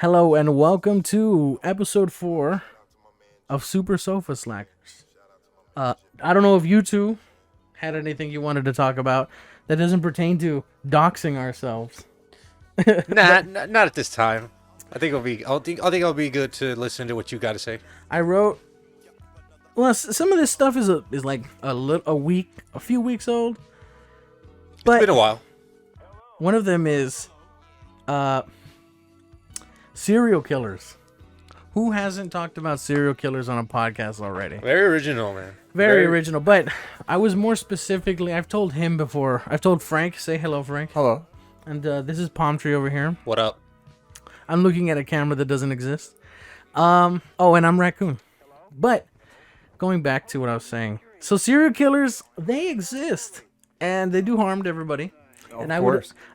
Hello and welcome to episode 4 of Super Sofa Slackers. I don't know if you two had anything you wanted to talk about that doesn't pertain to doxing ourselves. Not at this time. I think it'll be. I think it'll be good to listen to what you got to say. I wrote. Well, some of this stuff is like a few weeks old. But It's been a while. one of them is serial killers. Who hasn't talked about serial killers on a podcast already? Very original, man. Very original. But I was more specifically, I've told him before. I've told Frank. Say hello, Frank. Hello. And this is Palm Tree over here. What up? I'm looking at a camera that doesn't exist. And I'm Raccoon. But going back to what I was saying. So serial killers, they exist. And they do harm to everybody. And I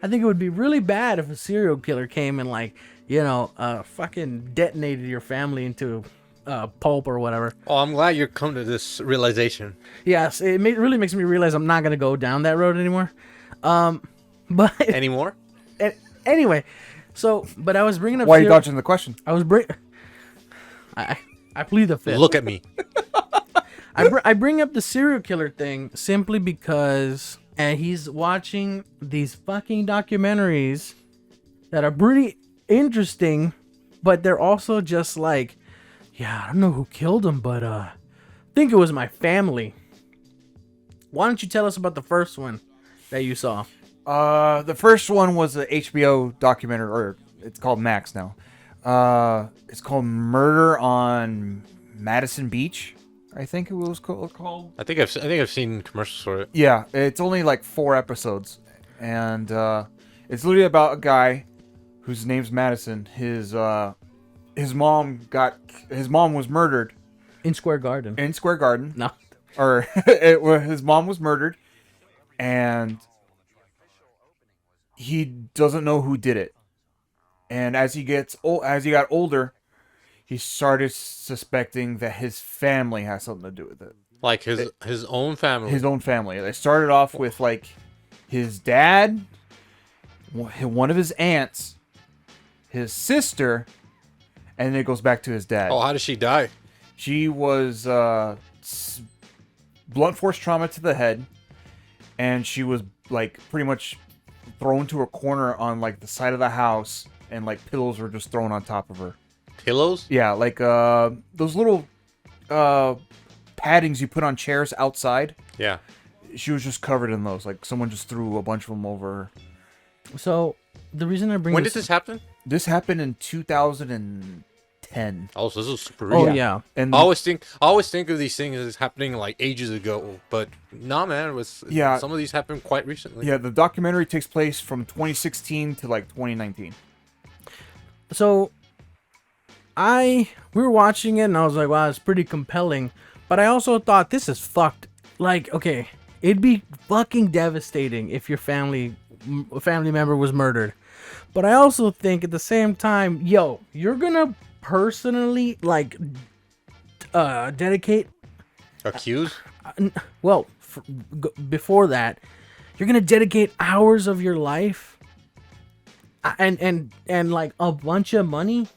think it would be really bad if a serial killer came and fucking detonated your family into pulp or whatever. Oh, I'm glad you're come to this realization. Yes, really makes me realize I'm not gonna go down that road anymore. But Anymore? anyway, but I was bringing up. Why are you dodging the question? I plead the fifth. Look at me. I bring up the serial killer thing simply because, and he's watching these fucking documentaries that are pretty interesting, but they're also just like, yeah, I don't know who killed him, but I think it was my family. Why don't you tell us about the first one that you saw? The first one was a HBO documentary, or it's called Max now. It's called Murder on Madison Beach, I think it was called. I think I've seen commercials for it. Yeah, it's only like 4 episodes, and it's literally about a guy whose name's Madison. His mom was murdered In Square Garden. in Square Garden. No. Or his mom was murdered, and he doesn't know who did it. And as he got older, he started suspecting that his family has something to do with it. Like his own family. His own family. They started off with like his dad, one of his aunts, his sister, and then it goes back to his dad. Oh, how did she die? She was blunt force trauma to the head, and she was like pretty much thrown to a corner on like the side of the house, and like pillows were just thrown on top of her. Pillows? Yeah, like those little paddings you put on chairs outside. Yeah. She was just covered in those. Like someone just threw a bunch of them over her. So the reason I bring When did this happen? This happened in 2010. Oh, so this is super Oh recent. yeah. And I always think of these things as happening like ages ago, but nah, man. Some of these happened quite recently. yeah, the documentary takes place from 2016 to like 2019. So we were watching it and I was like, wow, it's pretty compelling. But I also thought this is fucked. Like, okay, it'd be fucking devastating if your family member was murdered. But I also think at the same time, you're gonna personally like dedicate. Accused? Well, before that, you're gonna dedicate hours of your life and like a bunch of money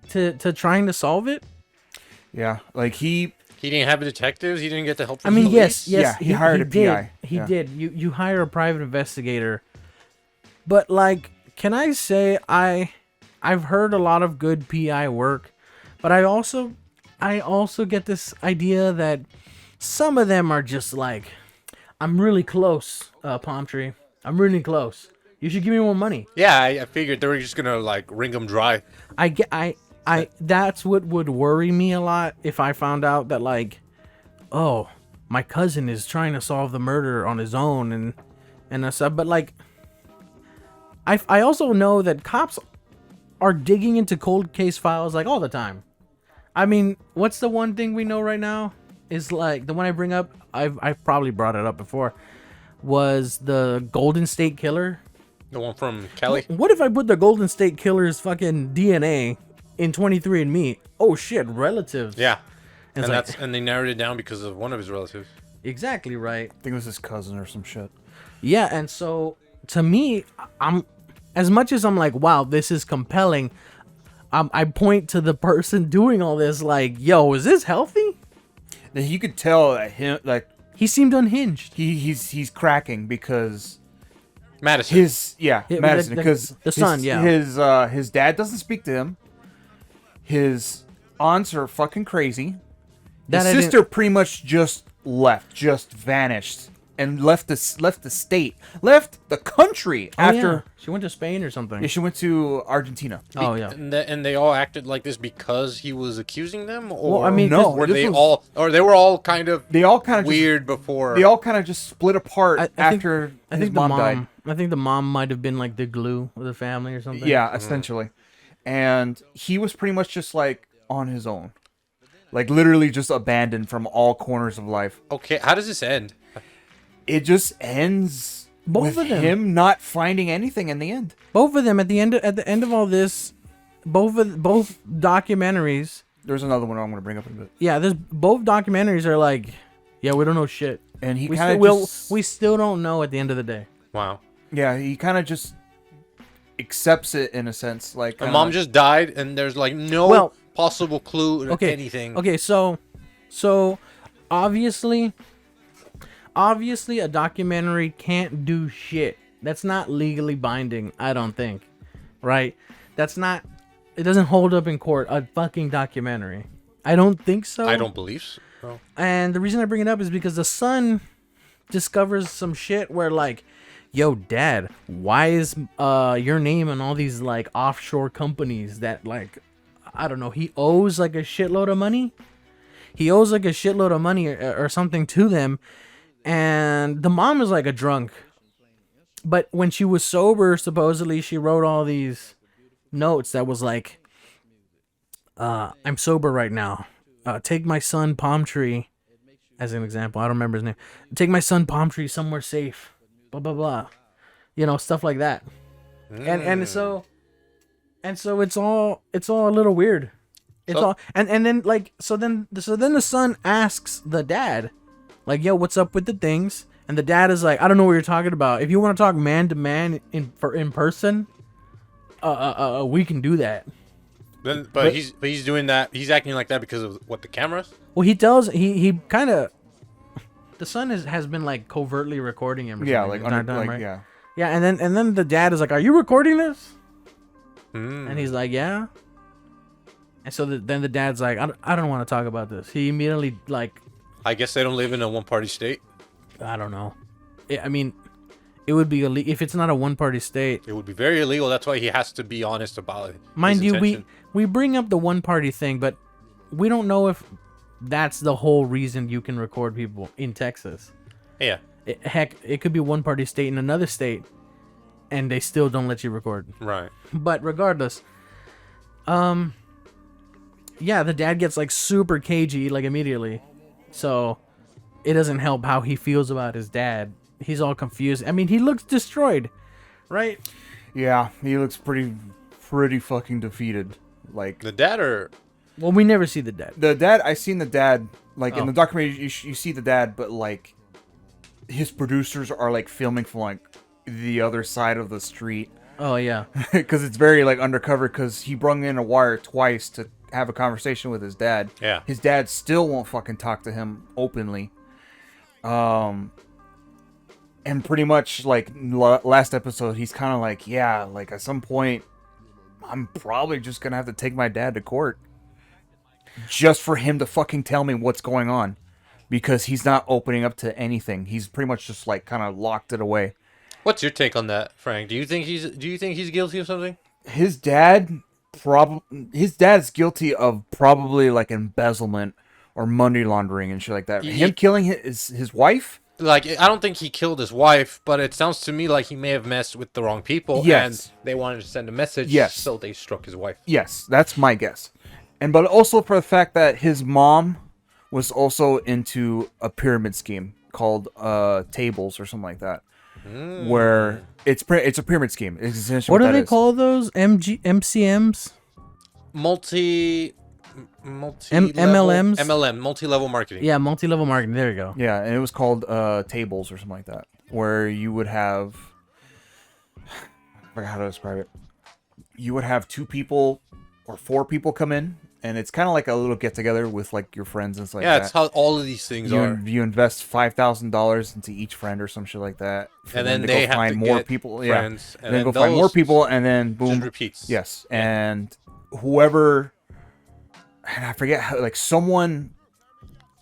to trying to solve it. Yeah, like He didn't have detectives. He didn't get the help I from mean, the yes, police? yes. Yeah, he hired a did. PI. He Yeah. did. You hire a private investigator. But like, can I say I've heard a lot of good PI work, but I also get this idea that some of them are just like, I'm really close, Palm Tree. I'm really close. You should give me more money. Yeah, I figured they were just gonna like wring them dry. I that's what would worry me a lot if I found out that like, oh, my cousin is trying to solve the murder on his own and stuff. But like, I also know that cops are digging into cold case files like all the time. I mean, what's the one thing we know right now is like the one I bring up. I've probably brought it up before. Was the Golden State Killer? The one from Cali. What if I put the Golden State Killer's fucking DNA in 23andMe? Oh shit, relatives. Yeah. And And it's like, and they narrowed it down because of one of his relatives. exactly right. I think it was his cousin or some shit. Yeah, and so to me, I'm as much as I'm like, wow, this is compelling. I point to the person doing all this, like, yo, is this healthy? You could tell that him, like, he seemed unhinged. He's cracking because Madison. Madison, because the son, his dad doesn't speak to him. His aunts are fucking crazy. His sister pretty much just vanished, and left the state, left the country after she went to Spain or something. Yeah, she went to Argentina. Oh yeah, and they all acted like this because he was accusing them, or well, I mean, no, they were all kind of weird before. They all kind of just split apart after his mom died. I think the mom might have been like the glue of the family or something. Yeah, essentially, and he was pretty much just like on his own. Like, literally just abandoned from all corners of life. Okay, how does this end? It just ends with him not finding anything in the end. Both of them at the end of all this, both documentaries. There's another one I'm going to bring up in a bit. Yeah, both documentaries are like, yeah, we don't know shit. And we still don't know at the end of the day. Wow. Yeah, he kind of just accepts it in a sense. Like, mom just died, and there's like no possible clue to anything. Okay, so obviously a documentary can't do shit. That's not legally binding, I don't think. Right? It doesn't hold up in court, a fucking documentary. I don't think so. I don't believe so. And the reason I bring it up is because the son discovers some shit where, like, yo, dad, why is your name in all these like offshore companies that, like, I don't know, he owes like a shitload of money. He owes like a shitload of money or something to them. And the mom is like a drunk. But when she was sober, supposedly she wrote all these notes that was like, I'm sober right now. Take my son Palm Tree as an example. I don't remember his name. Take my son Palm Tree somewhere safe. Blah, blah, blah. You know, stuff like that. And so it's all a little weird. And then the son asks the dad, like, yo, what's up with the things? And the dad is like, I don't know what you're talking about. If you want to talk man to man in person, we can do that. But he's doing that. He's acting like that because of what, the cameras? Well, he kind of, the son has been like covertly recording him. Yeah, like right? Yeah. Yeah, and then the dad is like, "Are you recording this?" And he's like, "Yeah." And so then the dad's like, I don't want to talk about this. He immediately, like, I guess they don't live in a one-party state. I don't know. I mean, it would be illegal if it's not a one-party state. It would be very illegal. That's why he has to be honest about it. Mind you, we bring up the one-party thing, but we don't know if that's the whole reason you can record people in Texas. Yeah. Heck, it could be one-party state in another state, and they still don't let you record. Right. But regardless, yeah, the dad gets like super cagey like immediately, so it doesn't help how he feels about his dad. He's all confused. I mean, he looks destroyed, right? Yeah, he looks pretty fucking defeated. Like the dad, or well, we never see the dad. The dad, I seen the dad like in the documentary. You see the dad, but like his producers are like filming from like the other side of the street. Oh yeah, because it's very like undercover. Because he brung in a wire twice to have a conversation with his dad. Yeah, his dad still won't fucking talk to him openly. And pretty much like last episode, he's kind of like, yeah, like at some point, I'm probably just gonna have to take my dad to court just for him to fucking tell me what's going on, because he's not opening up to anything. He's pretty much just like kind of locked it away. What's your take on that, Frank? Do you think he's guilty of something? His dad's guilty of probably like embezzlement or money laundering and shit like that. Him killing his wife? Like, I don't think he killed his wife, but it sounds to me like he may have messed with the wrong people. Yes. And they wanted to send a message. Yes. So they struck his wife. Yes, that's my guess. But also for the fact that his mom was also into a pyramid scheme called Tables or something like that. Where it's a pyramid scheme. It's essentially what do they call those? MCMs? MLMs? MLM, multi-level marketing. Yeah, multi-level marketing. There you go. Yeah, and it was called Tables or something like that, where you would have, I forgot how to describe it. You would have two people or 4 people come in, and it's kind of like a little get together with like your friends and stuff like yeah, that. it's how all of these things are. You invest $5,000 into each friend or some shit like that, and then they have find to more get people. friends, And then go find more people, and then boom, just repeats. Yes, and whoever, and I forget how, like someone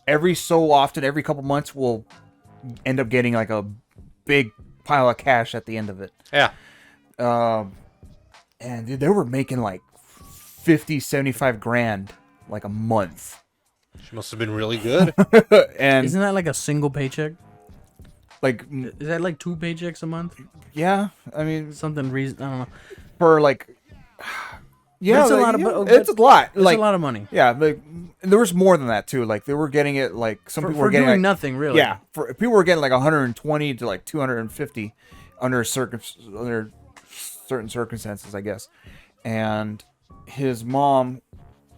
every so often, every couple months, will end up getting like a big pile of cash at the end of it. Yeah. And they were making like 50-75 grand like a month. She must have been really good. And isn't that like a single paycheck? like, Is that like 2 paychecks a month? yeah, I mean, Something reason I don't know. for like, yeah, it's a like, lot of, yeah, it's a lot. It's Like a lot of money yeah, like there was more than that too. Like they were getting it like some people for were getting doing like, nothing really. yeah, for people were getting like 120 to like 250 under certain circumstances, I guess. And his mom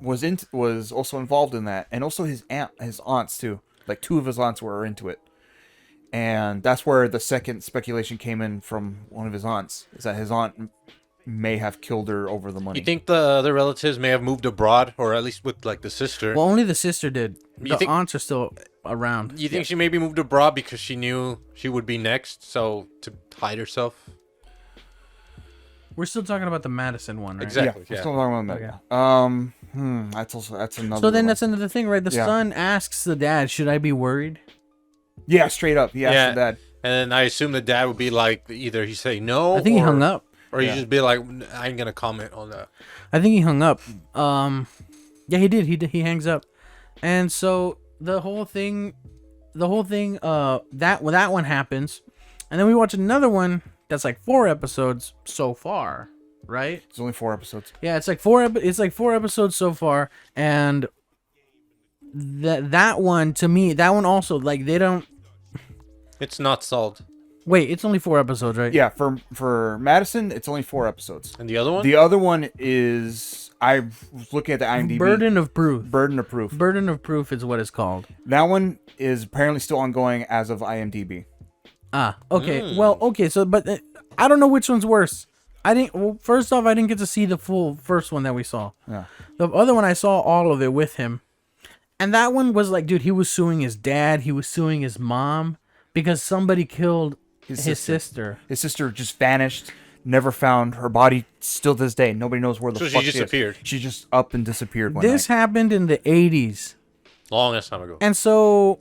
was also involved in that, and also his aunts too. Like 2 of his aunts were into it, and that's where the second speculation came in from one of his aunts, is that his aunt may have killed her over the money. You think the other relatives may have moved abroad, or at least with like the sister? Well, only the sister did. You The aunts are still around. You think she maybe moved abroad because she knew she would be next, so to hide herself? We're still talking about the Madison one, right? Exactly. We're Yeah. still talking about that. Okay. That's another. So then one. that's another thing, right? The Yeah. son asks the dad, "Should I be worried?" Yeah, straight up. He asked the dad. And I assume the dad would be like, either he say no, I think he hung up. or he just be like, I ain't gonna comment on that. I think he hung up. Yeah, he did. He hangs up, and so the whole thing, that one happens, and then we watch another one that's like 4 episodes so far, right? It's only 4 episodes. Yeah, it's like 4. It's like 4 episodes so far, and that one to me, that one also like they don't. It's not solved. Wait, it's only 4 episodes, right? Yeah, for Madison, it's only 4 episodes. And the other one? The other one is, I was looking at the IMDb. Burden of Proof. Burden of Proof. Burden of Proof is what it's called. That one is apparently still ongoing as of IMDb. Ah, okay. Well, okay. So, but I don't know which one's worse. I didn't. Well, first off, I didn't get to see the full first one that we saw. Yeah. The other one, I saw all of it with him, and that one was like, dude, he was suing his dad. He was suing his mom because somebody killed his sister. His sister just vanished. Never found her body. Still to this day, nobody knows where the fuck she just disappeared. She just up and disappeared one This night. happened in the 80s, Longest time ago. and so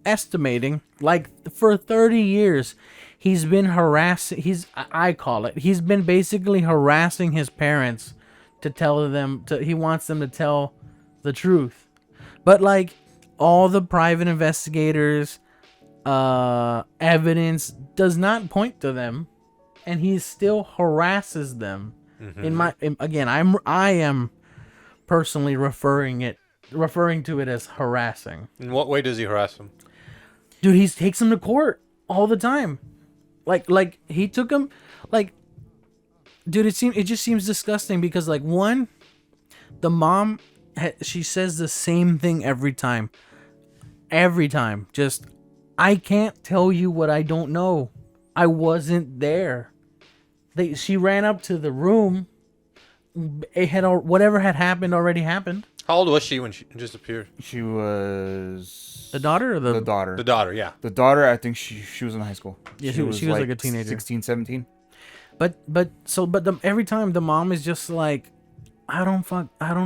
estimating like for 30 years. He's been harassing. I call it. He's been basically harassing his parents to tell them. He wants them to tell the truth, but like all the private investigators, evidence does not point to them, and he still harasses them. Mm-hmm. I am personally referring to it as harassing. In what way does he harass him? Dude, he takes him to court all the time. Like he took him, like, dude, it just seems disgusting because like one, the mom, she says the same thing every time. Just, I can't tell you what I don't know. I wasn't there. She ran up to the room. Whatever had happened already happened. How old was she when she disappeared? She was The daughter or the daughter. The daughter, yeah. The daughter, I think she was in high school. Yeah, she was like a teenager. 16, 17. But every time the mom is just like, I don't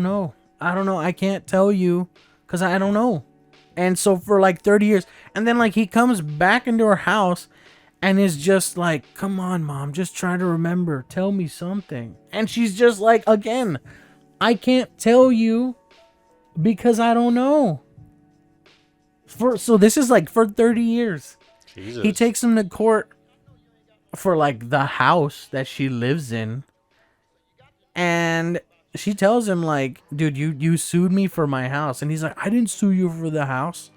know. I can't tell you because I don't know. And so for like 30 years, and then like he comes back into her house and is just like, come on, mom, just try to remember. Tell me something. And she's just like, again, I can't tell you because I don't know. So this is like for 30 years. Jesus. He takes him to court for like the house that she lives in, and she tells him like, dude, you sued me for my house, and he's like, I didn't sue you for the house.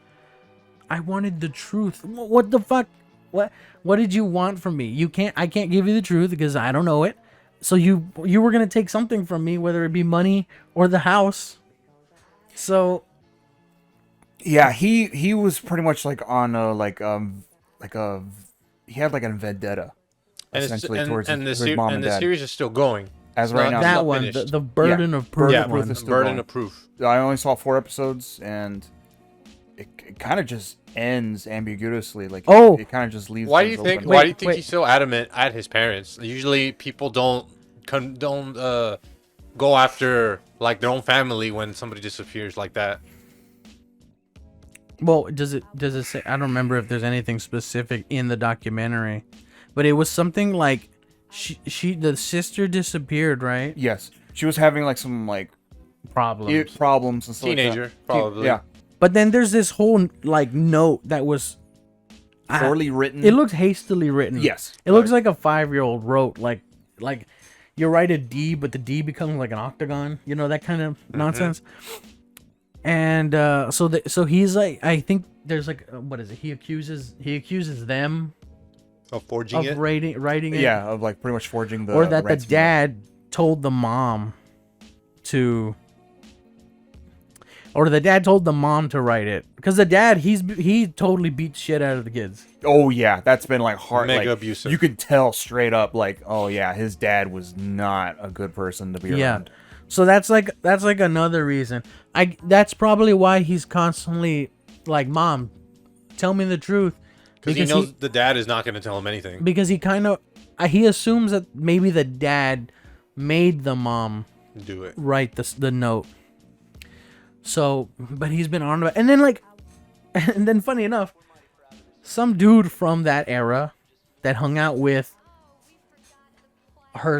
I wanted the truth. What the fuck? What did you want from me? I can't give you the truth because I don't know it. So you were gonna take something from me, whether it be money or the house. So yeah, he was pretty much like on a he had like a vendetta and essentially the towards his mom and the dad. series is still going. As right now, that one, the burden of proof. Yeah, Proof is still burden going. of proof. I only saw 4 episodes, and it kind of just ends ambiguously. Like, it kind of just leaves. Why do you think? Open. Why do you think he's so adamant at his parents? Usually, people don't go after like their own family when somebody disappears like that. Well, does it say? I don't remember if there's anything specific in the documentary, but it was something like the sister disappeared, right? Yes, she was having like some like problems and stuff. Teenager, like that. probably. Yeah. But then there's this whole like note that was poorly written. It looks hastily written. Yes. It looks like a 5-year-old wrote like you write a D, but the D becomes like an octagon. You know, that kind of nonsense. And so he's like, I think there's like what is it? He accuses them of forging it, writing it. Yeah, of like pretty much forging the. Or that the ransom dad told the mom to. Or the dad told the mom to write it, because the dad he totally beat shit out of the kids. Oh yeah, that's been like hard, mega like, abusive. You could tell straight up, like, oh yeah, his dad was not a good person to be around. So that's like another reason. That's probably why he's constantly like, Mom, tell me the truth, because he knows the dad is not going to tell him anything. Because he assumes that maybe the dad made the mom do it, write the note. So, but he's been on about, and then funny enough, some dude from that era that hung out with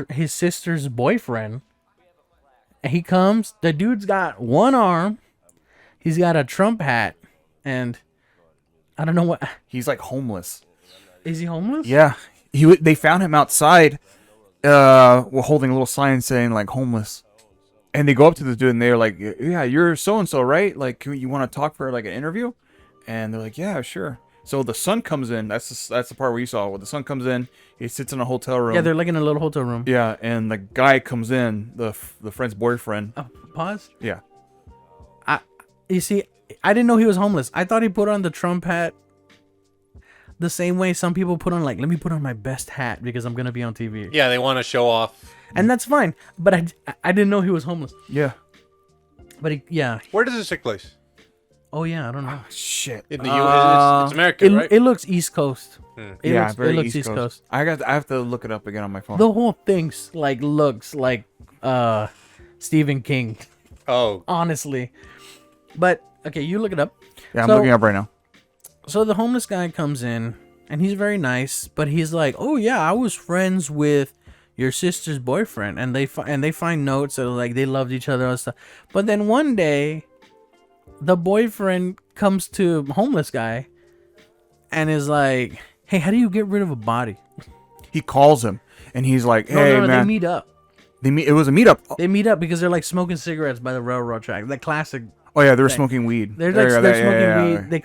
his sister's boyfriend, he comes, the dude's got one arm, he's got a Trump hat, and I don't know what. He's like homeless. Is he homeless? Yeah, they found him outside, holding a little sign saying like homeless. And they go up to the dude and they're like, yeah, you're so-and-so, right? Like, you want to talk for like an interview? And they're like, yeah, sure. So the son comes in. That's the part where you saw. Where the son comes in. He sits in a hotel room. Yeah, they're like in a little hotel room. Yeah, and the guy comes in, the friend's boyfriend. Pause? Yeah. You see, I didn't know he was homeless. I thought he put on the Trump hat the same way some people put on, like, let me put on my best hat because I'm going to be on TV. Yeah, they want to show off. And that's fine. But I didn't know he was homeless. Yeah. But yeah. Where does this take place? Oh, yeah, I don't know. Shit. In the U.S. It's America, right? It looks East Coast. It looks East Coast. I have to look it up again on my phone. The whole thing's looks like Stephen King. Oh. Honestly. But, okay, you look it up. Yeah, I'm looking up right now. So the homeless guy comes in, and he's very nice, but he's like, oh, yeah, I was friends with your sister's boyfriend, and they find notes that are like they loved each other and stuff. But then one day, the boyfriend comes to homeless guy and is like, hey, how do you get rid of a body? He calls him and he's like, hey, no, man. they meet up. It was a meetup. They meet up because they're like smoking cigarettes by the railroad track. That classic. Oh yeah, they're smoking weed. They're smoking weed.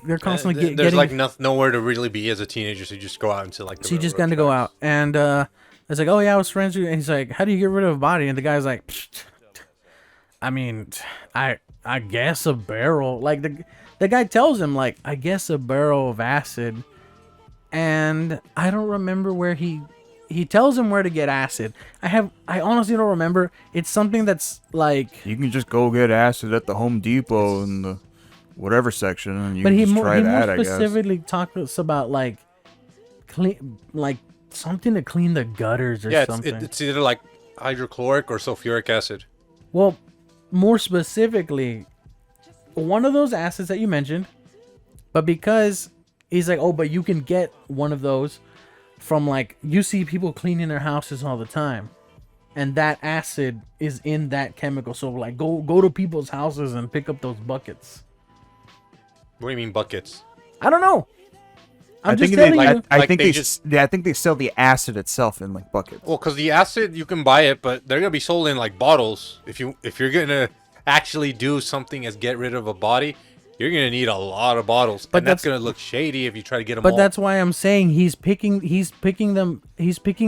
They're constantly getting. There's like nowhere to really be as a teenager, so you just go out into like. So you just got to go out, and it's like, oh yeah, I was friends with you. And he's like, how do you get rid of a body? And the guy's like, I mean, I guess a barrel. Like the guy tells him like, I guess a barrel of acid, and I don't remember where he tells him where to get acid. I honestly don't remember. It's something that's like, you can just go get acid at the Home Depot in the whatever section, and you but can just try that. He more specifically talks about like something to clean the gutters or something. Yeah, it's either like hydrochloric or sulfuric acid. Well, more specifically, one of those acids that you mentioned, but because he's like, oh, but you can get one of those from like, you see people cleaning their houses all the time, and that acid is in that chemical. So like, go to people's houses and pick up those buckets. What do you mean buckets? I don't know. I think they sell the acid itself in like buckets. Well, because the acid you can buy it, but they're gonna be sold in like bottles. If you're gonna actually do something as get rid of a body, you're gonna need a lot of bottles. But that's gonna look shady if you try to get them. But that's why I'm saying he's picking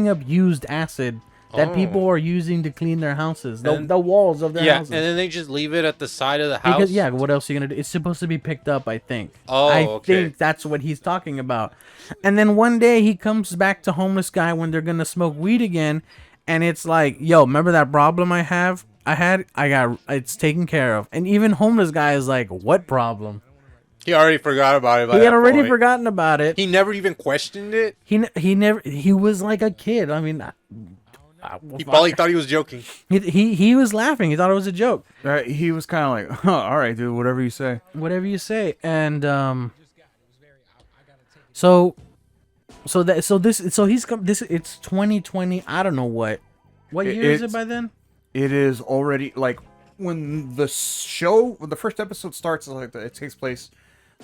up used acid that people are using to clean their houses, the walls of their houses. Yeah, and then they just leave it at the side of the house. Because, what else are you going to do? It's supposed to be picked up, I think. Oh, I think that's what he's talking about. And then one day he comes back to homeless guy when they're going to smoke weed again, and it's like, yo, remember that problem I got it's taken care of. And even homeless guy is like, what problem? He already forgot about it. He had already forgotten about it. He never even questioned it. He was like a kid. I mean, He probably thought he was joking. he was laughing. He thought it was a joke. He was kind of like, huh, all right, dude, whatever you say. Whatever you say. And so it's 2020. I don't know what year is it by then? It is already like when the first episode starts, like it takes place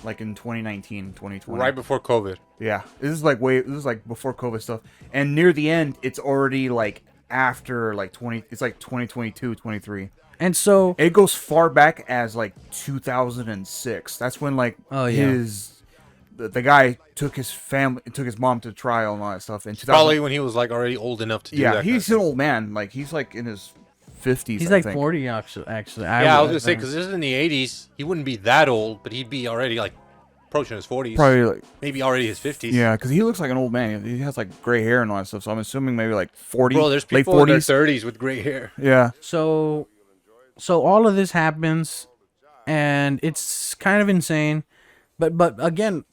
like in 2019, 2020. Right before COVID. Yeah. This is like before COVID stuff. And near the end, it's already like after like 2022, 23. And so it goes far back as like 2006. That's when like the guy took his mom to trial and all that stuff. And probably when he was like already old enough to do that. Yeah, he's an old man. Like he's like in his 50s. He's like 40 actually. I was gonna say, because this is in the 80s. He wouldn't be that old, but he'd be already like approaching his 40s. Probably like maybe already his 50s. Yeah, because he looks like an old man. He has like gray hair and all that stuff. So I'm assuming maybe like 40. Bro, there's people late 40s. in their 30s with gray hair. Yeah. So all of this happens, and it's kind of insane. But again,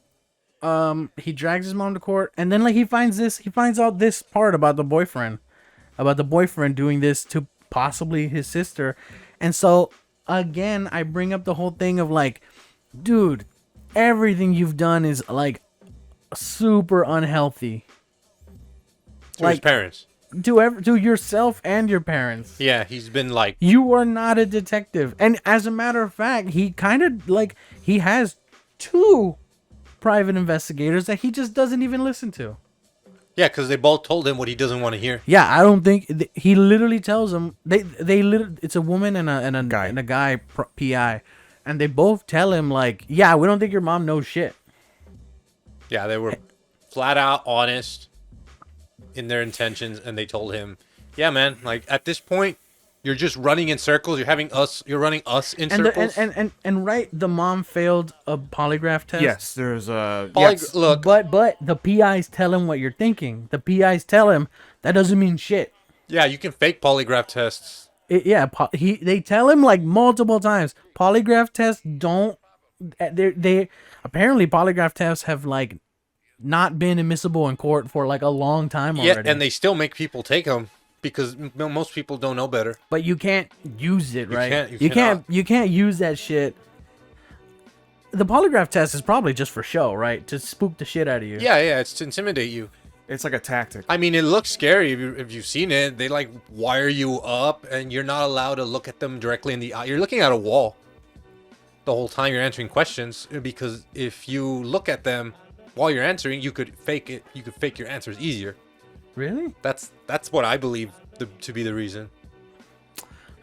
he drags his mom to court, and then like he finds out this part about the boyfriend doing this to possibly his sister. And so again, I bring up the whole thing of like, dude, everything you've done is like super unhealthy. To his parents. To yourself and your parents. Yeah, he's been like, you are not a detective. And as a matter of fact, he kind of like, he has 2 private investigators that he just doesn't even listen to. Yeah, because they both told him what he doesn't want to hear. Yeah, I don't think he literally tells him they literally, it's a woman and a guy PI, and they both tell him like, yeah, we don't think your mom knows shit. Yeah, they were flat out honest in their intentions, and they told him, yeah, man, like at this point, you're just running in circles. You're running us in circles. And right, the mom failed a polygraph test. Yes, there's a look. But the PIs tell him what you're thinking. The PIs tell him that doesn't mean shit. Yeah, you can fake polygraph tests. They tell him like multiple times. Polygraph tests don't. They apparently polygraph tests have like not been admissible in court for like a long time already. Yeah, and they still make people take them. Because most people don't know better. But you can't use it, right? You can't use that shit. The polygraph test is probably just for show, right? To spook the shit out of you. Yeah, it's to intimidate you. It's like a tactic. I mean, it looks scary if you've seen it. They like wire you up, and you're not allowed to look at them directly in the eye. You're looking at a wall the whole time you're answering questions. Because if you look at them while you're answering, you could fake it. You could fake your answers easier. Really? That's what I believe to be the reason.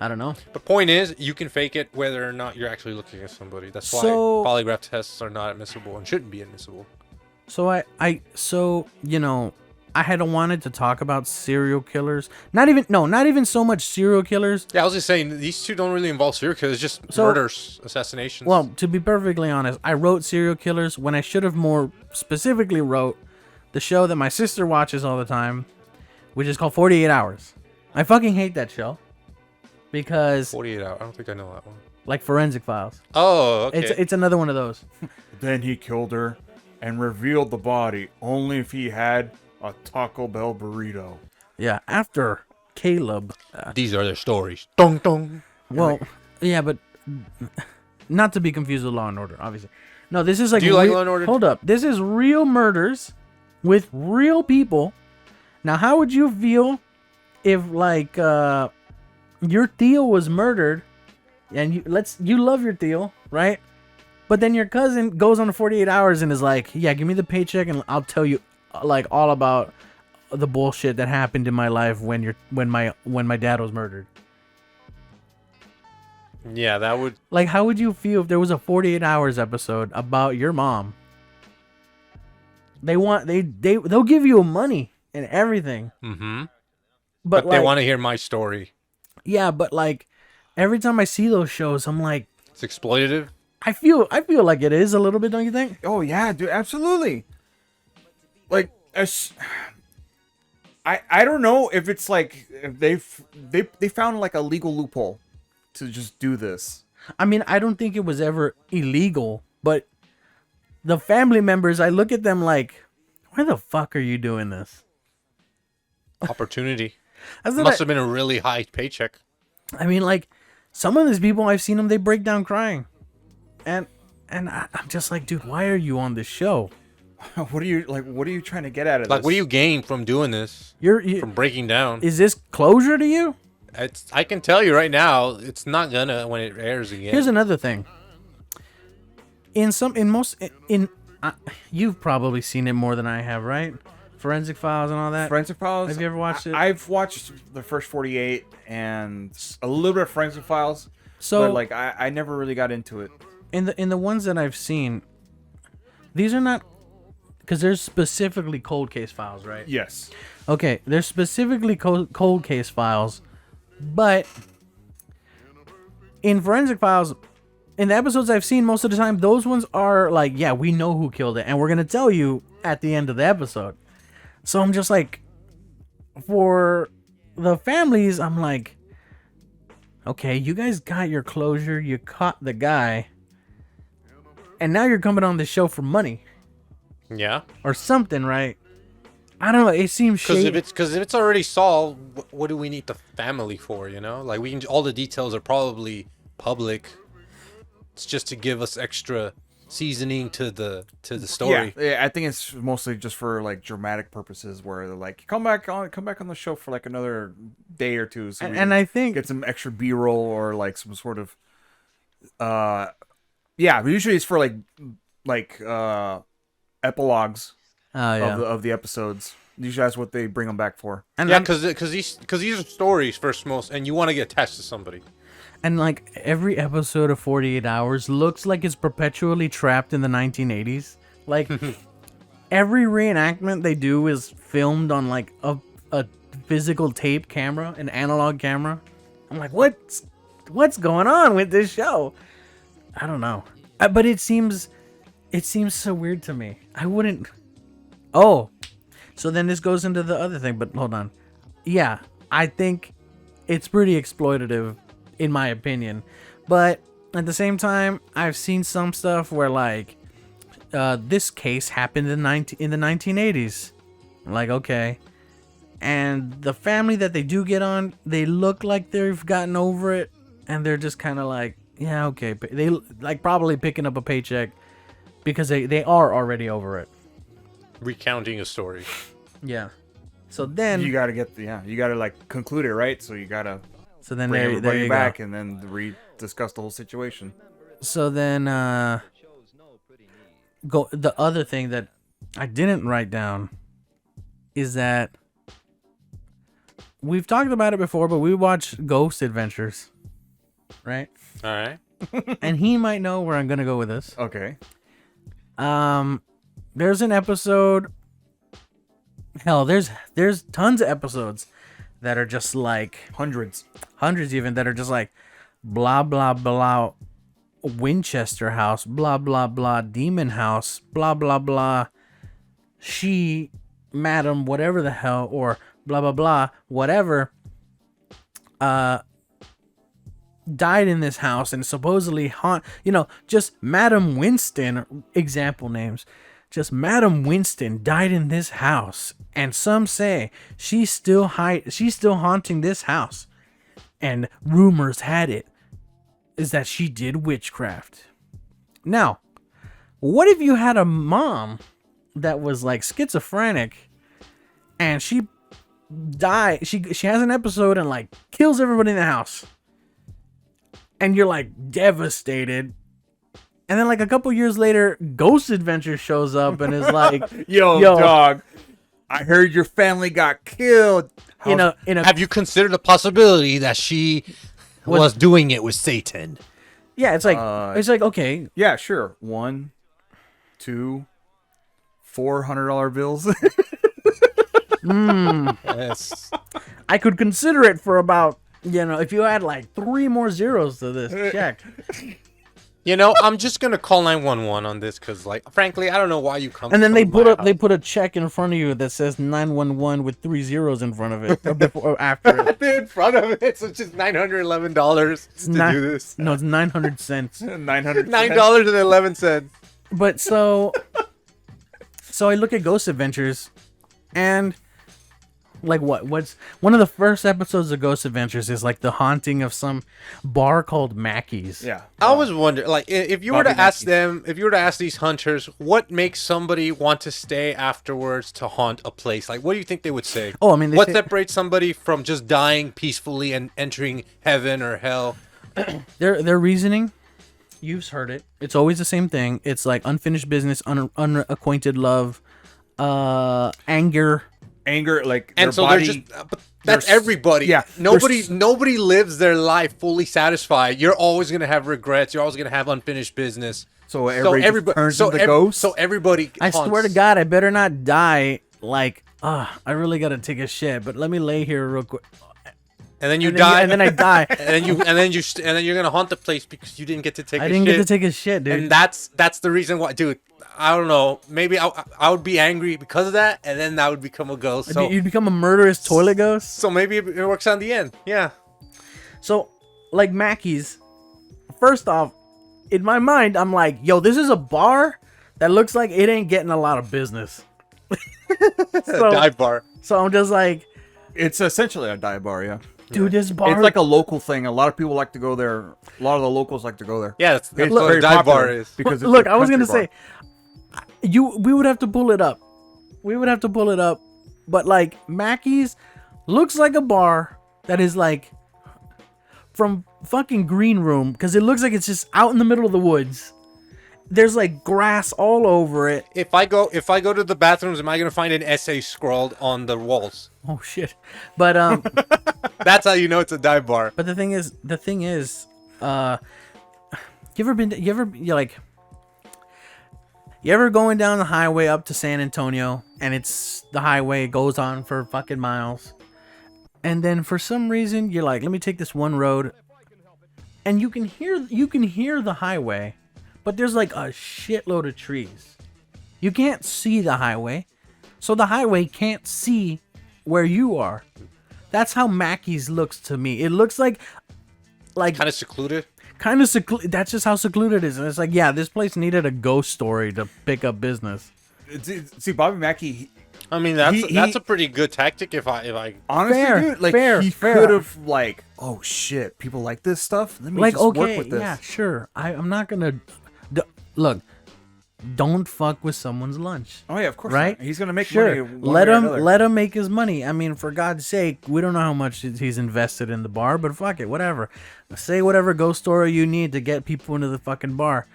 I don't know. The point is, you can fake it whether or not you're actually looking at somebody. That's why polygraph tests are not admissible and shouldn't be admissible. So I had wanted to talk about serial killers. Not even so much serial killers. Yeah, I was just saying these two don't really involve serial killers, just murders, assassinations. Well, to be perfectly honest, I wrote serial killers when I should have more specifically wrote the show that my sister watches all the time, which is called 48 Hours. I fucking hate that show. Because 48 Hours, I don't think I know that one. Like Forensic Files. Oh, okay. It's another one of those. Then he killed her and revealed the body only if he had a Taco Bell burrito. Yeah, after Caleb. These are their stories. Dong dong. Well, yeah, but not to be confused with Law and Order, obviously. No, this is like... Do you like Law and Order? Hold up. This is real murders with real people. Now, how would you feel if, like, your Theo was murdered, and you love your Theo, right? But then your cousin goes on 48 Hours and is like, yeah, give me the paycheck and I'll tell you, like, all about the bullshit that happened in my life when my dad was murdered. Yeah, that would... Like, how would you feel if there was a 48 Hours episode about your mom? They'll give you money and everything. Mm-hmm. But they want to hear my story. Yeah, but like every time I see those shows, I'm like, it's exploitative. I feel like it is a little bit, don't you think? Oh yeah, dude, absolutely. Like I don't know if it's like if they found like a legal loophole to just do this. I mean, I don't think it was ever illegal, but the family members, I look at them like, why the fuck are you doing this? Opportunity. That's what Must have been a really high paycheck. I mean, like, some of these people I've seen them, they break down crying, and I'm just like, dude, why are you on this show? What are you trying to get out of Like, this? what do you gain from doing this? You From breaking down? is this closure to you? I can tell you right now, it's not gonna when it airs again. Here's another thing. You've probably seen it more than I have, right? Forensic Files and all that. Forensic Files? Have you ever watched it? I've watched the first 48 and a little bit of Forensic Files. So, but like I never really got into it. in the ones that I've seen, these are not, because there's specifically cold case files, right? Yes. Okay, there's specifically cold case files, but in Forensic Files, in the episodes I've seen, most of the time, those ones are like, yeah, we know who killed it, and we're gonna tell you at the end of the episode. So I'm just like, for the families, I'm like, okay, you guys got your closure, you caught the guy, and now you're coming on the show for money Yeah. or something, right? I don't know. It seems Because shady. if it's already solved, what do we need the family for? You know, like we can. All the details are probably public. It's just to give us extra seasoning to the story. Yeah, I think it's mostly just for like dramatic purposes, where they're like, come back on the show for like another day or two, so we And I think get some extra B-roll or like some sort of, yeah. But usually it's for like epilogues oh yeah, of the episodes. Usually that's what they bring them back for. and Yeah, I'm- because these are stories first most, and you want to get attached to somebody. and like every episode of 48 Hours looks like it's perpetually trapped in the 1980s. Like every reenactment they do is filmed on like a physical tape camera, an analog camera. I'm like, what's going on with this show? I don't know, but it seems so weird to me. I wouldn't. Oh, so then this goes into the other thing. But hold on, yeah, I think it's pretty exploitative, in my opinion. But at the same time, I've seen some stuff where like this case happened in the 1980s. Like, okay. And the family that they do get on, they look like they've gotten over it, and they're just kind of like, yeah, okay. They like probably picking up a paycheck because they are already over it. Recounting a story. Yeah. So then You gotta you gotta like conclude it, right? So you gotta there bring everybody you back go. and then discuss the whole situation. So then go the other thing that I didn't write down is that we've talked about it before, but we watched Ghost Adventures, right? All right. And he might know where I'm gonna go with this. Okay. There's an episode. Hell, there's tons of episodes that are just like Hundreds. hundreds even that are just like blah blah blah Winchester House, blah blah blah Demon House, blah blah blah she Madam whatever the hell, or blah blah blah whatever died in this house and supposedly just Madam Winston, example names. Just Madam Winston died in this house, and some say she's still haunting this house. And rumors had it is that she did witchcraft. Now, what if you had a mom that was like schizophrenic, and she died? She has an episode and like kills everybody in the house, and you're like devastated. And then like a couple years later, Ghost Adventure shows up and is like, Yo, dog. I heard your family got killed. in a Have you considered the possibility that she was doing it with Satan? yeah, it's like okay, Yeah, sure. 1, 2, $400 bills. Yes. I could consider it for about if you add like 3 more zeros to this check. You know, I'm just gonna call 911 on this because, like, frankly, I don't know why you come. And then to they my they house. put a check in front of you that says 911 with 3 zeros in front of it, or before or after it. in front of it, so it's just $911 to Ni- do this. No, it's 900 cents. 900. $9.11. But so I look at Ghost Adventures, and like what's one of the first episodes of Ghost Adventures is like the haunting of some bar called Mackey's. Yeah. I was wondering, like, if you were to Bobby ask Mackey's. them, if you were to ask these hunters, what makes somebody want to stay afterwards to haunt a place? Like, what do you think they would say? Oh, I mean, they what say- separates somebody from just dying peacefully and entering heaven or hell? Their reasoning, you've heard it. It's always the same thing. It's like unfinished business, unacquainted love, anger. Anger, like And their so body, they're just, but that's they're s- everybody. yeah, nobody lives their life fully satisfied. You're always gonna have regrets. You're always gonna have unfinished business. so everybody turns into ghosts. So everybody. I swear to haunts. God, I better not die. Like, I really gotta take a shit, but let me lay here real quick. And then you And then, die. and then I die. and then you're gonna haunt the place because you didn't get to take. I a didn't shit. get to take a shit, dude. And that's the reason why, dude. I don't know. Maybe I would be angry because of that, and then that would become a ghost. So You'd become a murderous toilet ghost. so maybe it works on the end. Yeah. So, like Mackey's, first off, in my mind, I'm like, yo, this is a bar that looks like it ain't getting a lot of business. so, Dive bar. so I'm just like, It's essentially a dive bar, yeah. dude, this bar. It's like a local thing. A lot of people like to go there. A lot of the locals like to go there. Yeah, that's It's what a very dive popular bar is. because it's Look, a I was gonna country say, we would have to pull it up. We would have to pull it up, but like Mackey's looks like a bar that is like from fucking Green Room because it looks like it's just out in the middle of the woods. There's like grass all over it. If I go to the bathrooms, am I gonna find an essay scrawled on the walls? Oh shit! But That's how you know it's a dive bar. but the thing is, you ever going down the highway up to San Antonio and it's the highway goes on for fucking miles, and then for some reason you're like, let me take this one road, and you can hear the highway, but there's like a shitload of trees. You can't see the highway, so the highway can't see where you are. That's how Mackey's looks to me. It looks like Kind of secluded. kind of secluded. That's just how secluded it is. And it's like, yeah, this place needed a ghost story to pick up business. See, Bobby Mackey, I mean, that's He- that's a pretty good tactic. If I honestly, Fair, dude, like fair, he fair. could have like, oh shit, people like this stuff. Let me Like, just work okay, with this. yeah, sure. I'm not gonna look. Don't fuck with someone's lunch. Oh yeah, of course. Right? Not. He's gonna make Sure. money. Let him make his money. I mean, for God's sake, we don't know how much he's invested in the bar, but fuck it, whatever. Say whatever ghost story you need to get people into the fucking bar.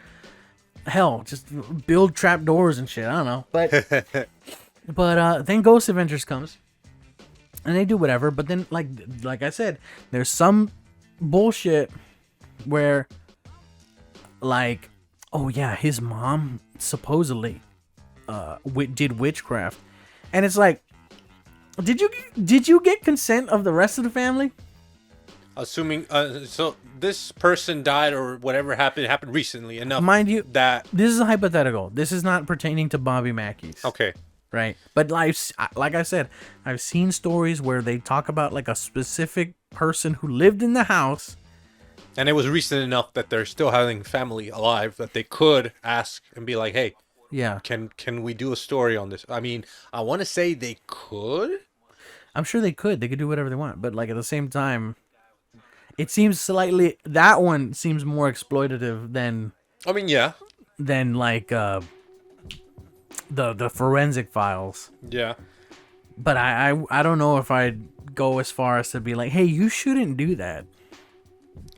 Hell, just build trap doors and shit. I don't know. But then Ghost Adventures comes, and they do whatever. But then, like I said, there's some bullshit where, like, oh yeah, his mom supposedly did witchcraft, and it's like, did you get consent of the rest of the family? assuming so this person died or whatever happened recently enough. Mind you, that this is a hypothetical. This is not pertaining to Bobby Mackey's. okay. Right. But like I said, I've seen stories where they talk about like a specific person who lived in the house. And it was recent enough that they're still having family alive that they could ask and be like, "Hey, Yeah. can we do a story on this?" I mean, I want to say they could. I'm sure they could. They could do whatever they want. But like at the same time, it seems that one seems more exploitative than I mean, yeah, like the forensic files. yeah. But I don't know if I'd go as far as to be like, hey, you shouldn't do that.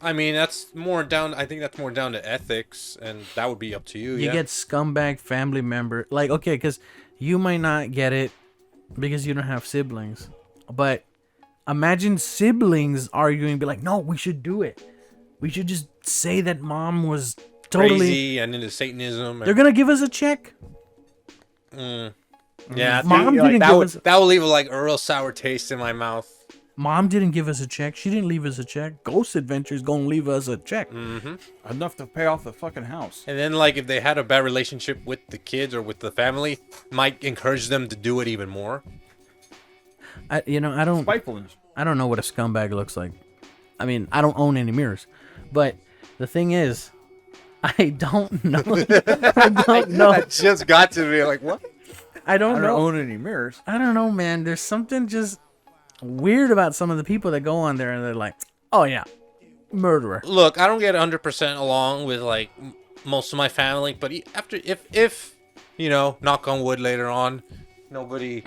I mean, that's more down. I think that's more down to ethics, and that would be up to you. You yeah. get scumbag family member, like, okay, because you might not get it because you don't have siblings, but imagine siblings arguing, be like, no, we should do it. We should just say that mom was totally. crazy and into Satanism. They're gonna give us a check. Yeah, Mom like, didn't that give would us- that would leave like a real sour taste in my mouth. Mom didn't give us a check. She didn't leave us a check. Ghost Adventures gonna leave us a check. Enough to pay off the fucking house. And then, like, if they had a bad relationship with the kids or with the family, might encourage them to do it even more. I Spitefulness. I don't know what a scumbag looks like. I mean, I don't own any mirrors, but the thing is, I don't know. I don't know. That just got to me. Like, what? I I don't don't know. own any mirrors. I don't know, man. There's something just weird about some of the people that go on there and they're like, oh yeah, murderer. Look, I don't get 100% along with, like, most of my family, but if you know, knock on wood later on, nobody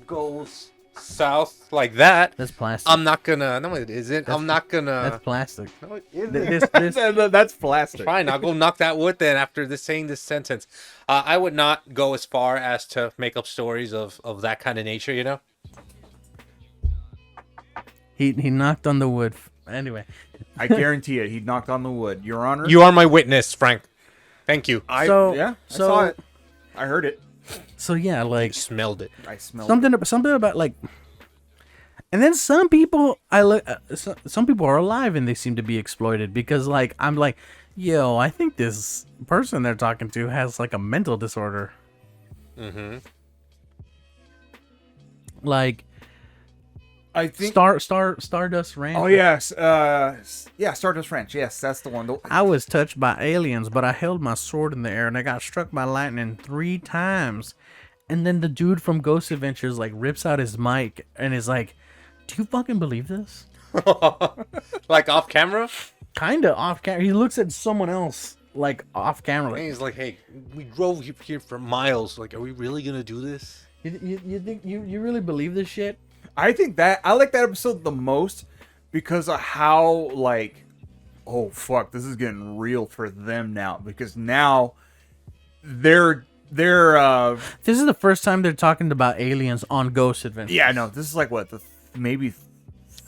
goes south like that, That's plastic. I'm not gonna. No, it isn't. I'm not That's gonna. plastic. No, it isn't. This, That's plastic. Fine, I'll go knock that wood then after saying this sentence. I would not go as far as to make up stories of that kind of nature, you know? he knocked on the wood. Anyway, I guarantee it. He knocked on the wood. Your Honor. You are my witness, Frank. Thank you. I So- I so- saw it. I heard it. so yeah, like Smelled it. I smelled something about like, and then some people some people are alive and they seem to be exploited because like I'm like, yo, I think this person they're talking to has like a mental disorder. Mm-hmm. Like I think. Stardust Ranch. Oh yes. Yeah. Stardust Ranch. Yes, that's the one. I was touched by aliens, but I held my sword in the air and I got struck by lightning 3 times. And then the dude from Ghost Adventures like rips out his mic and is like, "Do you fucking believe this?" Like off camera? Kinda off camera. He looks at someone else like off camera. And Like, he's like, hey, we drove here for miles. Like, are we really gonna do this? you think you really believe this shit? I think that I like that episode the most because of how like, oh fuck, this is getting real for them now because now they're This is the first time they're talking about aliens on Ghost Adventures. yeah, no, this is like what the maybe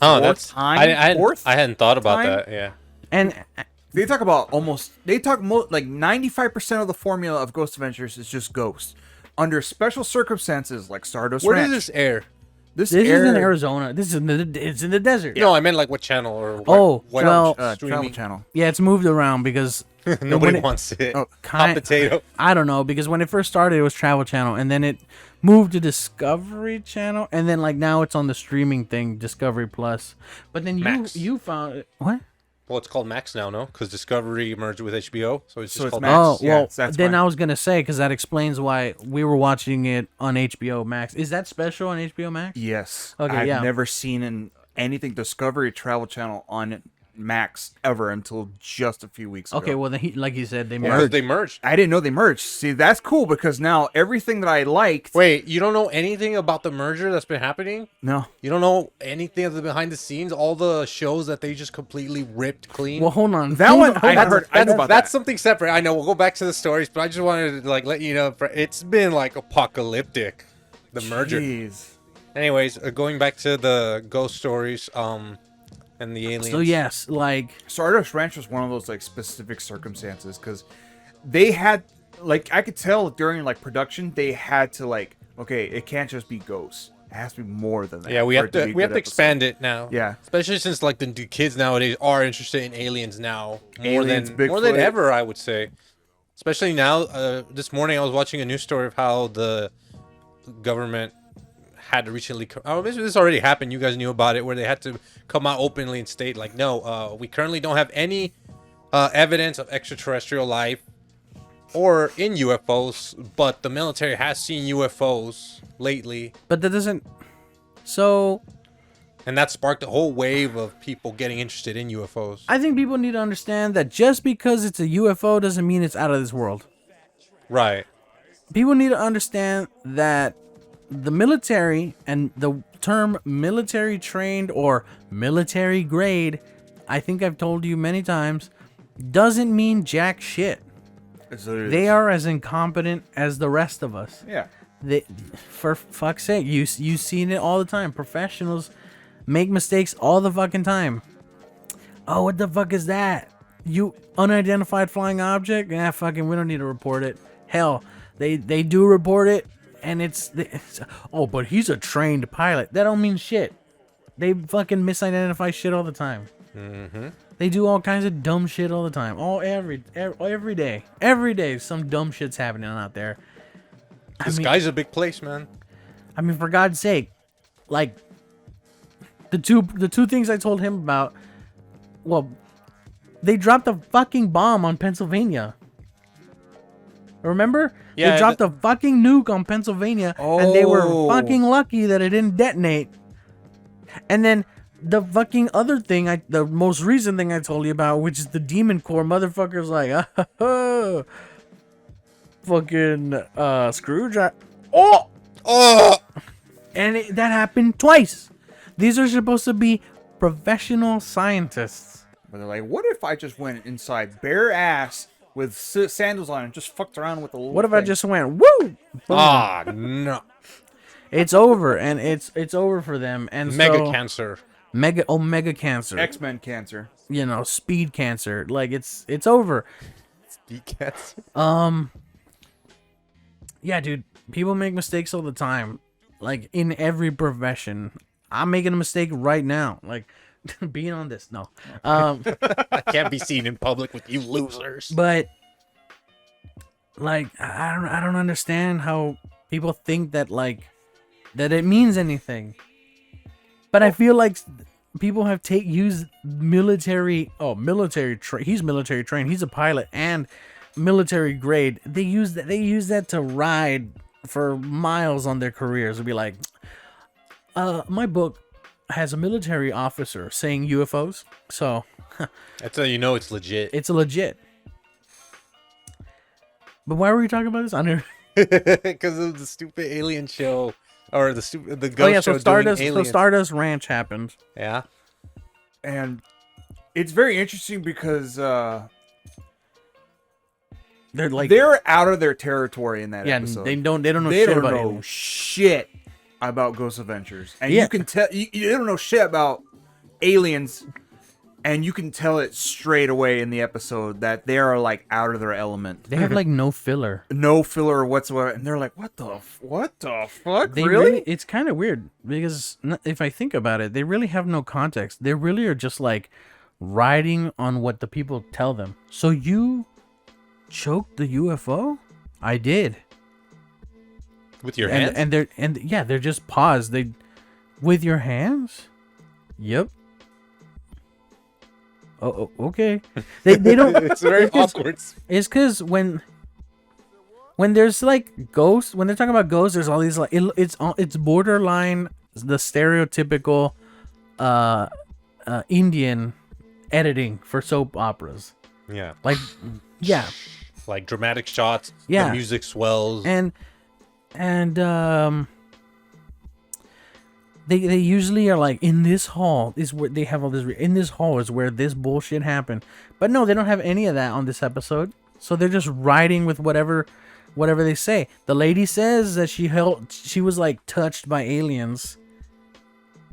Oh, fourth that's time? Fourth I hadn't thought about time? that. Yeah. And they talk about like 95% of the formula of Ghost Adventures is just ghosts under special circumstances like Stardust Where Ranch. does this air? this is in Arizona. This is it's in the desert. No, I meant like what channel or what, Oh, what well, Travel streaming? Channel. Yeah, it's moved around because Nobody when it- wants it. Oh, Hot potato. I don't know because when it first started, it was Travel Channel, and then it moved to Discovery Channel, and then like now it's on the streaming thing, Discovery Plus. But then Max. you found what? Well, it's called Max now, no? Because Discovery merged with HBO, so it's just So it's called Max. Oh Yeah, well, that's then why. I was gonna say because that explains why we were watching it on HBO Max. Is that special on HBO Max? Yes. Okay, I've yeah. never seen anything Discovery Travel Channel on Max ever until just a few weeks ago. Okay, well then like you said, they Because merged. they merged. I didn't know they merged. See, that's cool because now everything that I liked. Wait, you don't know anything about the merger that's been happening? No. You don't know anything of the behind the scenes? All the shows that they just completely ripped clean? Well, hold on. That one, I on. heard. I know about that's that. something separate. I know. We'll go back to the stories, but I just wanted to like let you know it's been like apocalyptic, the merger. Jeez. Anyways, going back to the ghost stories, and the aliens. So yes, like Stardust Ranch was one of those like specific circumstances because they had like I could tell during like production they had to like okay it can't just be ghosts, it has to be more than that. Yeah, we for have it be to a we have good to episode. expand it now. Yeah. especially since like the kids nowadays are interested in aliens now Aliens, more than Bigfoot. ever, I would say. Especially now. This morning I was watching a news story of how the government had to recently. Oh, this already happened. You guys knew about it, where they had to come out openly and state like, no, we currently don't have any evidence of extraterrestrial life or in UFOs, but the military has seen UFOs lately. but that doesn't. So And that sparked a whole wave of people getting interested in UFOs. I think people need to understand that just because it's a UFO doesn't mean it's out of this world. Right. People need to understand that the military and the term military trained or military grade, I think I've told you many times, doesn't mean jack shit. They are as incompetent as the rest of us. Yeah. They, for fuck's sake, you seen it all the time. Professionals make mistakes all the fucking time. Oh, what the fuck is that? You unidentified flying object? Yeah, fucking, we don't need to report it. Hell, they do report it, and it's oh, but he's a trained pilot. That don't mean shit. They fucking misidentify shit all the time. Mm-hmm. They do all kinds of dumb shit all the time. Every day, some dumb shit's happening out there. This guy's a big place, man. I mean, for God's sake, like the two things I told him about. Well, they dropped a fucking bomb on Pennsylvania. Remember? Yeah, they dropped a fucking nuke on Pennsylvania, and they were Oh. fucking lucky that it didn't detonate. And then the fucking other thing, the most recent thing I told you about, which is the Demon Core motherfuckers, like, fucking Scrooge. Oh, And that happened twice. These are supposed to be professional scientists. But they're like, what if I just went inside bare ass with sandals on and just fucked around with the little What if I thing? just went, woo? no. It's over, and it's over for them. And Mega so, cancer. mega cancer. X-Men cancer? Speed cancer. Like it's over. Speed cancer. Yeah, dude. People make mistakes all the time. Like in every profession. I'm making a mistake right now. Like being on this. No. I can't be seen in public with you losers. But like I don't understand how people think that that it means anything. But I feel like people have used military. He's military trained. He's a pilot and military grade. They use that to ride for miles on their careers. It'd be like, my book has a military officer saying UFOs, so That's how you know it's legit. it's a legit. But why were we talking about this? I never. Because of the stupid alien show. Or the ghost Oh yeah, show so Stardust. doing So aliens. Stardust Ranch happened. Yeah. And it's very interesting because They're like, they're out of their territory in that yeah, episode. they don't know They shit don't about know aliens. shit about Ghost Adventures, and Yeah. you can tell you don't know shit about aliens, and you can tell it straight away in the episode that they are like out of their element, They have like no filler. no filler whatsoever, and they're like, what the fuck? They really? it's kind of weird because if I think about it, they really have no context. They really are just like riding on what the people tell them. So you choked the UFO? I did. With your hands? They're just paused. They with your hands? Yep. Oh, okay. They don't. It's very it's 'cause- awkward. It's because when there's like ghosts, when they're talking about ghosts, there's all these like it's borderline the stereotypical Indian editing for soap operas. Yeah. Like, yeah, Like dramatic shots. Yeah. The music swells. and they usually are like, in this hall is where they have all this. In this hall is where this bullshit happened. But no, they don't have any of that on this episode. So they're just riding with whatever they say. The lady says that she was like touched by aliens.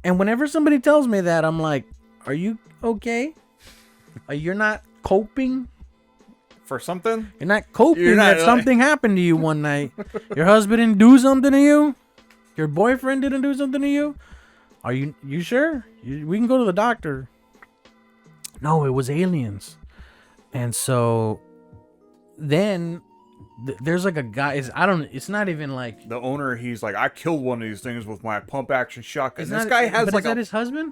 And whenever somebody tells me that, I'm like, are you okay? You're not coping? For something? You're not coping You're not that something happened to you one night. Your husband didn't do something to you? Your boyfriend didn't do something to you? Are you sure? We can go to the doctor. No, it was aliens. And so then there's like a guy. It's not even like. The owner, he's like, I killed one of these things with my pump action shotgun. Is This that- guy has but like is that his husband?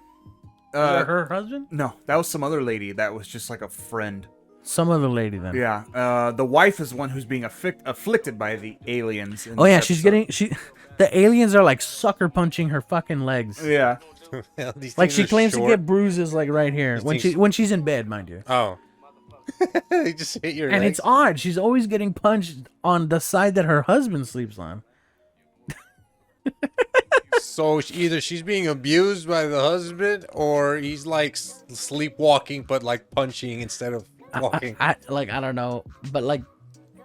Or her husband? no, that was some other lady that was just like a friend. Some other lady then. Yeah, the wife is the one who's being afflicted by the aliens. in Oh yeah, this she's episode. the aliens are like sucker punching her fucking legs. Yeah. These Like things she are claims short. to get bruises like right here things- when she's in bed, mind you. Oh. They just hit your And legs. it's odd. She's always getting punched on the side that her husband sleeps on. So either she's being abused by the husband, or he's like sleepwalking, but like punching instead of walking. I don't know, but like,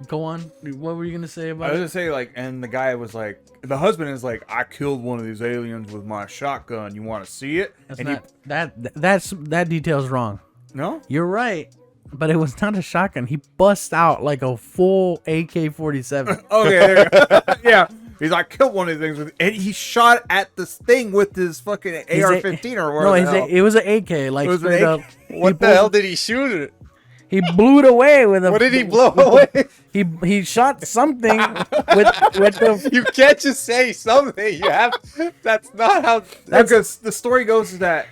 go on. What were you gonna say I about was it? gonna say, like, and the guy was like, the husband is like, I killed one of these aliens with my shotgun. You want to see it? That's and not that detail's wrong. no, You're right, but it was not a shotgun. He busts out like a full AK-47. okay, there you go. Yeah, He's like, I killed one of these things with, and he shot at this thing with his fucking AR-15 or No, whatever. it was an AK. Like It was an straight AK? up. What the hell did he shoot it? He blew it away with a. What did he blow away? He shot something with the. You can't just say something. You have. That's not how. Because the story goes is that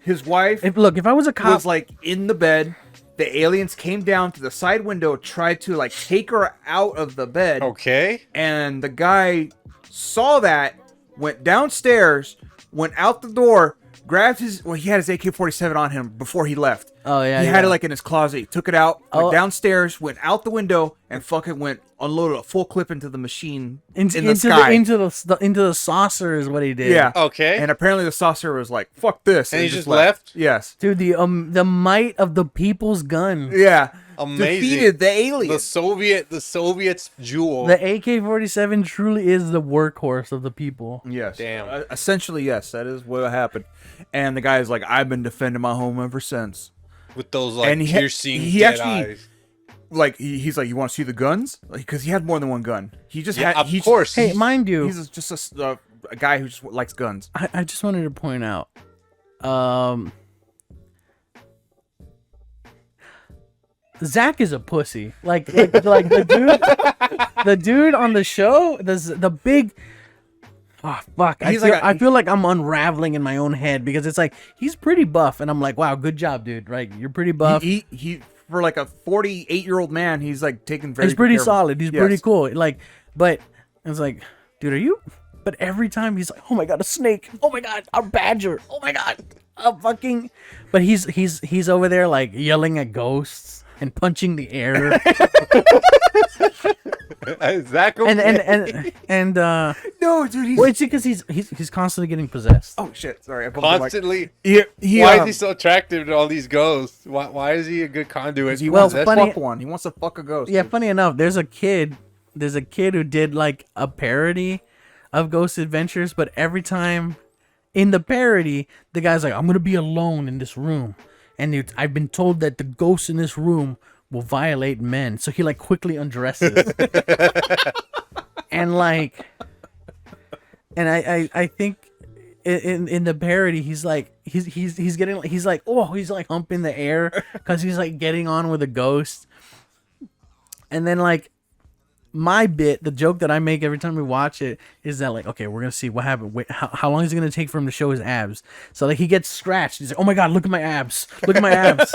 his wife If I was a cop, was like in the bed. The aliens came down to the side window, tried to like take her out of the bed. Okay. And the guy saw that, went downstairs, went out the door, grabbed his. Well, he had his AK-47 on him before he left. Oh, yeah, He had yeah. it like in his closet. He took it out, went Oh. downstairs, went out the window, and fucking went unloaded a full clip into the machine into, in the into sky. into the saucer is what he did. Yeah. Okay. And apparently the saucer was like, "Fuck this," And he just left? Yes. Dude, the might of the people's gun. Yeah. Amazing. Defeated the the aliens. Soviets jewel. The AK-47 truly is the workhorse of the people. Yes. Damn. Essentially, yes. That is what happened. And the guy's like, "I've been defending my home ever since." With those like And he- piercing he dead actually- eyes. Like he's like, "You want to see the guns?" Because he had more than one gun. He just Yeah, had. of He's, course. Hey, mind you, He's just a guy who just likes guns. I just wanted to point out, Zach is a pussy. Like the dude on the show, the big. Oh fuck! He's like I feel like I'm unraveling in my own head because it's like he's pretty buff, and I'm like, wow, good job, dude. Right, you're pretty buff. He for like a 48-year-old man, he's like taking very. He's pretty good care of- solid. He's Yes. pretty cool. Like, but it's like, dude, are you? But every time he's like, oh my god, a snake. Oh my god, a badger. Oh my god, a fucking. But he's over there like yelling at ghosts and punching the air Is that okay? and No, dude. He's well, it's because he's constantly getting possessed. oh shit. Sorry, I bumped the mic. Constantly. He, Why is he so attractive to all these ghosts? Why is he a good conduit? He for Well, wants to possession? funny- fuck one. He wants to fuck a ghost. Yeah, funny enough, there's a kid who did like a parody of Ghost Adventures, but every time in the parody, the guy's like, I'm gonna be alone in this room, and I've been told that the ghosts in this room will violate men, so he like quickly undresses, and like, and I think in the parody he's like he's getting he's like humping the air because he's like getting on with a ghost. And then like my bit, the joke that I make every time we watch it is that like, okay, we're gonna see what happened. Wait, how long is it gonna take for him to show his abs? So like he gets scratched. He's like, oh my god, look at my abs. Look at my abs.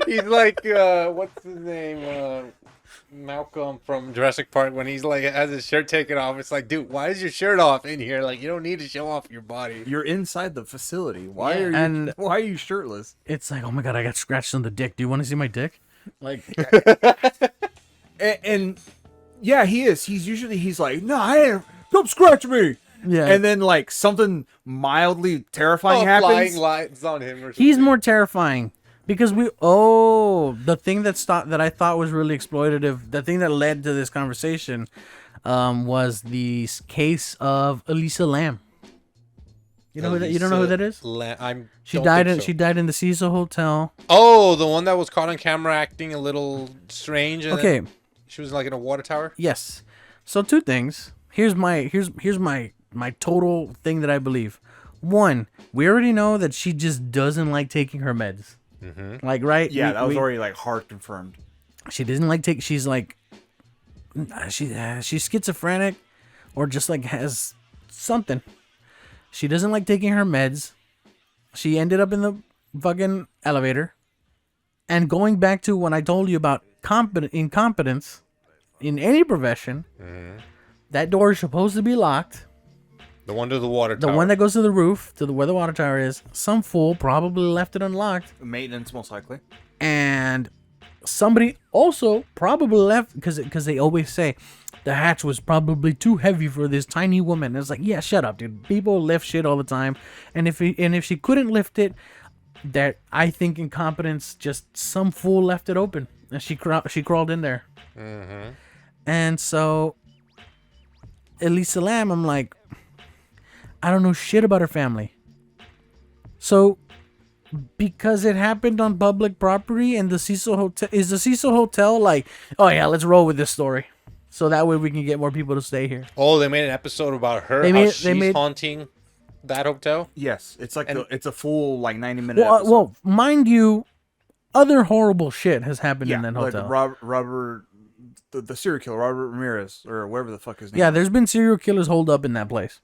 He's like, what's his name? Malcolm from Jurassic Park when he's like has his shirt taken off. It's like, dude, why is your shirt off in here? Like, you don't need to show off your body. You're inside the facility. Why Yeah. are you? And- why are you shirtless? It's like, oh my god, I got scratched on the dick. Do you want to see my dick? Like, And yeah, he is. He's like, no, don't scratch me. yeah. And then like something mildly terrifying Flying happens. lights on him or something. He's more terrifying because the thing that I thought was really exploitative, the thing that led to this conversation, was the case of Elisa Lam. You know you don't know who that is? She died in the Cecil Hotel. Oh, the one that was caught on camera acting a little strange. And Okay. then she was like in a water tower. Yes. So two things. Here's my total thing that I believe. One, we already know that she just doesn't like taking her meds. Mm-hmm. Like, right? Yeah, We- that was we- already like hard confirmed. She doesn't like take. She's like, she's schizophrenic, or just like has something. She doesn't like taking her meds. She ended up in the fucking elevator. And going back to when I told you about incompetence in any profession, that door is supposed to be locked. The one to the water The tower. one that goes to the roof, to where the water tower is. Some fool probably left it unlocked. Maintenance, most likely. And somebody also probably left because they always say the hatch was probably too heavy for this tiny woman. And it's like, yeah, shut up, dude. People lift shit all the time, and if she couldn't lift it, that I think incompetence, just some fool left it open and she crawled in there. Mm-hmm. And so Elisa Lam, I'm like, I don't know shit about her family. So because it happened on public property and the Cecil Hotel, is the Cecil Hotel like, oh yeah, let's roll with this story. so that way we can get more people to stay here. Oh, they made an episode about her. They How made- she's they made- haunting that hotel. Yes, it's like And- it's a full like 90-minute Well, episode. well, mind you, other horrible shit has happened in that like hotel. Robert, the serial killer, Robert Ramirez, or whatever the fuck his name. Yeah, is. there's been serial killers holed up in that place.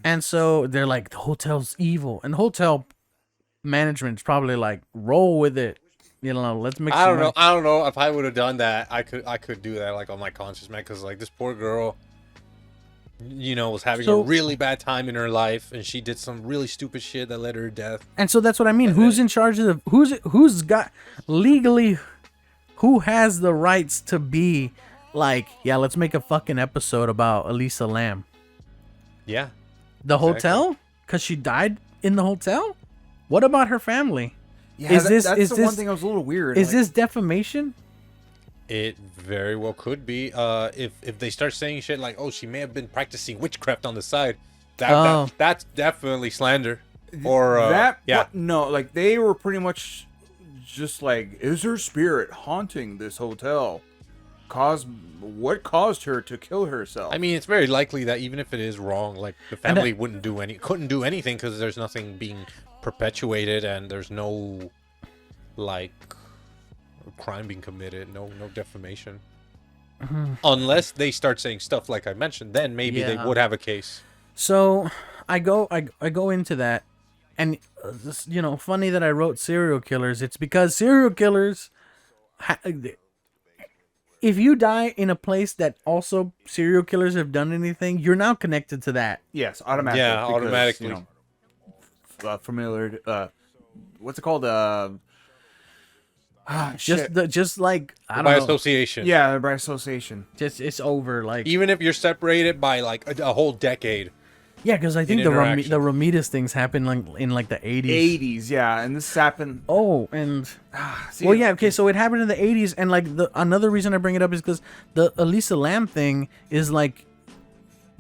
And so they're like, the hotel's evil. And hotel management's probably like, roll with it. You know, let's make I some don't know. money. I don't know if I would have done that. I could do that like on my conscience, man. Because like this poor girl, was having So- a really bad time in her life, and she did some really stupid shit that led her to death. And so that's what I mean. Who's in charge of who's got legally, who has the rights to be like, yeah, let's make a fucking episode about Elisa Lam. Yeah. The Exactly. hotel? Because she died in the hotel? What about her family? Yeah, Is this- that's is the this- one thing that was a little weird. Is like, this defamation? It very well could be. If they start saying shit like, "Oh, she may have been practicing witchcraft on the side," Oh. that's definitely slander. Or that? yeah, What? No, like they were pretty much just like, is her spirit haunting this hotel? What caused her to kill herself? I mean, it's very likely that even if it is wrong, like the And family couldn't do anything because there's nothing being perpetuated and there's no like crime being committed, no defamation. Unless they start saying stuff like I mentioned, then maybe they Yeah. would have a case. So I go into that, and funny that I wrote serial killers. It's because serial killers, if you die in a place that also serial killers have done anything, you're now connected to that. yes, automatically. Yeah, because, automatically. Familiar. What's it called? Just like I don't By know. association. Yeah, by association. Just it's over. Like Even if you're separated by like a whole decade. yeah, because I think the interaction. the Ramirez things happened like in like the 80s. 80s, yeah, and this happened. Oh, and See, well, yeah, okay. So it happened in the 80s, and like another reason I bring it up is because the Elisa Lam thing is like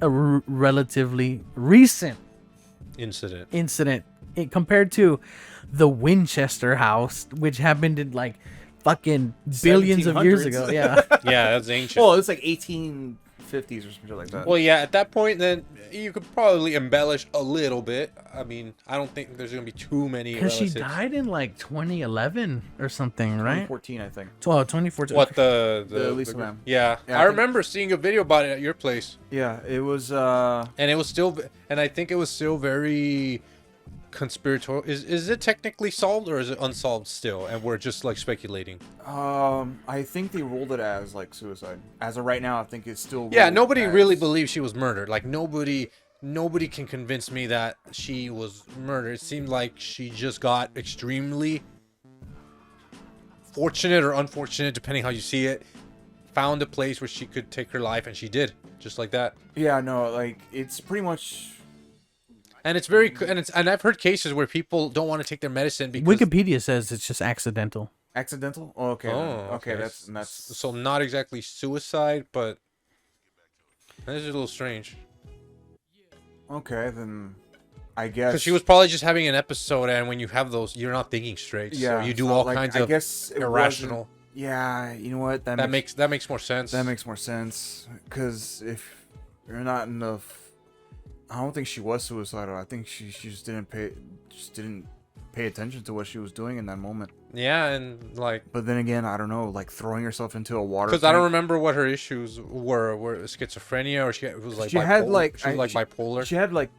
a relatively recent Incident. incident compared to the Winchester House, which happened in like fucking billions of years 1700s. ago. Yeah. Yeah, that's ancient. Well, it's like 1850s or something like that. Well, yeah, at that point, then you could probably embellish a little bit. I mean, I don't think there's gonna be too many. Because she relatives. died in like 2011 or something, right? 2014, I think. 2014. What the Lisa Lam. Yeah, Yeah, I I think- remember seeing a video about it at your place, Yeah, it was. and it was still, and I think it was still very conspiratorial. Is it technically solved or is it unsolved still? And we're just like speculating. I think they ruled it as like suicide. As of right now, I think it's still. Yeah, ruled nobody as- really believes she was murdered. Like nobody can convince me that she was murdered. It seemed like she just got extremely fortunate or unfortunate, depending how you see it. Found a place where she could take her life, and she did, just like that. Yeah, no, like it's pretty much. And it's very, and I've heard cases where people don't want to take their medicine because Wikipedia says it's just accidental. Accidental? Oh, okay. Okay, that's so not exactly suicide, but that is a little strange. okay. Then I guess Because she was probably just having an episode, and when you have those, you're not thinking straight. Yeah, so you do so, all like, kinds I of guess it irrational. wasn't- Yeah, you know what? That makes more sense. that makes more sense because if you're not enough, I don't think she was suicidal. I think she just didn't pay attention to what she was doing in that moment. Yeah, and like But then again, I don't know, like throwing herself into a water. because I don't tank. remember what her issues were schizophrenia or it was like She bipolar. had, like, she was like bipolar. She had like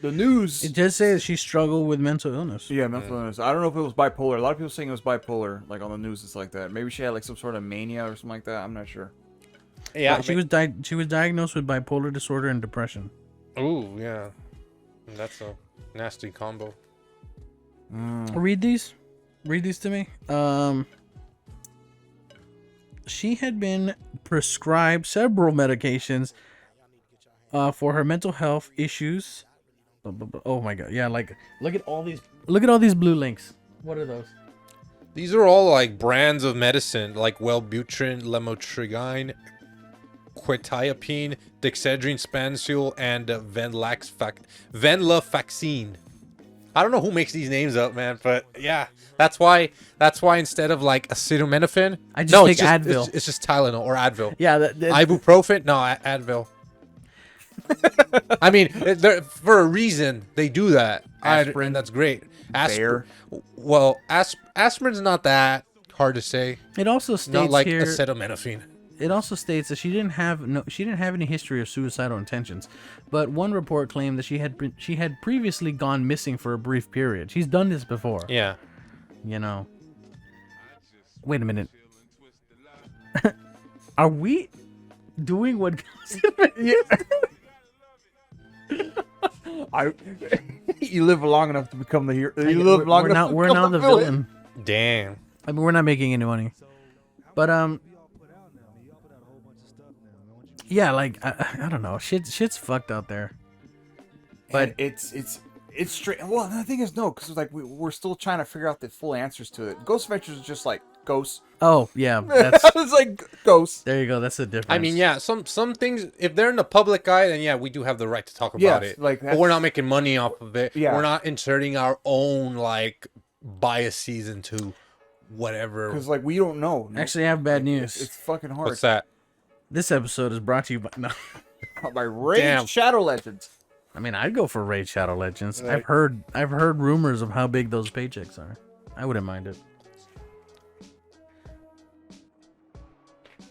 the news. It just says she struggled with mental illness. Yeah, mental illness. I don't know if it was bipolar. A lot of people saying it was bipolar, like on the news. It's like that. Maybe she had like some sort of mania or something like that. I'm not sure. Yeah, She was diagnosed with bipolar disorder and depression. Ooh, yeah, that's a nasty combo. Read these to me. She had been prescribed several medications for her mental health issues. Oh my god, yeah, like look at all these blue links. What are those? These are all like brands of medicine, like Wellbutrin, Lamotrigine, quetiapine, Dexedrine, Spansul, and venlafaxine. I don't know who makes these names up, man, but yeah, that's why instead of like acetaminophen, I just take it's just, Advil. It's just Tylenol or Advil. Yeah, Ibuprofen? No, Advil. I mean, for a reason they do that. Aspirin. And that's great. Bayer. Well, aspirin's not that hard to say. it also states Not like here. acetaminophen. It also states that she didn't have any history of suicidal intentions, but one report claimed that she had previously gone missing for a brief period. She's done this before. Yeah. You know. Wait a minute. Are we doing what? You live long enough to become the hero. You live long enough. We're now the villain. Damn. I mean, we're not making any money, but yeah, like I don't know, shit's fucked out there. But it's straight. Well, the thing is, no, because like we're still trying to figure out the full answers to it. Ghost Adventures is just like ghosts. Oh yeah, that's It's like ghosts. there you go. That's the difference. I mean, yeah, some things, if they're in the public eye, then yeah, we do have the right to talk about Yes, it. like but we're not making money off of it. Yeah. We're not inserting our own like biases into whatever. Because like we don't know. Actually, I have bad news. It's fucking hard. What's that? This episode is brought to you by no. By Raid Damn. Shadow Legends. I mean, I'd go for Raid Shadow Legends. Like- I've heard rumors of how big those paychecks are. I wouldn't mind it.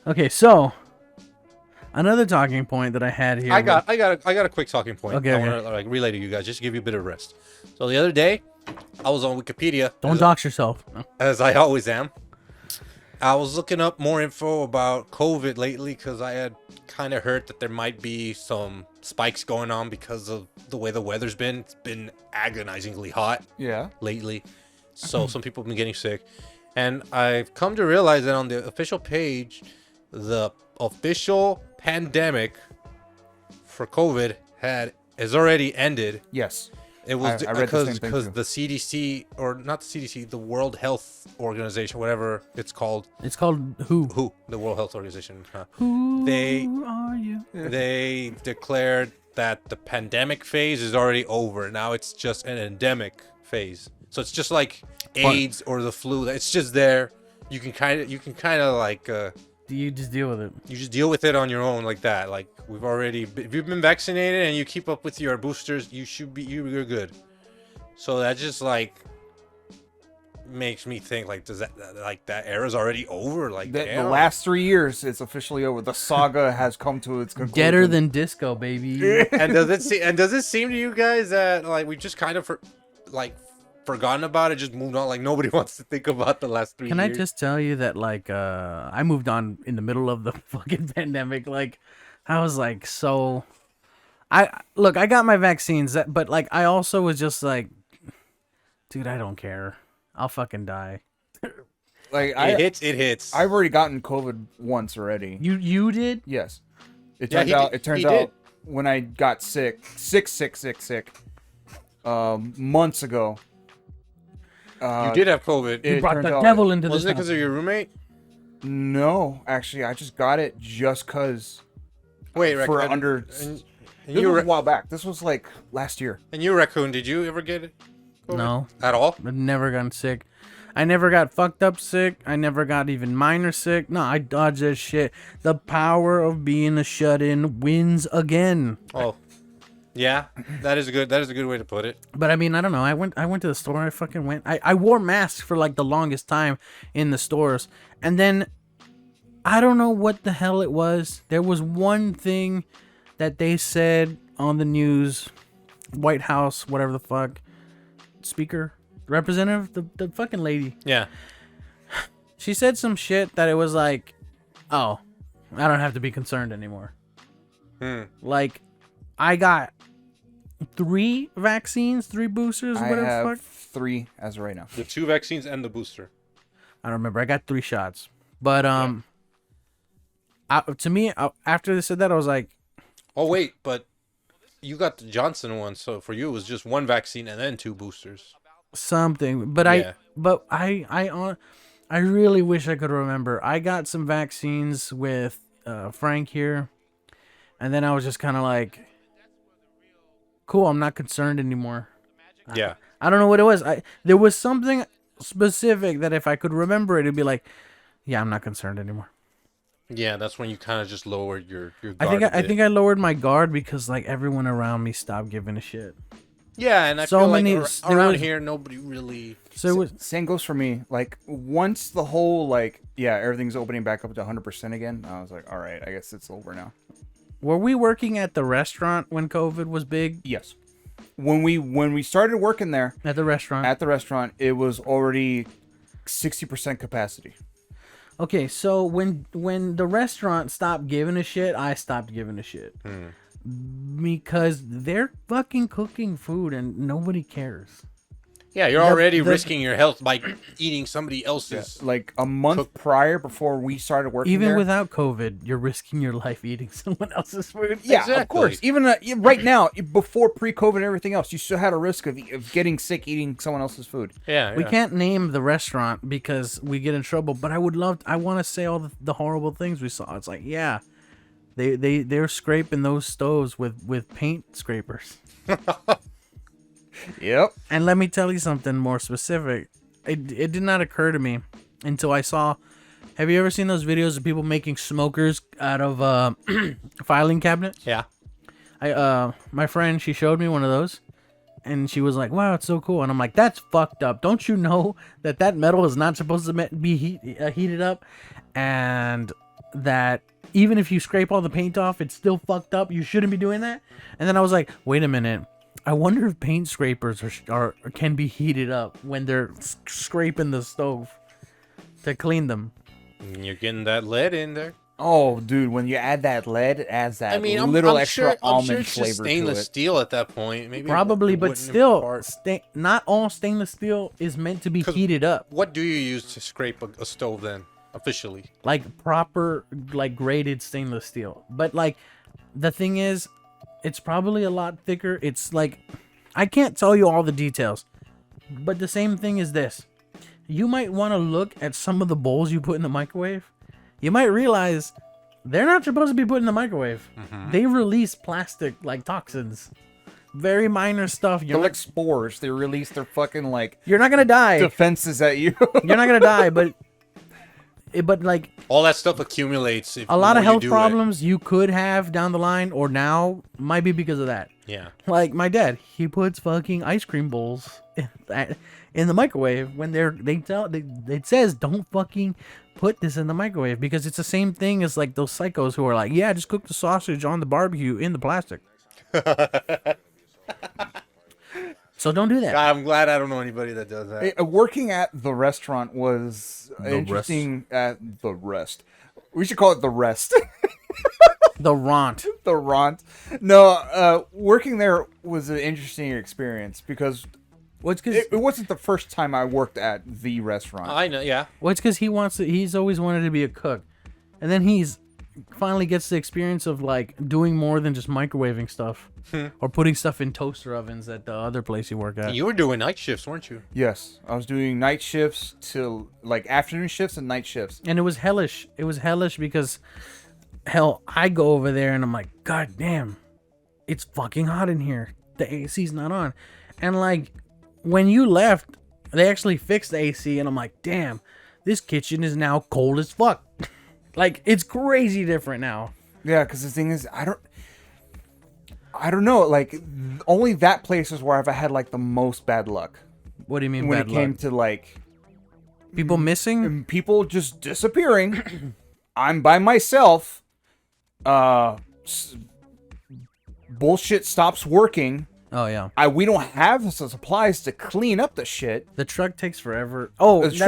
Okay, so another talking point that I had here. I got a quick talking point. Okay, I okay. want to like relay to you guys just to give you a bit of rest. So the other day, I was on Wikipedia. Don't dox yourself. No. As I always am. I was looking up more info about COVID lately because I had kind of heard that there might be some spikes going on because of the way the weather's been. It's been agonizingly hot Yeah. lately. So some people have been getting sick. And I've come to realize that on the official page, the official pandemic for COVID has already ended. Yes. It was I read the same thing because too. the CDC, or not the CDC, the World Health Organization, whatever it's called, It's called who? the World Health Organization, Who They- are you? they declared that the pandemic phase is already over. Now it's just an endemic phase. So it's just like AIDS or the flu. It's just there. You can kind of like You just deal with it. you just deal with it on your own like that. Like if you've been vaccinated and you keep up with your boosters, you're good. So that just like makes me think like that era's already over? Like The damn. last 3 years, it's officially over. The saga has come to its conclusion. Deader than disco, baby. and does it seem to you guys that like we just kind of forgotten about it, just moved on, like nobody wants to think about the last 3 Can years? I just tell you that like I moved on in the middle of the fucking pandemic. Like I was like so I got my vaccines, but like I also was just like, dude, I don't care. I'll fucking die. Like it hits. I've already gotten COVID once already. You did? Yes. It Yeah, turns he out. did- It turns he out did. when I got sick, months ago. You did have COVID. it Brought turns the out- devil into this Wasn't it house. because of your roommate? No, actually, I just got it just cause. Wait, For Raccoon, under- and This was a while back. This was like last year. Raccoon, did you ever get it? COVID? No. At all? I've never gotten sick. I never got fucked up sick. I never got even minor sick. No, I dodged that shit. The power of being a shut-in wins again. Oh, yeah. That is a good way to put it. But I mean, I don't know. I went to the store. I fucking went. I wore masks for like the longest time in the stores, and then I don't know what the hell it was. There was one thing that they said on the news, White House, whatever the fuck, speaker, representative, the fucking lady. Yeah. She said some shit that it was like, oh, I don't have to be concerned anymore. Like, I got 3 vaccines, 3 boosters, I whatever the have fuck. 3 as of right now. The 2 vaccines and the booster. I don't remember. I got 3 shots. But to me, after they said that, I was like, Oh wait, but you got the Johnson one, so for you it was just 1 vaccine and then 2 boosters. something. But Yeah. I really wish I could remember. I got some vaccines with Frank here, and then I was just kind of like, cool. I'm not concerned anymore. Yeah. I don't know what it was. There was something specific that if I could remember it, it'd be like, yeah, I'm not concerned anymore. Yeah, that's when you kind of just lowered your I guard. think I think I lowered my guard because like everyone around me stopped giving a shit. Yeah, and I so feel many- like there around was- here nobody really. So it was Same goes for me. Like once the whole like everything's opening back up to 100% again, I was like, all right, I guess it's over now. were we working at the restaurant when COVID was big? Yes. When we started working there At the restaurant. at the restaurant, it was already 60% capacity. Okay, so when the restaurant stopped giving a shit, I stopped giving a shit. Because they're fucking cooking food and nobody cares. Yeah, you're The- already the- risking your health by eating somebody else's. Like a month prior, before we started working Even there, without COVID, you're risking your life eating someone else's food. yeah, of Exactly. course. Even right now, before pre-COVID and everything else, you still had a risk of getting sick eating someone else's food. Yeah, We yeah. can't name the restaurant because we get in trouble, but I want to say all the horrible things we saw. It's like, yeah, they're scraping those stoves with paint scrapers. Yep. And let me tell you something more specific. It did not occur to me until I saw. Have you ever seen those videos of people making smokers out of filing cabinets? Yeah. My friend, she showed me one of those, and she was like, "Wow, it's so cool." And I'm like, "That's fucked up. Don't you know that metal is not supposed to be heated up, and that even if you scrape all the paint off, it's still fucked up. You shouldn't be doing that." And then I was like, "Wait a minute. I wonder if paint scrapers can be heated up when they're scraping the stove to clean them." And you're getting that lead in there. Oh, dude, when you add that lead, it adds that I mean, little I'm extra sure, almond it's just flavor to stainless it. steel at that point. Maybe Probably, it but wouldn't still, impart- not all stainless steel is meant to be 'Cause- heated up. What do you use to scrape a stove then, officially? Like proper, like graded stainless steel. But like, the thing is, it's probably a lot thicker. It's like, I can't tell you all the details, but the same thing is this. You might want to look at some of the bowls you put in the microwave. You might realize they're not supposed to be put in the microwave. They release plastic like toxins. Very minor stuff. They're like spores. They release their fucking like You're not gonna die. defenses at you. You're not gonna die, but like All that stuff accumulates. If a lot the of more you health do it. problems you could have down the line or now might be because of that. Yeah. Like my dad, he puts fucking ice cream bowls in the microwave when it says don't fucking put this in the microwave because it's the same thing as like those psychos who are like, yeah, just cook the sausage on the barbecue in the plastic. So don't do that. God, I'm glad I don't know anybody that does that. Working at the restaurant was interesting. At the rest, we should call it the rest. The rant. The rant. No, working there was an interesting experience because What's because it wasn't the first time I worked at the restaurant. I know, yeah. he's always wanted to be a cook, and then he's finally gets the experience of like doing more than just microwaving stuff or putting stuff in toaster ovens at the other place you work at. You were doing night shifts, weren't you? Yes, I was doing night shifts till like afternoon shifts and night shifts. And it was hellish. It was hellish because hell, I go over there and I'm like, God damn, it's fucking hot in here. The AC's not on. And like when you left, they actually fixed the AC and I'm like, damn, this kitchen is now cold as fuck. Like it's crazy different now. Yeah, because the thing is, I don't know. Like only that place is where I've had like the most bad luck What do you mean when bad it came luck? to like People missing? people just disappearing. I'm by myself. Bullshit stops working. Oh yeah. We don't have the supplies to clean up the shit. The truck takes forever. Oh, The that's-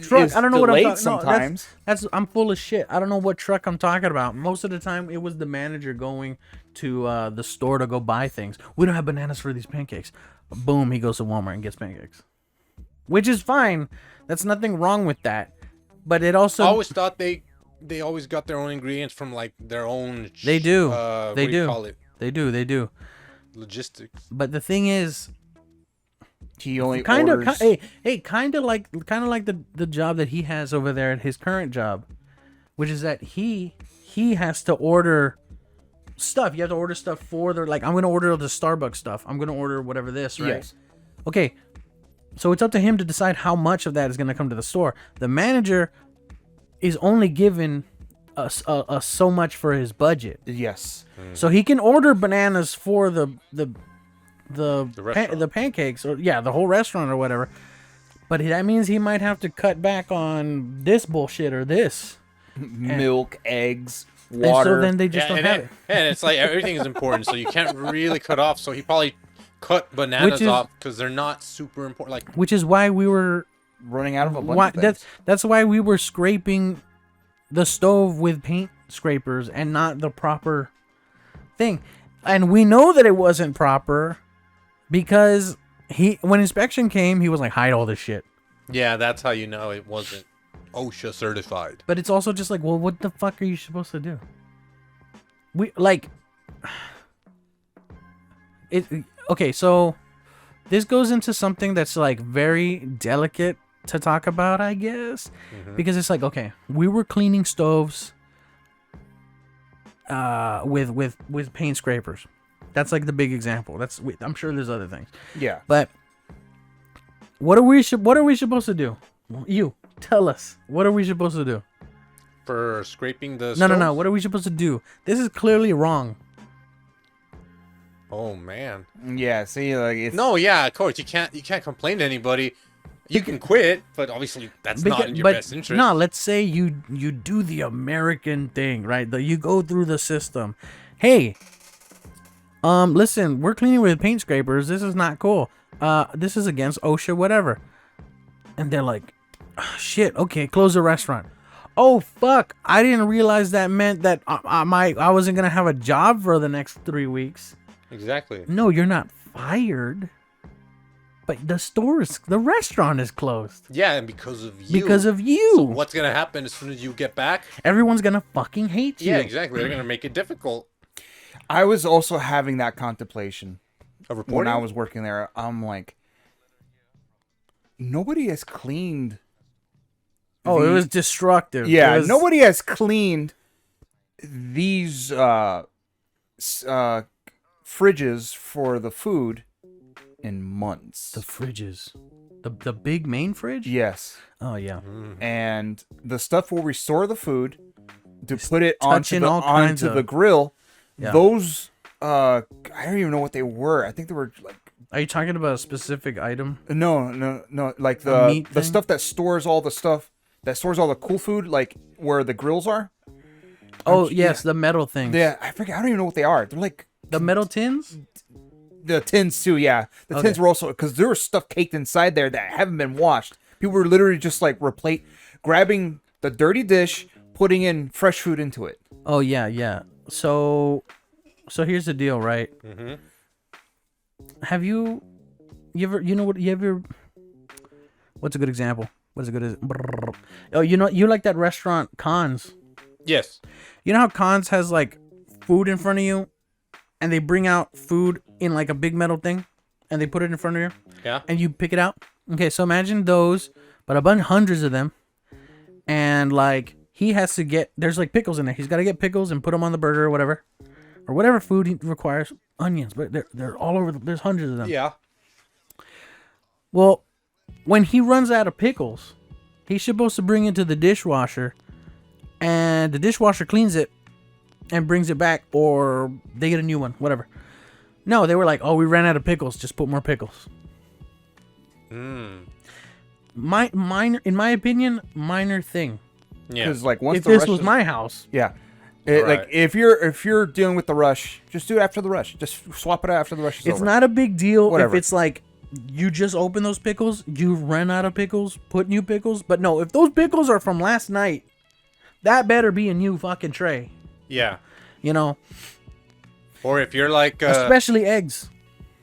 truck is I don't know what I'm delayed talking. No, sometimes. that's I'm full of shit. I don't know what truck I'm talking about. Most of the time, it was the manager going to the store to go buy things. We don't have bananas for these pancakes. Boom, he goes to Walmart and gets pancakes, which is fine. That's nothing wrong with that. But it also I always thought they always got their own ingredients from like their own. They do. What They do you do. call it? they do. Logistics. But the thing is, He only kind of orders. kind of like the job that he has over there at his current job, which is that he has to order stuff. You have to order stuff for the like I'm gonna order the Starbucks stuff. I'm gonna order whatever this, right? Yes. Okay, So it's up to him to decide how much of that is going to come to the store. The manager is only given a so much for his budget. Yes. So he can order bananas for the restaurant. the pancakes, or the whole restaurant or whatever. But that means he might have to cut back on this bullshit or this. Milk, eggs, And water. so then they just don't and, have it- it. and it's like everything is important, so you can't really cut off. So he probably cut bananas is- off because they're not super important. Like, Which is why we were running out of a bunch of things. that's why we were scraping the stove with paint scrapers and not the proper thing. And we know that it wasn't proper because when inspection came, he was like, hide all this shit. yeah, that's how you know it wasn't OSHA certified. But it's also just like, well, what the fuck are you supposed to do? We like it. Okay, so this goes into something that's like very delicate to talk about, I guess, because it's like, okay, we were cleaning stoves with paint scrapers. That's like the big example. I'm sure there's other things, Yeah. but what are we supposed to do? You tell us. What are we supposed to do? For scraping the No. stoves? What are we supposed to do? This is clearly wrong. Oh man. Yeah. See, like it's No, yeah, of course you can't complain to anybody. You can quit, but obviously that's not in your best interest. No, let's say you do the American thing, right? You go through the system. Hey, listen, we're cleaning with paint scrapers. This is not cool. This is against OSHA, whatever. And they're like, "Ah, shit, okay, close the restaurant. Oh fuck, I didn't realize that meant that I wasn't gonna have a job for the next 3 weeks. Exactly. No, you're not fired. But the restaurant is closed. Yeah, and because of you. Because of you. So what's gonna happen as soon as you get back? Everyone's gonna fucking hate you. Yeah, exactly. They're gonna make it difficult. I was also having that contemplation Of when reporting. I was working there. I'm like, nobody has cleaned. Oh, it was destructive. Yeah, It was- nobody has cleaned these fridges for the food in months. The fridges. The big main fridge? Yes. Oh, yeah. And the stuff where we store the food to put it onto touching all kinds the of- grill. Yeah. Those I don't even know what they were. I think they were like Are you talking about a specific item? no, like A meat the thing? stuff that stores all the stuff that stores all the cool food, like where the grills are. Oh, yes, the metal things. Yeah, I forget. I don't even know what they are. They're like The metal tins? the tins too. Yeah, the tins were also because there was stuff caked inside there that haven't been washed. People were literally just like grabbing the dirty dish, putting in fresh food into it. Oh, yeah, yeah. So here's the deal, right? Mm-hmm. Have you ever, what's a good example? What's a good, oh, you like that restaurant Cons? Yes. You know how Cons has like food in front of you and they bring out food in like a big metal thing and they put it in front of you Yeah. and you pick it out? Okay, so imagine those, but hundreds of them. And like he has to there's like pickles in there. He's got to get pickles and put them on the burger or whatever food he requires. Onions, but they're all over. There's hundreds of them. Yeah. Well, when he runs out of pickles, he's supposed to bring it to the dishwasher, and the dishwasher cleans it and brings it back, or they get a new one, whatever. No, they were like, "Oh, we ran out of pickles. Just put more pickles." Mm. Minor, in my opinion, minor thing. Yeah. Because like once If the this rush was is- my house, yeah. Right. Like if you're dealing with the rush, just do it after the rush. Just swap it out after the rush is it's over. not a big deal Whatever. if it's like you just open those pickles, you ran out of pickles, put new pickles. But no, if those pickles are from last night, that better be a new fucking tray. Yeah. You know, Or if you're like especially eggs.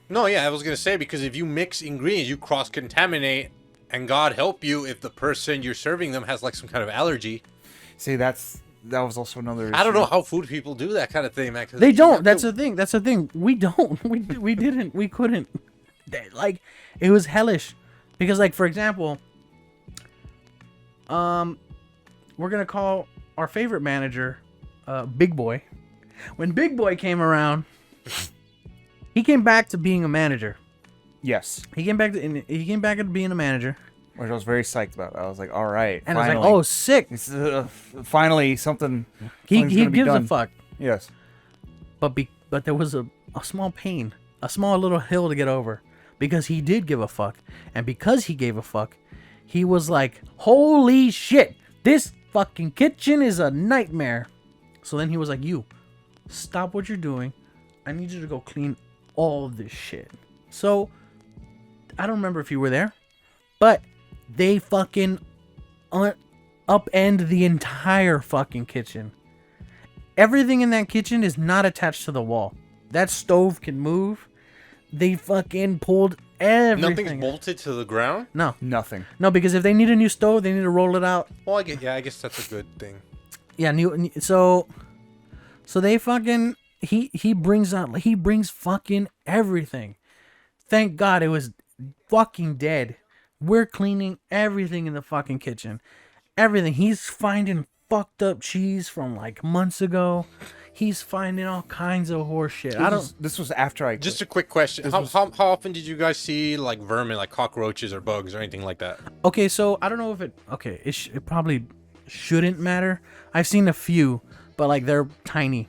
no, yeah, I was gonna say because if you mix ingredients, you cross contaminate, and God help you if the person you're serving them has like some kind of allergy. See, that was also another. I don't issue. know how food people do that kind of thing, man. 'cause They you don't. have That's to- the thing. That's the thing. We don't. We didn't. We couldn't. Like, it was hellish, because like for example, we're gonna call our favorite manager, Big Boy. When Big Boy came around, he came back to being a manager. Yes, He came back to being a manager, which I was very psyched about. I was like, all right, and I finally. was like, "Oh, sick!" It's, finally something. He something's gonna be gives a done. fuck. Yes. But there was a small pain, a small little hill to get over, because he did give a fuck, and because he gave a fuck, he was like, "Holy shit, this fucking kitchen is a nightmare." So then he was like, "You, stop what you're doing. I need you to go clean all of this shit." So I don't remember if you were there, but they fucking upend the entire fucking kitchen. Everything in that kitchen is not attached to the wall. That stove can move. They fucking pulled everything. Nothing's bolted to the ground. No, Nothing. no, because if they need a new stove, they need to roll it out. Well, I guess that's a good thing. Yeah, so they fucking he brings fucking everything. Thank God it was fucking dead. We're cleaning everything in the fucking kitchen. Everything. He's finding fucked up cheese from like months ago. He's finding all kinds of horse shit. This was after I. Just a quick question: how often did you guys see like vermin, like cockroaches or bugs or anything like that? Okay, so I don't know if it. Okay, it probably shouldn't matter. I've seen a few, but like they're tiny.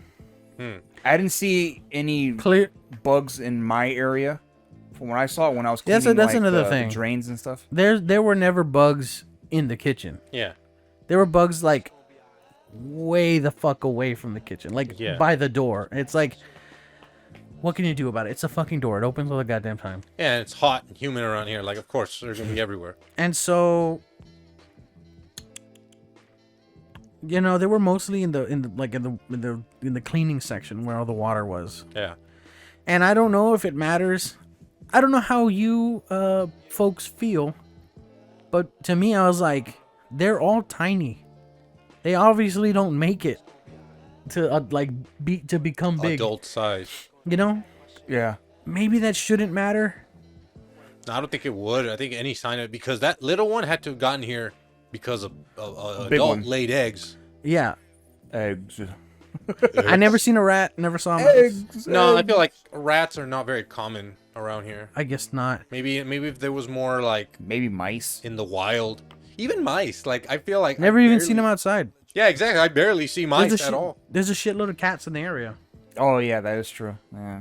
I didn't see any Clear. bugs in my area. From when I saw it, when I was That's cleaning like, another the thing. drains and stuff. There were never bugs in the kitchen. Yeah. There were bugs like way the fuck away from the kitchen, like Yeah. by the door. It's like, what can you do about it? It's a fucking door. It opens all the goddamn time. Yeah, and it's hot and humid around here. Like, of course, they're gonna be everywhere. And so, you know, they were mostly in the cleaning section where all the water was. Yeah. And I don't know if it matters. I don't know how you folks feel, but to me, I was like, they're all tiny. They obviously don't make it to become big. Adult size. You know, Yeah. maybe that shouldn't matter. No, I don't think it would. I think any sign of because that little one had to have gotten here because of big adult one. laid eggs. Yeah, Eggs. I never seen a rat. Never saw him. Eggs. No, I feel like rats are not very common around here. I guess not. Maybe if there was more like Maybe mice. in the wild, even mice. Like I feel like Never even seen them outside. Yeah, exactly. I barely see mice There's at all. There's a shitload of cats in the area. Oh yeah, that is true. Yeah.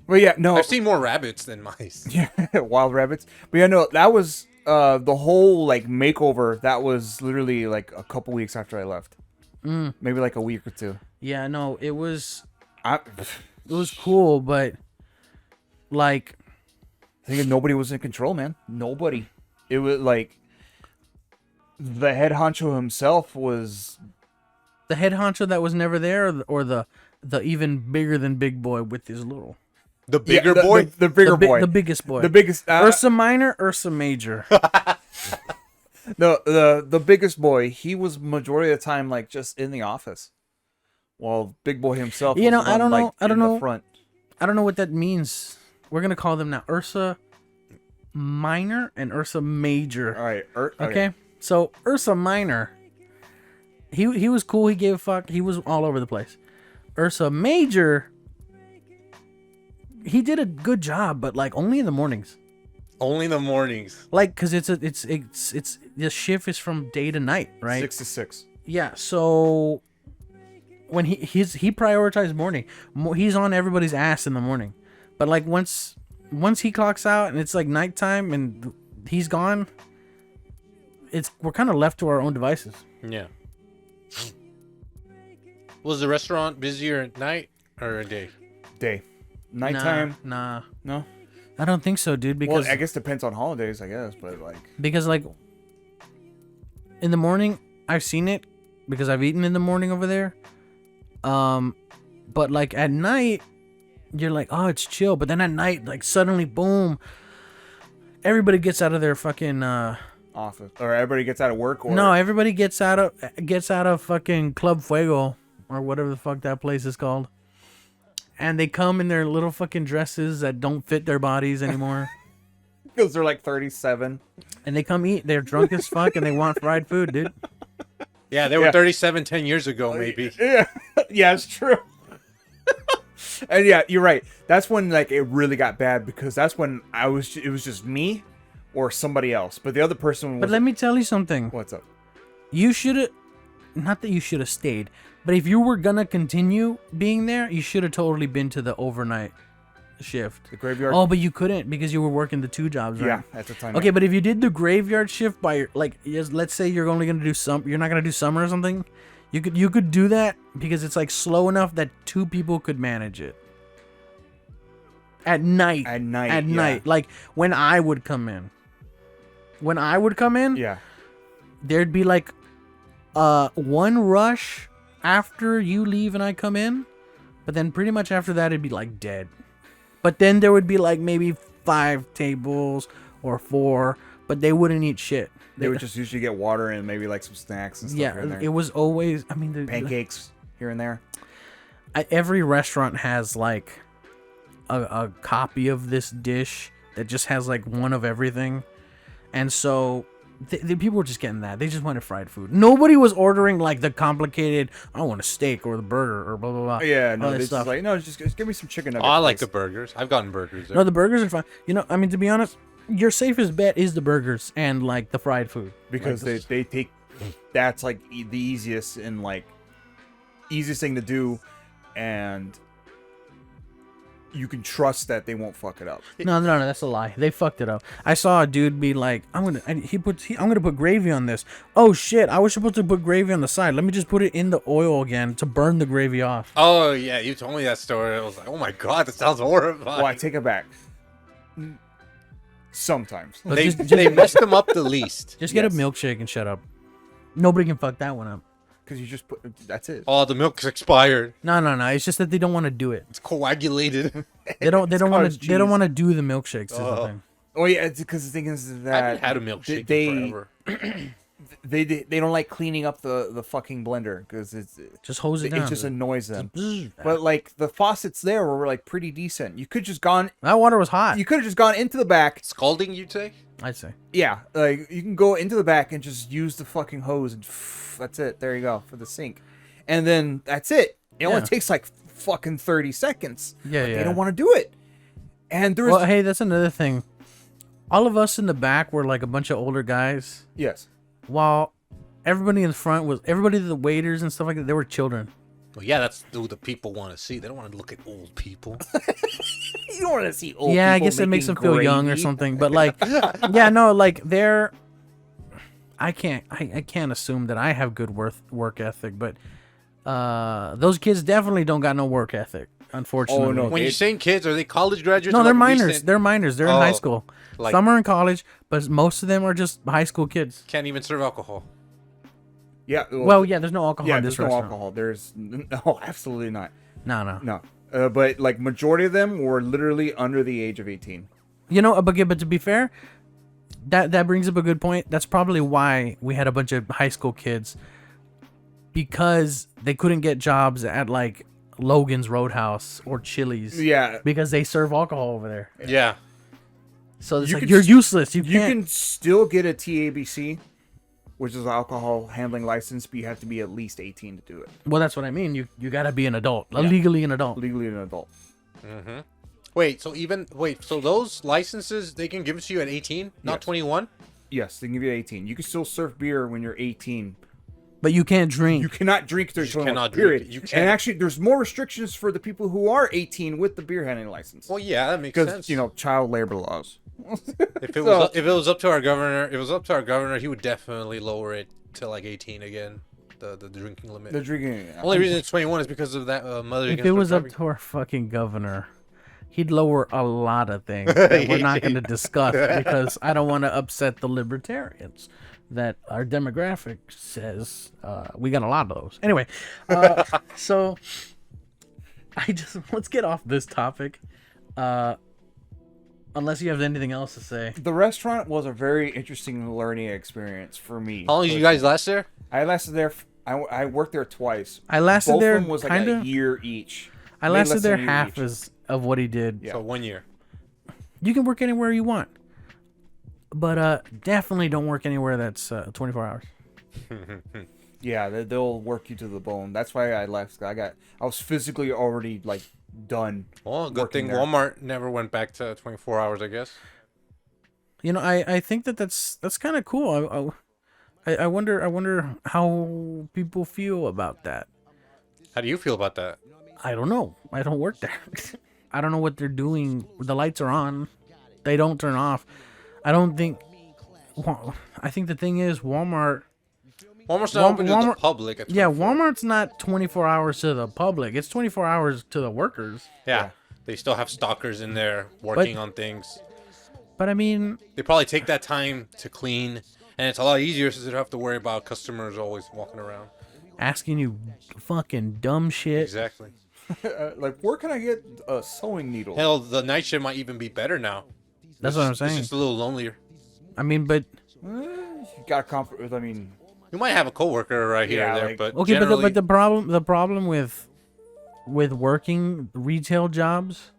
Well, yeah, no. I've seen more rabbits than mice. Yeah, wild rabbits. But yeah, no, that was the whole like makeover. That was literally like a couple weeks after I left. Maybe like a week or two. Yeah, no, it was I cool, but like, think nobody was in control, man. Nobody. It was like the head honcho himself was. the head honcho that was never there, or the even bigger than big boy with his little The bigger the, boy. the bigger the, boy, the biggest boy, the biggest. Ursa Minor, Ursa Major. The biggest boy. He was majority of the time like just in the office, while Big Boy himself. You was know, the I one, don't know- like, I don't in the know. front. I don't know what that means. We're gonna call them now Ursa Minor and Ursa Major. All right. Okay. So Ursa Minor, he was cool. He gave a fuck. He was all over the place. Ursa Major, he did a good job, but like only in the mornings. Only in the mornings. Like, cause it's the shift is from day to night, right? 6 to 6. Yeah. So when he prioritized morning, he's on everybody's ass in the morning, but like once he clocks out and it's like nighttime and he's gone, we're kind of left to our own devices. Yeah. Was the restaurant busier at night or a day? Day. Nighttime. Nah. No. I don't think so, dude. Well, Because I guess depends on holidays, I guess, but like. like in the morning, I've seen it because I've eaten in the morning over there. But like at night, you're like, oh, it's chill. But then at night, like suddenly, boom, everybody gets out of their fucking Office, or everybody gets out of work, or no, everybody gets out of fucking Club Fuego or whatever the fuck that place is called. And they come in their little fucking dresses that don't fit their bodies anymore. because they're like 37. And they come eat. They're drunk as fuck and they want fried food, dude. Yeah, they were Yeah. 37 10 years ago, maybe. Yeah, yeah, it's true. And yeah, you're right. That's when like it really got bad because that's when it was just me or somebody else. But the other person was But let me tell you something. what's up? You should have, not that you should have stayed, but if you were gonna continue being there, you should have totally been to the overnight shift. The graveyard? Oh, but you couldn't because you were working the 2 jobs, right? Yeah, at the time. Okay, but if you did the graveyard shift by like, yes, let's say you're only gonna do you're not gonna do summer or something. You could do that because it's like slow enough that 2 people could manage it. At night. At night, At yeah. night. Like when I would come in. When I would come in, Yeah. there'd be like one rush after you leave and I come in, but then pretty much after that it'd be like dead. But then there would be like maybe 5 tables or 4, but they wouldn't eat shit. They would just usually get water and maybe like some snacks and stuff here and Yeah, there. it was always. I mean, Pancakes here and there. every restaurant has like a copy of this dish that just has like one of everything, and so the people were just getting that. They just wanted fried food. Nobody was ordering like the complicated. I want a steak or the burger or blah blah blah. Yeah, all no, that they just like no, just give me some chicken nuggets. Oh, I like please. the burgers. I've gotten burgers there. No, the burgers are fine. You know, I mean, to be honest, your safest bet is the burgers and like the fried food because Like, they take that's like the easiest and like easiest thing to do, and you can trust that they won't fuck it up. No, that's a lie. They fucked it up. I saw a dude be like, I'm gonna put gravy on this. Oh shit, I was supposed to put gravy on the side. Let me just put it in the oil again to burn the gravy off. Oh yeah, you told me that story. I was like, oh my god, that sounds horrifying. Well, I take it back. Sometimes. But They just, they messed them up the least. just get a Yes. milkshake and shut up. Nobody can fuck that one up. Because you just put that's it. Oh, the milk's expired. No. It's just that they don't want to do it. It's coagulated. They don't want to. cottage They don't cheese. want to do the milkshakes. Is the Oh. thing. Oh yeah, it's because the thing is I that haven't had a milkshake they in forever. they don't like cleaning up the fucking blender because Just hose it it down. just annoys them. Bzzz. But like the faucets there were like pretty decent. You could just gone. That water was hot. You could have just gone into the back. Scalding, you take? I'd say. Yeah, like you can go into the back and just use the fucking hose and that's it. There you go for the sink, and then that's it. It only Yeah. takes like fucking 30 seconds. Yeah, but yeah. They don't want to do it. And there's Well, hey, that's another thing. All of us in the back were like a bunch of older guys, yes. while everybody in the front was the waiters and stuff like that. They were children. Well, yeah, that's who the people want to see. They don't want to look at old people. You don't want to see old Yeah, I people guess it makes them making feel young or gravy. something. But like, yeah, no, like they're. I can't assume that I have good work ethic, but those kids definitely don't got no work ethic. Unfortunately. Oh, no. When They- you're saying kids, are they college graduates? No, or they're like minors. recent- They're minors. They're in high Oh, school. like- Some are in college, but most of them are just high school kids. Can't even serve alcohol. Yeah. Well, yeah, there's no alcohol yeah, in there's this no restaurant. alcohol. There's no, absolutely not. No. No. But like majority of them were literally under the age of 18. You know, but to be fair, that brings up a good point. That's probably why we had a bunch of high school kids, because they couldn't get jobs at like Logan's Roadhouse or Chili's. Yeah. Because they serve alcohol over there. Yeah. So it's You like could you're s- useless. You You can't. can still get a TABC, which is alcohol handling license, but you have to be at least 18 to do it. Well, that's what I mean. You gotta be an adult, legally an adult. Legally an adult. So those licenses, they can give it to you at 18, not Yes. 21? Yes, they can give you 18. You can still serve beer when you're 18. But you can't drink. You cannot drink till You you're 21, cannot drink. period. You And can't. actually, there's more restrictions for the people who are 18 with the beer handling license. Well, yeah, that makes Because, sense. you know, child labor laws. if it was up to our governor, he would definitely lower it to like 18 again. The drinking limit. The drinking. Only reason it's 21 is because of that mother If against it was drunk up to our fucking governor, he'd lower a lot of things that we're not going to discuss because I don't want to upset the libertarians that our demographic says we got a lot of those. Anyway, so let's get off this topic. Unless you have anything else to say. The restaurant was a very interesting learning experience for me. How long did you guys last there? I lasted there. I worked there twice. I lasted Both there of them was like kind a of. year each. I Maybe lasted less there than a year half each. as of what he did. Yeah. So 1 year. You can work anywhere you want, but definitely don't work anywhere that's 24 hours. Yeah, they'll work you to the bone. That's why I left. I was physically already like done. Well, good working thing there. Walmart never went back to 24 hours, I guess. You know, I think that's kind of cool. I wonder how people feel about that. How do you feel about that? I don't know. I don't work there. I don't know what they're doing. The lights are on. They don't turn off. I don't think. I think the thing is Walmart. Walmart's not open to the Walmart- public. At Yeah, 24. Walmart's not 24 hours to the public. It's 24 hours to the workers. Yeah. They still have stalkers in there working on things. But I mean, They probably take that time to clean, and it's a lot easier since they don't have to worry about customers always walking around. asking you fucking dumb shit. Exactly. Like, where can I get a sewing needle? Hell, the night shift might even be better now. That's what I'm saying. It's just a little lonelier. I mean, but You got comfort. I mean, You might have a coworker right here Yeah, or there, like- but okay, generally, but the problem with working retail jobs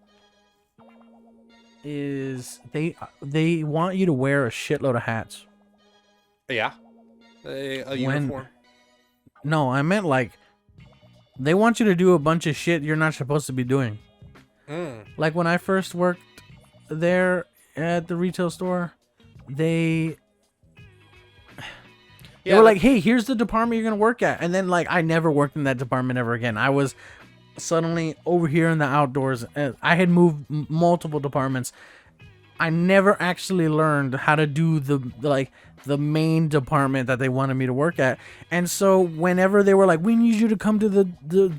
is they want you to wear a shitload of hats. yeah, a uniform. No, I meant like they want you to do a bunch of shit you're not supposed to be doing. Mm. Like when I first worked there at the retail store, they Yeah, were like, "Hey, here's the department you're gonna work at," and then like I never worked in that department ever again. I was suddenly over here in the outdoors. I had moved multiple departments. I never actually learned how to do the main department that they wanted me to work at. And so whenever they were like, "We need you to come to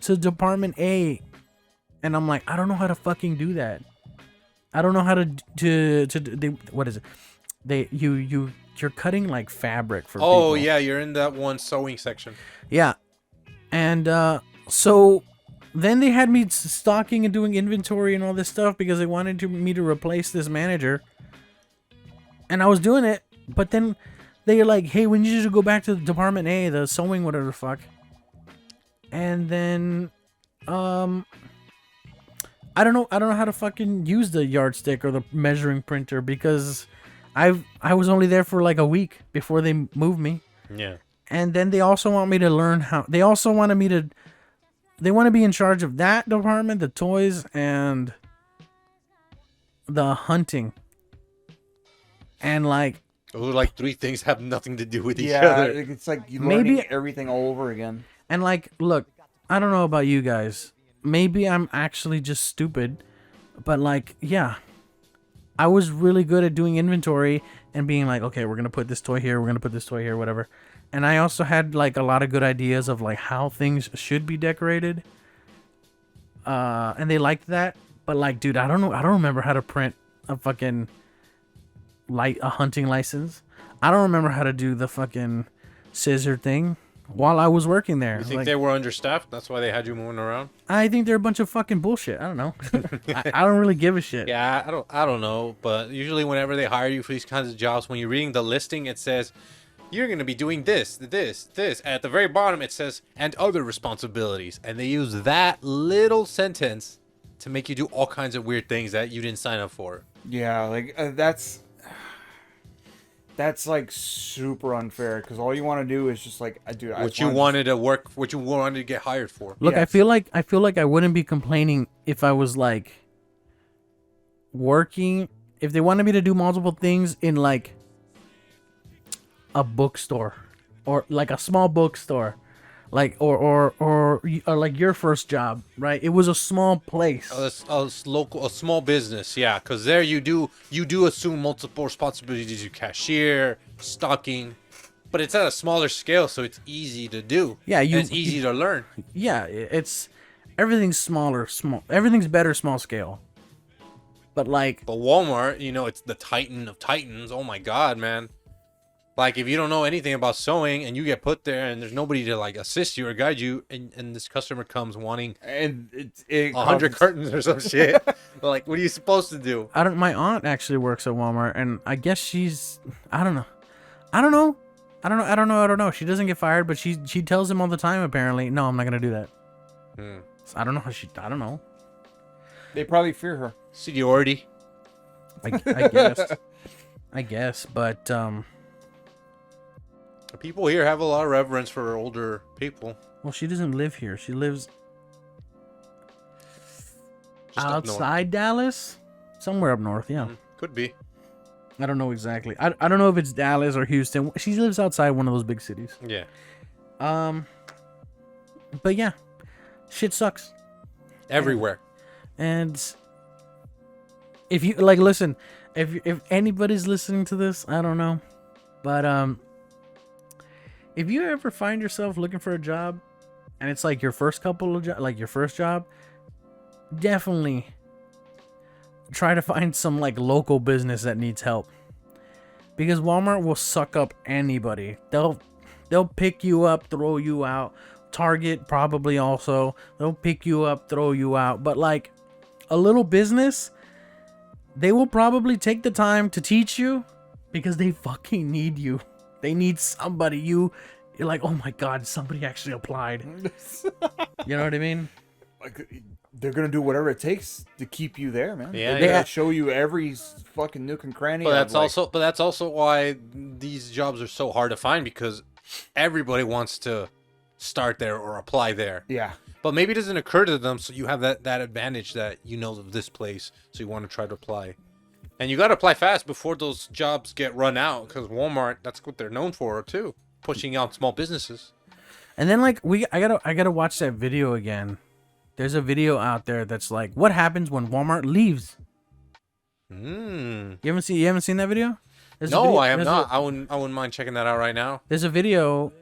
to department A," and I'm like, "I don't know how to fucking do that. I don't know how what is it? You're cutting like fabric for people." oh yeah, you're in that one sewing section. Yeah. And so then they had me stocking and doing inventory and all this stuff because they wanted me to replace this manager. And I was doing it, but then they were like, "Hey, we need you to go back to the department A, the sewing, whatever the fuck." And then I don't know how to fucking use the yardstick or the measuring printer because I was only there for like a week before they moved me. Yeah. And then they also want me to learn how. They also wanted me to. They want to be in charge of that department, the toys, and the hunting. And like, Those are like three things have nothing to do with each yeah, other. it's like you Maybe- learning everything all over again. and like, look, I don't know about you guys. Maybe I'm actually just stupid, but like, yeah, I was really good at doing inventory and being like, okay, we're gonna put this toy here, we're gonna put this toy here, whatever. And I also had like a lot of good ideas of like how things should be decorated. And they liked that, but like, dude, I don't know, I don't remember how to print a fucking a hunting license. I don't remember how to do the fucking scissor thing while I was working there. You think Like, they were understaffed? That's why they had you moving around? I think they're a bunch of fucking bullshit. I don't know. I don't really give a shit. Yeah, I don't know, but usually whenever they hire you for these kinds of jobs, when you're reading the listing, it says you're going to be doing this. At the very bottom, it says, and other responsibilities. And they use that little sentence to make you do all kinds of weird things that you didn't sign up for. Yeah, like that's like super unfair because all you want to do is just like I do. What you wanted to get hired for. Look, Yes. I feel like I wouldn't be complaining if I was like working, if they wanted me to do multiple things in like a bookstore or like a small bookstore, like or like your first job, right? It was a small place. A small business, yeah, because there you do assume multiple responsibilities. You cashier, stocking, but it's at a smaller scale, so it's easy to do. Yeah, and it's easy to learn. Yeah, it's everything's smaller, everything's better small scale. But like, But Walmart, it's the titan of titans. Oh my god, man! Like if you don't know anything about sewing and you get put there and there's nobody to like assist you or guide you, and this customer comes wanting and it 100 curtains or some shit, like what are you supposed to do? my aunt actually works at Walmart, and I guess she's, I don't know. She doesn't get fired, but she tells him all the time. Apparently, no, I'm not gonna do that. So I don't know how I don't know. They probably fear her. Seniority. I guess, but People here have a lot of reverence for older people. Well, she doesn't live here. She lives Just up north. outside Dallas, somewhere up north. Yeah, Could be. I don't know exactly. I don't know if it's Dallas or Houston. She lives outside one of those big cities. Yeah. But yeah, shit sucks. Everywhere. And if you like, listen, if anybody's listening to this, I don't know, but if you ever find yourself looking for a job, and it's like your first couple of like your first job, definitely try to find some like local business that needs help, because Walmart will suck up anybody. They'll pick you up, throw you out. Target probably also. They'll pick you up, throw you out. But like a little business, they will probably take the time to teach you because they fucking need you. They need somebody. You're like, oh my god, somebody actually applied. You know what I mean? Like, they're gonna do whatever it takes to keep you there, man. Yeah, They yeah. gotta show you every fucking nook and cranny. But of, that's also why these jobs are so hard to find, because everybody wants to start there or apply there. yeah. But maybe it doesn't occur to them, so you have that advantage that you know of this place, so you want to try to apply. And you got to apply fast before those jobs get run out, because Walmart, that's what they're known for too, pushing out small businesses. And then like I gotta watch that video again. There's a video out there that's like, what happens when Walmart leaves? Mm. You haven't seen that video? No, I am not. I wouldn't mind checking that out right now. There's a video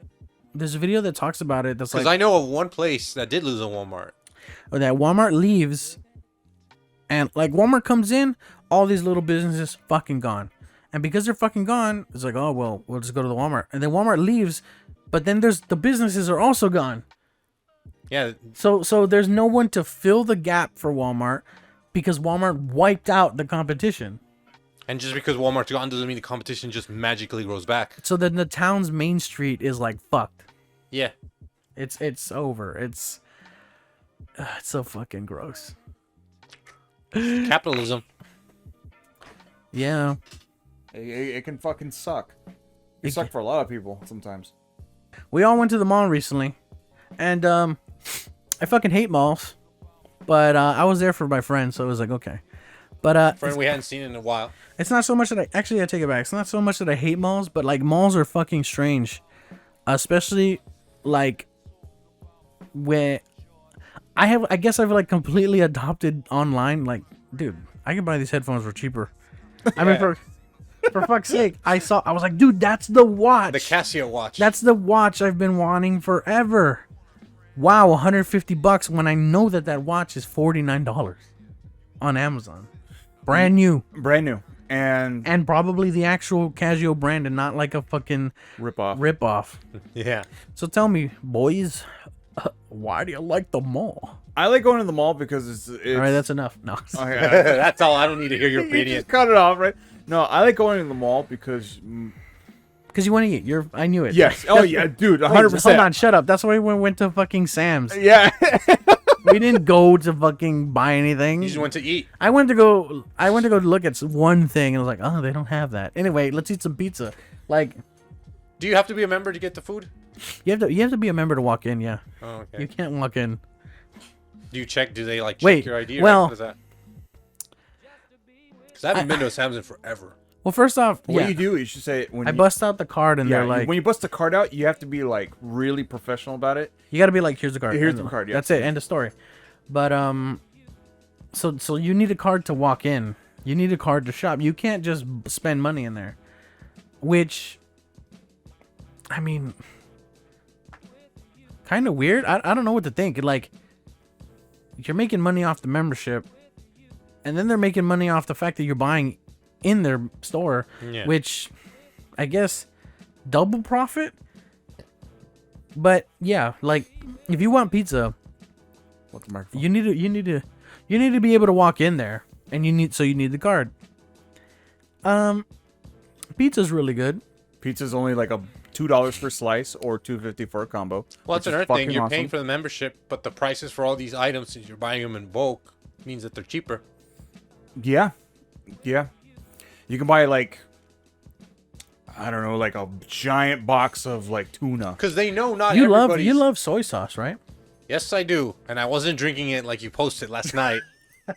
that talks about it. That's Because like I know of one place that did lose a Walmart. that Walmart leaves, and like Walmart comes in, all these little businesses fucking gone, and because they're fucking gone, it's like, oh well, we'll just go to the Walmart, and then Walmart leaves, but then there's the businesses are also gone. Yeah, So there's no one to fill the gap for Walmart because Walmart wiped out the competition. and just because Walmart's gone doesn't mean the competition just magically grows back. So then the town's main street is like fucked. Yeah. It's over. It's so fucking gross. Capitalism. Yeah. It can fucking suck. It It suck can- for a lot of people sometimes. We all went to the mall recently, and I fucking hate malls, but I was there for my friend, so it was like okay. But Friend we hadn't seen in a while. it's not so much that I take it back. It's not so much that I hate malls, but like malls are fucking strange, especially like where I guess I've like completely adopted online. Like, dude, I can buy these headphones for cheaper. I mean, for fuck's sake, I was like, dude, that's the watch. The Casio watch. That's the watch I've been wanting forever. Wow, $150 when I know that watch is $49 on Amazon. Brand new. Brand new. And And probably the actual Casio brand and not like a fucking rip off. rip-off. yeah. So tell me, boys, why do you like the mall? I like going to the mall because it's All right, that's enough. No. Oh, yeah. That's all. I don't need to hear your You opinion. just cut it off, right? No, I like going to the mall because Because you want to eat. I knew it. yes. Oh yeah, dude, 100%. Hold on, shut up. That's why we went to fucking Sam's. Yeah. We didn't go to fucking buy anything. You just went to eat. I went to go look at one thing and I was like, oh, they don't have that. Anyway, let's eat some pizza. Like, Do you have to be a member to get the food? you have to be a member to walk in. Yeah, Oh, okay. you can't walk in. Do you check? Do they like check Wait, your ID? Or well- what is that? Because I haven't been to a Sam's in forever. Well, first off, What yeah, you do is you say when I you, bust out the card and yeah, they're like, when you bust the card out, you have to be like really professional about it. you got to be like, here's the card. Here's End the of- card, yeah. That's it. End of story. But so you need a card to walk in. You need a card to shop. You can't just spend money in there. Which, I mean, kind of weird. I don't know what to think. Like, you're making money off the membership, and then they're making money off the fact that you're buying in their store, Yeah. which I guess double profit. But yeah, like if you want pizza, What's the microphone? you need to be able to walk in there, and you need the card. Pizza's really good. Pizza's only like $2 per slice or $2.50 for a combo. Well, which that's is another thing. fucking You're awesome. paying for the membership, but the prices for all these items, since you're buying them in bulk, means that they're cheaper. Yeah. You can buy like I don't know, like a giant box of like tuna. Because they know not You everybody's... love soy sauce, right? Yes, I do. And I wasn't drinking it like you posted last night.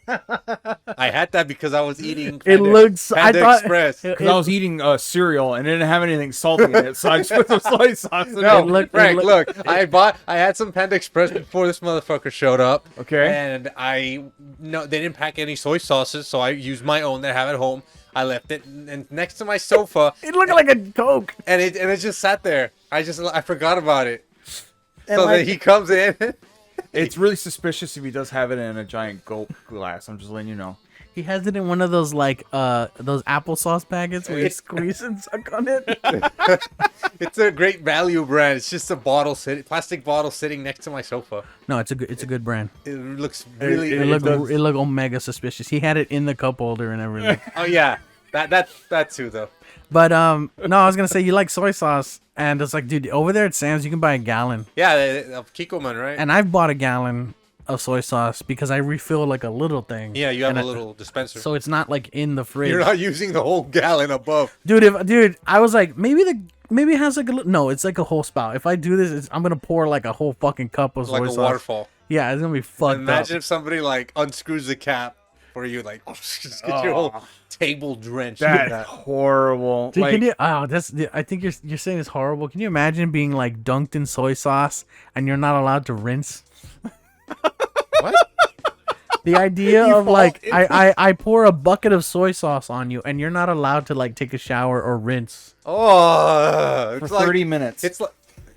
I had that because I was eating It looks. I Panda thought. Express. Because I was eating cereal and it didn't have anything salty in it, so I just put some soy sauce in No, it. Frank, look, I had some Panda Express before this motherfucker showed up. Okay. And they didn't pack any soy sauces, so I used my own that I have at home. I left it and next to my sofa, It looked like a Coke. and it just sat there. I forgot about it. And So like- then he comes in. It's really suspicious if he does have it in a giant gulp glass. I'm just letting you know. He has it in one of those like those applesauce packets where you It's- squeeze and suck on it. It's a great value brand. It's just a plastic bottle sitting next to my sofa. No, it's a good brand. It looks really. It does. looked omega suspicious. He had it in the cup holder and everything. Oh yeah, that too though. But no, I was gonna say you like soy sauce, and it's like, dude, over there at Sam's you can buy a gallon, Yeah, of Kikoman, right? and I've bought a gallon of soy sauce because I refill like a little thing. Yeah, you have And a little dispenser. So it's not like in the fridge. You're not using the whole gallon above. Dude, I was like, maybe it has like no, it's like a whole spout. If I do this, I'm gonna pour like a whole fucking cup of soy Like a sauce. waterfall. Yeah, it's gonna be fucked Imagine up. if somebody like unscrews the cap for you, like just get your whole table drenched. That's horrible. Dude, Like, can you? Oh, I think you're saying it's horrible. Can you imagine being like dunked in soy sauce and you're not allowed to rinse? What? The idea You of fall like into- I pour a bucket of soy sauce on you and you're not allowed to like take a shower or rinse. Oh, for it's like 30 minutes. it's like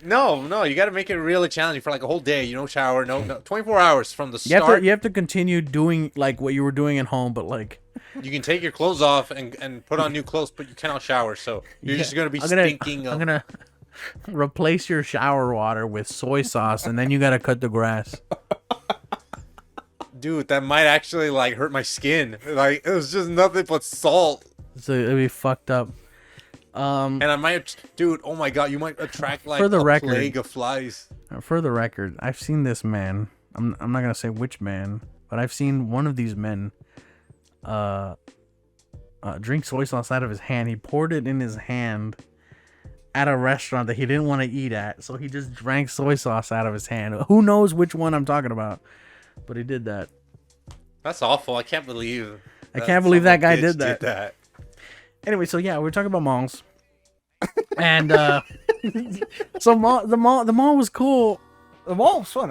no. You got to make it really challenging for like a whole day. You don't shower, no 24 hours from the start. You have to continue doing like what you were doing at home, but like You can take your clothes off and put on new clothes, but you cannot shower. So you're just gonna be stinking. I'm gonna replace your shower water with soy sauce, and then you gotta cut the grass. Dude, that might actually like hurt my skin. Like it was just nothing but salt. So it'll be fucked up. And I might, dude. Oh my god, you might attract like For the a record- plague of flies. For the record, I've seen this man. I'm not gonna say which man, but I've seen one of these men drink soy sauce out of his hand. He poured it in his hand at a restaurant that he didn't want to eat at, so he just drank soy sauce out of his hand. Who knows which one I'm talking about? But he did that. That's awful. I can't believe. I can't believe that guy bitch did that. Anyway, so yeah, we're talking about malls, and so the mall was cool. The mall was fun.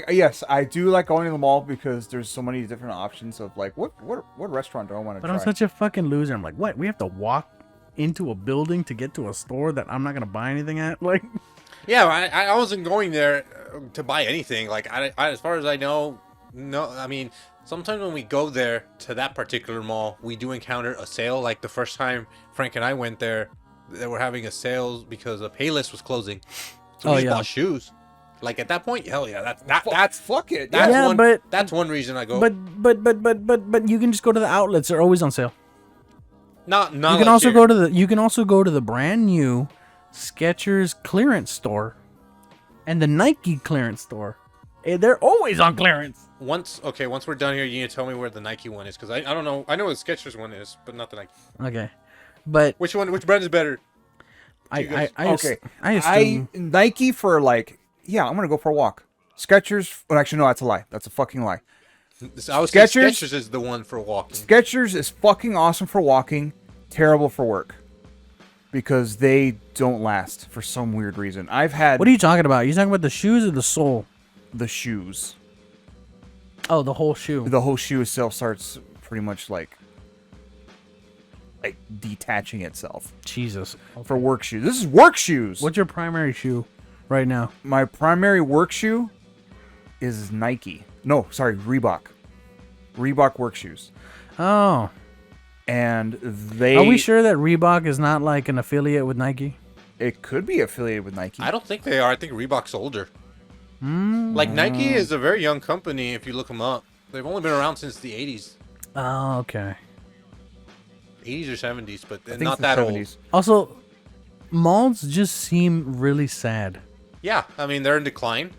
Yes, I do like going to the mall because there's so many different options of like what restaurant do I want to But try? I'm such a fucking loser. I'm like, what? We have to walk into a building to get to a store that I'm not gonna buy anything at? Like, Yeah, I wasn't going there to buy anything. Like I as far as I know, no. I mean, sometimes when we go there to that particular mall, we do encounter a sale. Like the first time Frank and I went there, they were having a sale because a Payless was closing. So Oh, we just yeah. bought shoes. Like at that point, hell yeah, that's fuck it. that's Yeah, one. but- That's one reason I go. but you can just go to the outlets. They're always on sale. not You like can also here. go to the brand new Skechers clearance store and the Nike clearance store. They're always on clearance. Once we're done here, you need to tell me where the Nike one is because I don't know. I know what the Skechers one is, but not the Nike. Okay, but Which brand is better? I Okay. I assume Nike for like, yeah, I'm gonna go for a walk. Skechers. Well, actually, no, that's a lie. That's a fucking lie. I would say Skechers? Skechers is the one for walking. Skechers is fucking awesome for walking, terrible for work, because they don't last for some weird reason. I've had What are you talking about? You talking about the shoes or the sole? the shoes. Oh, the whole shoe. The whole shoe itself starts pretty much like detaching itself Jesus. for work shoes. This is work shoes. What's your primary shoe right now? My primary work shoe is Nike. No, sorry, Reebok. Reebok work shoes. Oh, And they are we sure that Reebok is not like an affiliate with Nike? it could be affiliated with Nike. I don't think they are. I think Reebok's older. Like Nike is a very young company. If you look them up, they've only been around since the 80s, Oh, okay. 80s or 70s, but I think not it's the that 70s. old. Also, malls just seem really sad. Yeah, I mean they're in decline.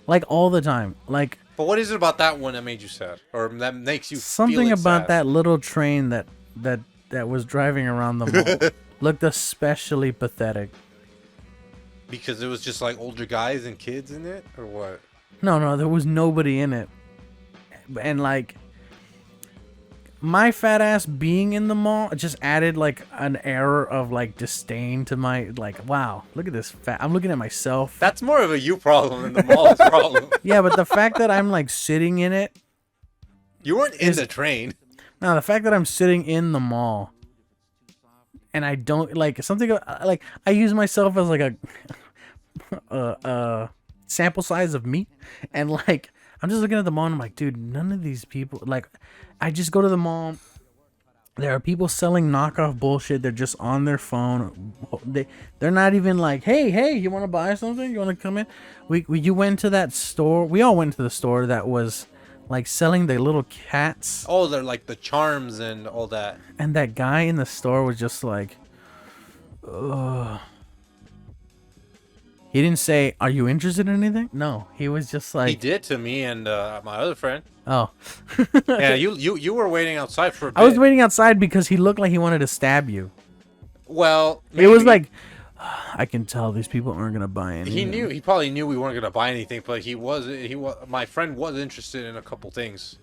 Like all the time. Like But what is it about that one that made you sad, or that makes you something feel about sad? that little train that was driving around the mall. looked especially pathetic. Because it was just like older guys and kids in it, or what? No, there was nobody in it. And like my fat ass being in the mall just added like an air of like disdain to my like, wow, look at this fat. I'm looking at myself. That's more of a you problem than the mall's problem. Yeah, but the fact that I'm like sitting in it. You weren't in the train. No, the fact that I'm sitting in the mall and I don't like something like I use myself as like a sample size of meat, and like I'm just looking at the mall and I'm like, dude, none of these people, like, I just go to the mall. There are people selling knockoff bullshit. They're just on their phone. They're not even like, hey, you want to buy something? You want to come in? You went to that store. We all went to the store that was like selling the little cats. Oh, they're like the charms and all that. And that guy in the store was just like, ugh. He didn't say, "Are you interested in anything?" No, he was just like, He did to me and my other friend. "Oh." Yeah, you were waiting outside for a bit. I was waiting outside because he looked like he wanted to stab you. Well, It was maybe. like, I can tell these people aren't gonna buy anything. He probably knew we weren't gonna buy anything, but my friend was interested in a couple things.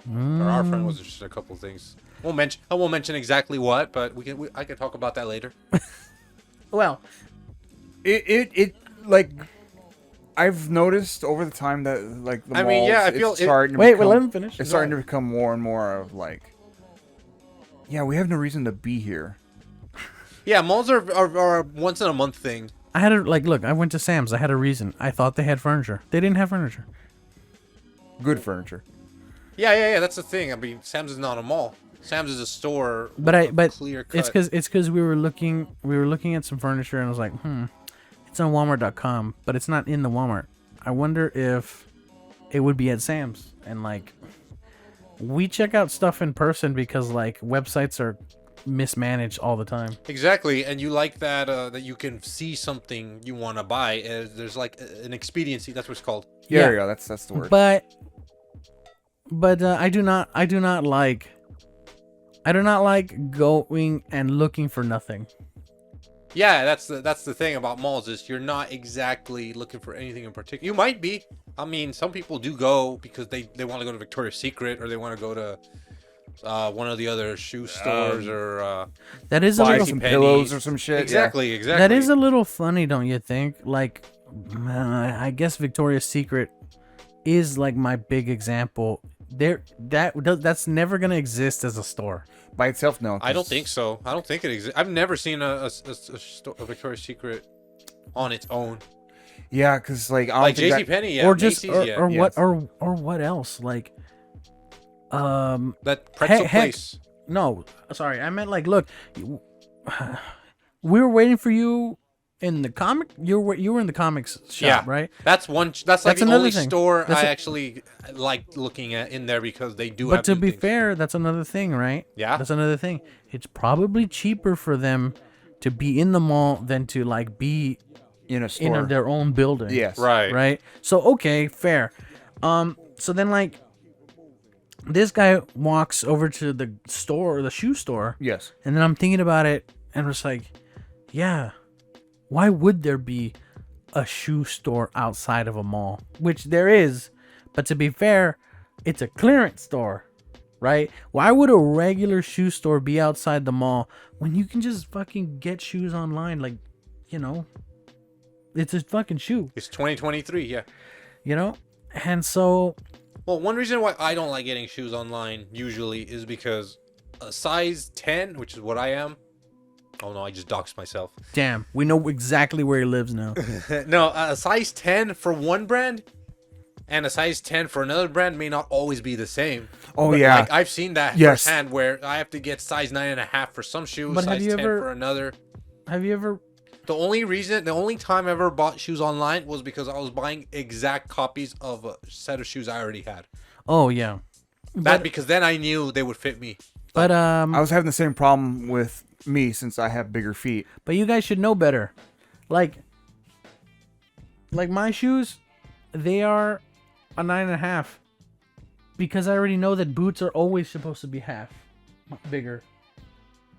Or our friend was interested in a couple things. I won't mention exactly what, but I can talk about that later. Well, It like I've noticed over the time that like the I mean, malls, yeah, I it's feel it- starting to wait, become, let him finish. It's starting to become more and more of like, yeah, we have no reason to be here. Yeah, malls are a once in a month thing. I had look. I went to Sam's. I had a reason. I thought they had furniture. They didn't have furniture. Good furniture. Yeah. That's the thing. I mean, Sam's is not a mall. Sam's is a store. But with a clear cut. it's because we were looking at some furniture and I was like, it's on Walmart.com, but it's not in the Walmart. I wonder if it would be at Sam's. And like, we check out stuff in person because like websites are mismanaged all the time. Exactly, and you like that that you can see something you want to buy. There's like an expediency. That's what it's called. Yeah, Yeah. there you go. That's the word. But I do not like going and looking for nothing. Yeah, that's the thing about malls is you're not exactly looking for anything in particular. You might be. I mean, some people do go because they want to go to Victoria's Secret or they want to go to one of the other shoe stores or That is a Buy little some pennies. pillows or some shit. exactly. that is a little funny, don't you think? Like, I guess Victoria's Secret is like my big example. That's never gonna exist as a store. By itself, no. I don't think so. I don't think it exists. I've never seen a Victoria's Secret on its own. Yeah, because like I don't Like think that- JCPenney, yeah. Or just Macy's, yeah. or yes. what else? Like, That pretzel heck, place. no, sorry, I meant like, look, we were waiting for you in the comic. You were in the comics shop, Yeah. right? That's like That's the another only thing. store That's I a- actually like looking at in there because they do But have to new be things. fair, that's another thing, right? Yeah. That's another thing. It's probably cheaper for them to be in the mall than to like be in a store. in their own building. Yes. Right. Right. So okay, fair. So then like this guy walks over to the store, the shoe store, Yes. and then I'm thinking about it and it's like, yeah, why would there be a shoe store outside of a mall? Which there is, but to be fair, it's a clearance store, right? Why would a regular shoe store be outside the mall when you can just fucking get shoes online? Like, you know, it's a fucking shoe, It's 2023, yeah. you know? And so, Well, one reason why I don't like getting shoes online usually is because a size 10, which is what I am. Oh no, I just doxed myself. damn, we know exactly where he lives now. No, a size 10 for one brand and a size 10 for another brand may not always be the same. Oh But, yeah. like I've seen that Yes. firsthand where I have to get size 9.5 for some shoes, But have size you 10 ever- for another. Have you ever The only time I ever bought shoes online was because I was buying exact copies of a set of shoes I already had. Oh yeah. Because then I knew they would fit me. But I was having the same problem with me since I have bigger feet. But you guys should know better. Like my shoes, they are a 9.5. Because I already know that boots are always supposed to be half bigger.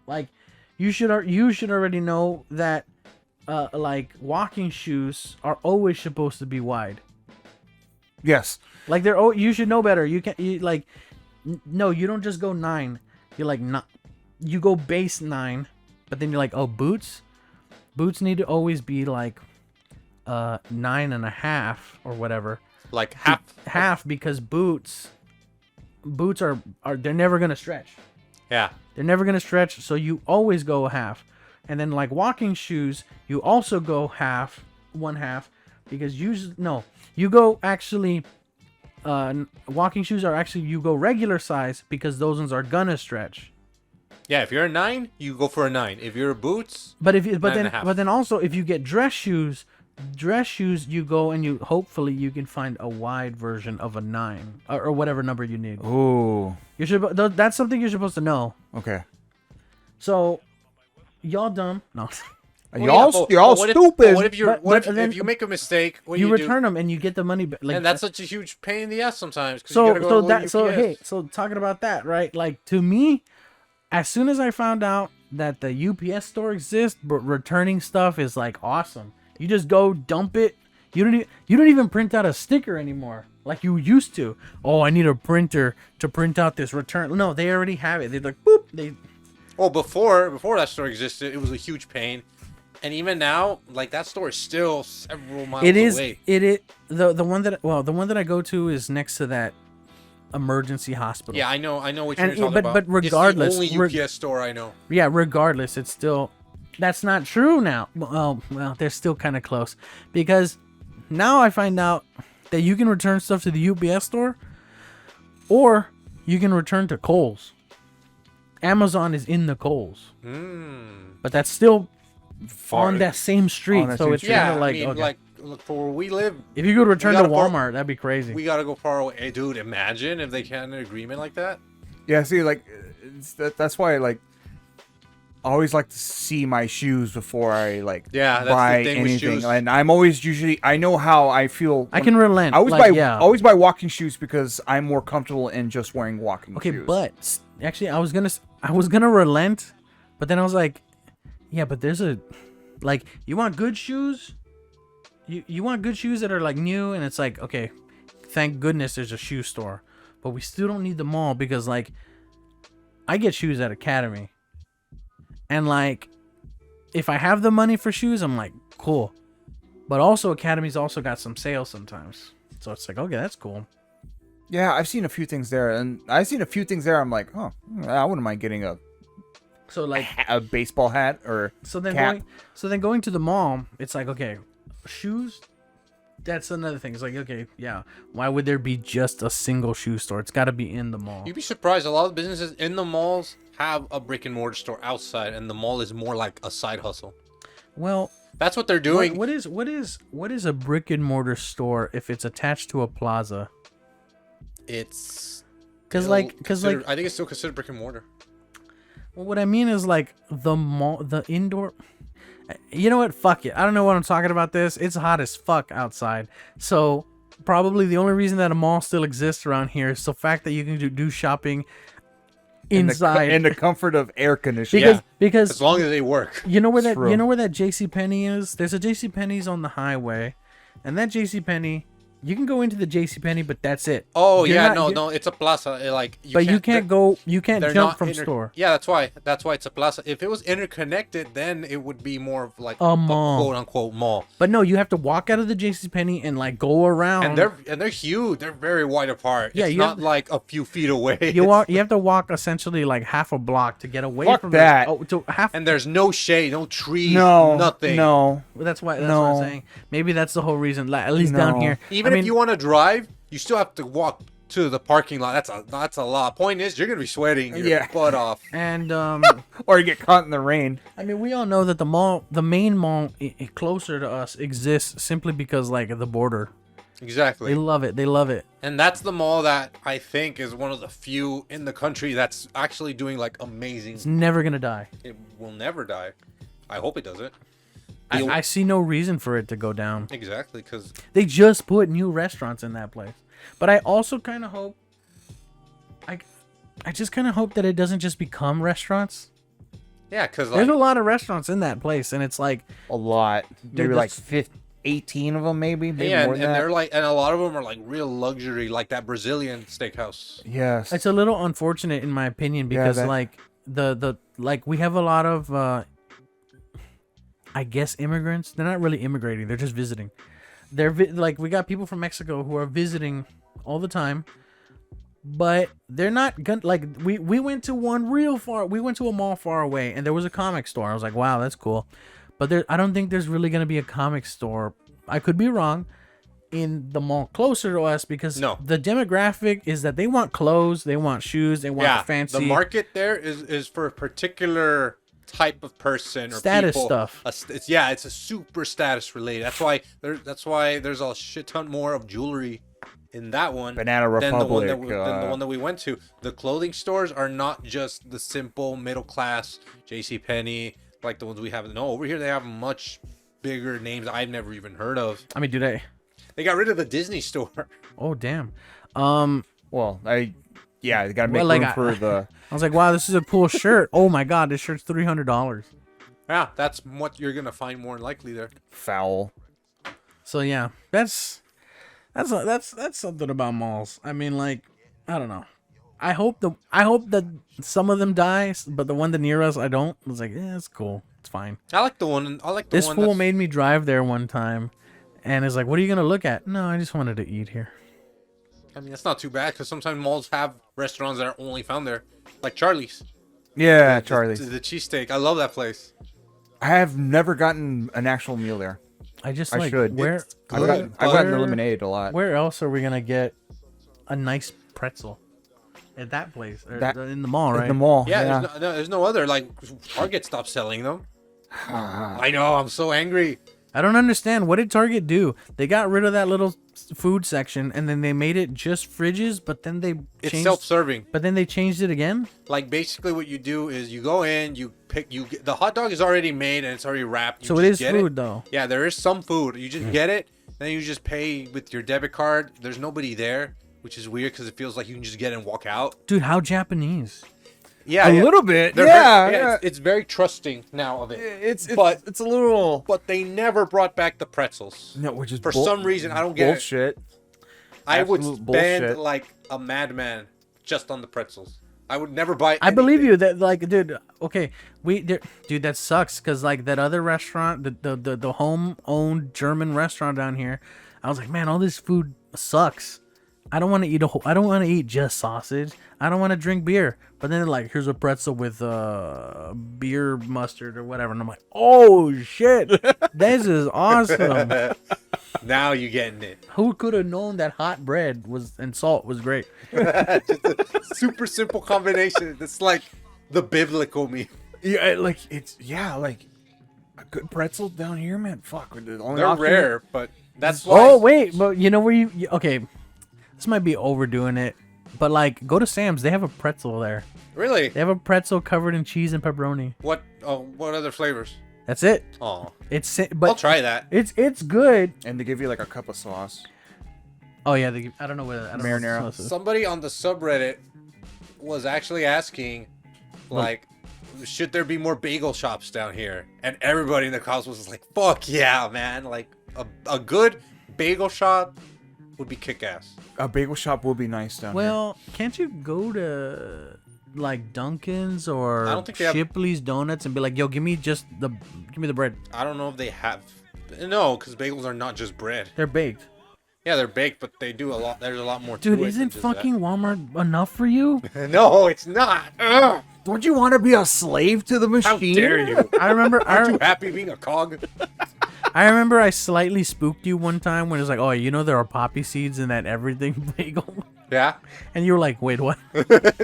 Like, you should already know that like walking shoes are always supposed to be wide. Yes. Like you should know better. You can't no, you don't just go 9. You're like not. You go base 9, but then you're like, oh, boots need to always be like 9.5 or whatever. Like half. Because boots are they're never gonna stretch. Yeah. They're never gonna stretch, so you always go half. And then like walking shoes, you also go one half, because you go actually. Walking shoes are actually, you go regular size because those ones are gonna stretch. Yeah, if you're a 9, you go for a 9. If you're boots, But then also if you get dress shoes, you go and hopefully you can find a wide version of a 9 or whatever number you need. Ooh. That's something you're supposed to know. Okay. So, y'all dumb? No. Y'all stupid. What if then if you make a mistake? What do you you return them and you get the money back. Like, and that's such a huge pain in the ass sometimes. You gotta go to so talking about that, right? Like, to me, as soon as I found out that the UPS store exists, but returning stuff is like awesome. You just go dump it. You don't even print out a sticker anymore like you used to. Oh, I need a printer to print out this return. No, they already have it. They're like, boop. Well, before that store existed, it was a huge pain. And even now, like, that store is still several miles away. The one that I go to is next to that emergency hospital. Yeah, I know what you're talking about. But regardless, it's the only UPS store I know. Yeah, regardless, it's still, that's not true now. Well, they're still kind of close, because now I find out that you can return stuff to the UPS store, or you can return to Kohl's. Amazon is in the Kohl's, but that's still on that same street. So it's yeah, kind of like, I mean, okay. like, look, for where we live, If you could return to Walmart, that'd be crazy. we gotta go far away. Hey, dude, imagine if they had an agreement like that. Yeah, see, like, that's why, like, I always like to see my shoes before I, like, Yeah, that's the buy thing with anything. shoes. And I'm always I know how I feel. I can relent. I always like, always buy walking shoes because I'm more comfortable in just wearing walking Okay, shoes. but actually, I was gonna relent, but then I was like, yeah, but there's like, you want good shoes? You want good shoes that are like new, and it's like, okay, thank goodness there's a shoe store, but we still don't need the mall, because like, I get shoes at Academy, and like, if I have the money for shoes, I'm like, cool, but also Academy's also got some sales sometimes, so it's like, okay, that's cool. Yeah, I've seen a few things there, and I've seen a few things there. I'm like, oh, I wouldn't mind getting a like a baseball hat or cap. Going to the mall, it's like, okay, shoes, that's another thing. It's like, okay, yeah, why would there be just a single shoe store? It's got to be in the mall. You'd be surprised. A lot of businesses in the malls have a brick and mortar store outside, and the mall is more like a side hustle. Well, that's what they're doing. What is a brick and mortar store if it's attached to a plaza? It's because I like think it's still considered brick and mortar. Well, what I mean is like the mall, the indoor. You know what? Fuck it. I don't know what I'm talking about. It's hot as fuck outside. So probably the only reason that a mall still exists around here is the fact that you can do shopping inside in the comfort of air conditioning. Because as long as they work. You know where that JCPenney is? There's a JCPenney's on the highway, and that JCPenney, you can go into the JCPenney, but that's it. Oh, no, it's a plaza. You can't jump from store. Yeah, that's why it's a plaza. If it was interconnected, then it would be more of like a mall, quote unquote mall. But no, you have to walk out of the JCPenney and like go around. And they're huge. They're very wide apart. Yeah, it's not like a few feet away. You have to walk essentially like half a block to get away from that. And there's no shade, no trees, no, nothing. No, that's what I'm saying. Maybe that's the whole reason. Like, at least down here, even if you want to drive, you still have to walk to the parking lot. That's a lot. Point is, you're gonna be sweating your butt off, and or you get caught in the rain. I mean, we all know that the main mall closer to us exists simply because like the border. Exactly. They love it. And that's the mall that I think is one of the few in the country that's actually doing like amazing. It's never gonna die. It will never die. I hope it doesn't. I see no reason for it to go down. Exactly, because they just put new restaurants in that place. But I also kind of hope, I just kind of hope that it doesn't just become restaurants. Yeah, because There's like a lot of restaurants in that place, and it's like, A lot. Maybe like that's- 18 of them, maybe yeah, more and than that. they're like, and a lot of them are like real luxury, like that Brazilian steakhouse. Yes. it's a little unfortunate in my opinion Yeah, because that- like the like we have a lot of I guess immigrants. They're not really immigrating; they're just visiting. Like we got people from Mexico who are visiting all the time, but they're not gonna like. We went to one real far. We went to a mall far away, and there was a comic store. I was like, wow, that's cool. But I don't think there's really gonna be a comic store. I could be wrong. In the mall closer to us, because No. the demographic is that they want clothes, they want shoes, they want Yeah, the fancy. the market there is for a particular type of person or Status people. stuff. It's a super status related. That's why there's a shit ton more of jewelry in that one Banana than the one Republic, than the one that we went to. The clothing stores are not just the simple middle class J.C. Penney like the ones we have. No, over here they have much bigger names I've never even heard of. I mean, do they? They got rid of the Disney store. Oh damn. Well, they got to make Well, like, room for the I was like, wow, this is a cool shirt. Oh my god, this shirt's $300. Yeah, that's what you're gonna find more likely there. foul. So yeah, that's something about malls. I mean, like, I don't know. I hope that some of them die, but the one that near us, I don't. I was like, yeah, it's cool. It's fine. I like the one. I like the This one. fool that's- made me drive there one time, and is like, what are you gonna look at? No, I just wanted to eat here. I mean, that's not too bad because sometimes malls have restaurants that are only found there, like Charlie's. Yeah, The- Charlie's. The cheesesteak. I love that place. I have never gotten an actual meal there. I just I like should. where I've where- gotten where- eliminated a lot. Where else are we gonna get a nice pretzel? At that place, or That- in the mall, right? In the mall. Yeah, there's no other. Like Target stopped selling them. I know. I'm so angry. I don't understand. What did Target do? They got rid of that little food section, and then they made it just fridges. But then they It's changed. self-serving. But then they changed it again. Like basically, what you do is you go in, you pick, the hot dog is already made and it's already wrapped. You So it just is get food, though. Yeah, there is some food. You just get it, then you just pay with your debit card. There's nobody there, which is weird because it feels like you can just get it and walk out. Dude, how Japanese? Yeah, A yeah. little bit. They're Yeah. very- it's very trusting now of it. It's But- it's a little But they never brought back the pretzels. no, which is For some reason, I don't get it. bullshit. I would Absolute spend bullshit. like a madman just on the pretzels. I would never buy. I believe anything. you that like, dude. Okay, dude, that sucks because like that other restaurant, the home owned German restaurant down here, I was like, man, all this food sucks. I don't want to eat I don't want to eat just sausage. I don't want to drink beer. But then they're like, here's a pretzel with beer mustard or whatever, and I'm like, oh shit, this is awesome. Now you getting it. Who could have known that hot bread and salt was great? Super simple combination. It's like the biblical meal. Yeah, like like a good pretzel down here, man. Fuck, the only They're option- rare, but that's why. Oh wait, but you know where okay, this might be overdoing it, but like go to Sam's, they have a pretzel there. Really? They have a pretzel covered in cheese and pepperoni. What? Oh, what other flavors? That's it. Oh, It's I'll but try that. it's good. And they give you like a cup of sauce. Oh yeah, I don't know whether I don't know what Marinara. the sauce is. Somebody on the subreddit was actually asking, like, should there be more bagel shops down here? And everybody in the comments was like, "Fuck yeah, man! Like a good bagel shop would be kick-ass." A bagel shop would be nice down Well, can't you go to like Dunkin's or I don't think they have- Shipley's Donuts and be like, yo, give me the bread. I don't know if they have. No, because bagels are not just bread. They're baked. Yeah, they're baked, but they do a lot. There's a lot more. Dude, to it than isn't just fucking Walmart enough for you? that. No, it's not. Ugh, here. Don't you want to be a slave to the how machine? dare you? I remember Aren't you happy being a cog? I slightly spooked you one time when it was like, oh, you know there are poppy seeds in that everything bagel, Yeah. and you were like, wait, what?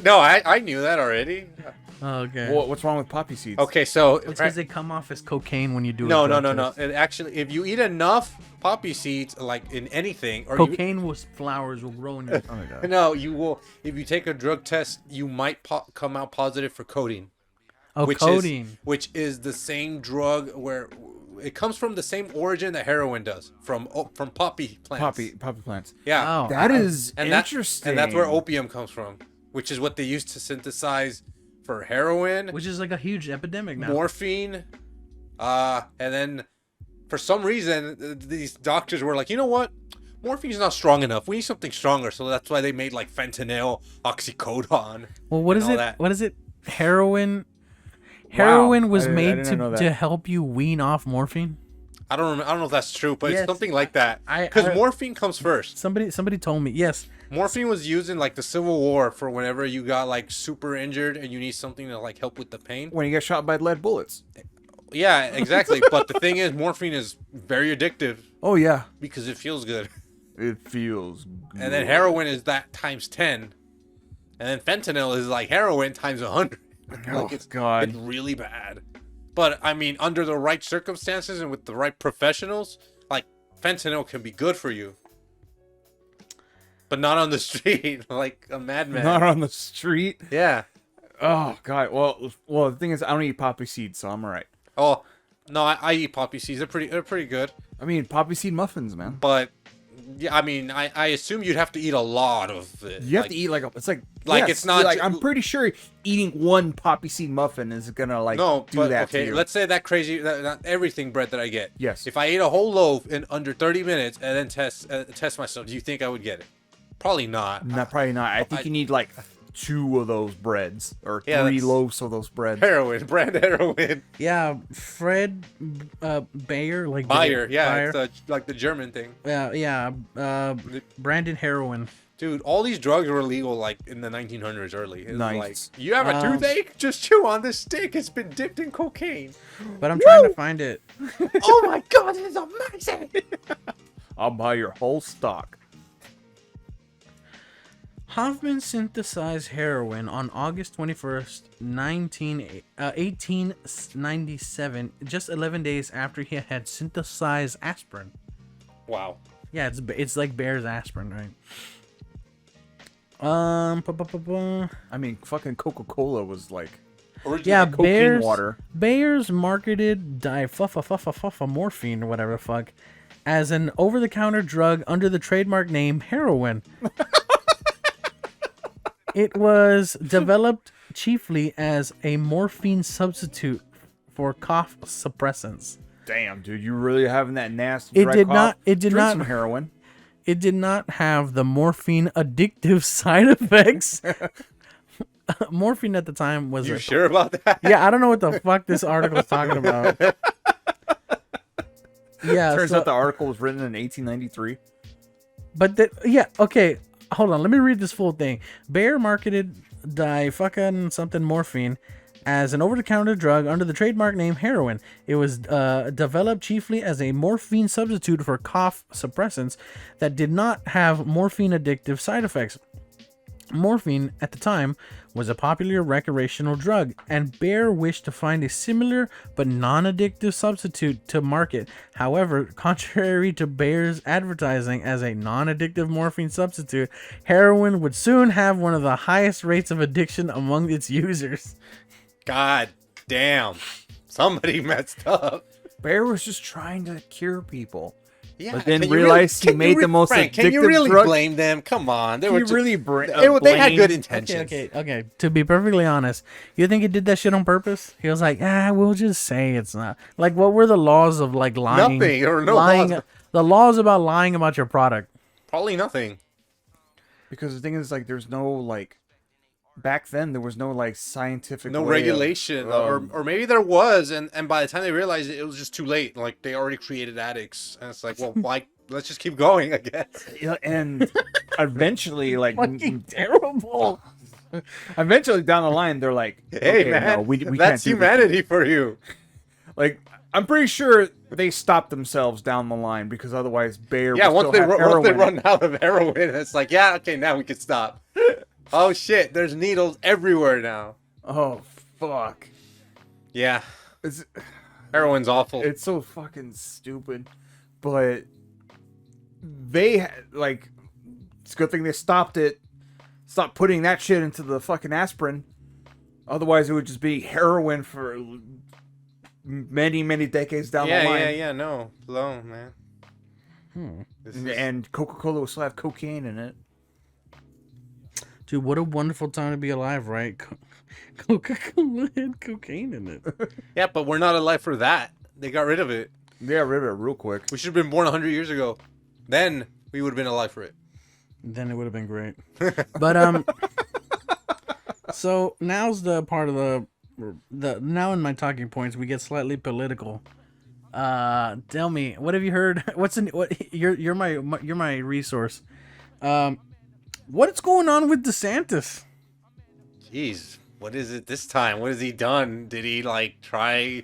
No, I knew that already. Oh, okay. What's wrong with poppy seeds? Okay, so It's because they come off as cocaine when you do no, a no, drug no, no. test. It actually, if you eat enough poppy seeds, like in anything, or Cocaine was flowers will grow in your stomach. no, you will. If you take a drug test, you might come out positive for codeine. Oh, codeine. Which is the same drug where it comes from the same origin that heroin does from poppy plants. Poppy plants. Yeah. Oh, That is and interesting. and that's where opium comes from, which is what they use to synthesize for heroin, which is like a huge epidemic now. morphine, and then for some reason these doctors were like, you know what? Morphine's not strong enough. We need something stronger. So that's why they made like fentanyl, oxycodone. Well, what is all it? that. What is it? Heroin. Heroin was I made didn't know that. to help you wean off morphine. I don't know if that's true, but Yes, it's something like that. I- Because morphine comes first. Somebody told me. Yes. Morphine was used in like the Civil War for whenever you got like super injured and you need something to like help with the pain. When you get shot by lead bullets. Yeah, exactly. But the thing is, morphine is very addictive Oh yeah, because it feels good. it feels. Good. And then heroin is that times 10. And then fentanyl is like heroin times 100. Oh, Like it's God. It's really bad. But I mean, under the right circumstances and with the right professionals, like fentanyl can be good for you. But not on the street, like a madman. Not on the street. Yeah. Oh god. Well, the thing is, I don't eat poppy seeds, so I'm alright. Oh, no, I eat poppy seeds. They're pretty good. I mean, poppy seed muffins, man. But yeah, I mean, I assume you'd have to eat a lot of it. You have like, to eat it's like Like, it's not like ju- I'm pretty sure eating one poppy seed muffin is gonna like No, do but that to okay. you. Let's say that crazy, that everything bread that I get. Yes. If I ate a whole loaf in under 30 minutes and then test myself, do you think I would get it? Probably not. Not probably not. I think I- you need like 2 of those breads or Yeah, 3 that's- loaves of those breads. Heroin, brand heroin. Yeah. Fred Bayer, like Bayer, yeah, Bayer. it's like the German thing. Yeah. Brandon heroin. Dude, all these drugs were legal like in the 1900s early. It was Nice. like, you have a toothache? Just chew on this stick. It's been dipped in cocaine. But I'm trying to find it. Oh my god, this is amazing. I'll buy your whole stock. Hoffman synthesized heroin on August 21st, 1897, just 11 days after he had synthesized aspirin. Wow. Yeah, it's like Bayer's aspirin, right? I mean, fucking Coca-Cola was like Yeah, cocaine Bayer's water. Bayer's marketed morphine or whatever the fuck as an over-the-counter drug under the trademark name heroin. It was developed chiefly as a morphine substitute for cough suppressants. Damn, dude, you really having that nasty It dry did cough? not- it did Drink not- some heroin. It did not have the morphine addictive side effects. Morphine at the time was You sure about that? Yeah, I don't know what the fuck this article is talking about. Yeah, Turns so- out the article was written in 1893. but okay. Hold on, let me read this full thing. Bayer marketed fucking something morphine as an over-the-counter drug under the trademark name heroin. It was developed chiefly as a morphine substitute for cough suppressants that did not have morphine addictive side effects. Morphine, at the time, was a popular recreational drug, and Bayer wished to find a similar but non-addictive substitute to market. However, contrary to Bayer's advertising as a non-addictive morphine substitute, heroin would soon have one of the highest rates of addiction among its users. God damn. Somebody messed up. Bayer was just trying to cure people. Yeah, But then can you realized he can you made the most Frank, Can you addictive really drug- blame them? Come on. They You were just, really they had good intentions. Okay. To be perfectly honest, you think he did that shit on purpose? He was like, we'll just say it's not. Like, what were the laws of like lying? Nothing, or no lying. laws. The laws about lying about your product. Probably nothing. Because the thing is, like, there's no, like, back then, there was no, like, scientific No way regulation. Or maybe there was, and by the time they realized it, it was just too late. Like, they already created addicts. And it's like, well, why? Let's just keep going, I guess. Yeah, and eventually, like, Fucking terrible. eventually down the line, they're like, Hey, okay, man. no, we can't that's do this. humanity for you. Like, I'm pretty sure they stopped themselves down the line because otherwise Bayer Yeah, would once still they, have once they heroin. run out of heroin, it's like, yeah, okay, now we can stop. Oh, shit. There's needles everywhere now. Oh, fuck. Yeah. It's, Heroin's awful. it's so fucking stupid. But they, like, it's a good thing they stopped it. Stopped putting that shit into the fucking aspirin. Otherwise, it would just be heroin for many, many decades down the line. Yeah, no. Low, man. This is- And Coca-Cola will still have cocaine in it. Dude, what a wonderful time to be alive, right? Coca-Cola had cocaine in it. Yeah, but we're not alive for that. They got rid of it. They got rid of it real quick. We should have been born 100 years ago. Then we would have been alive for it. Then it would have been great. But so now's the part of the now in my talking points we get slightly political. Tell me, what have you heard? You're my resource. What's going on with DeSantis? Jeez, what is it this time? What has he done? Did he like try?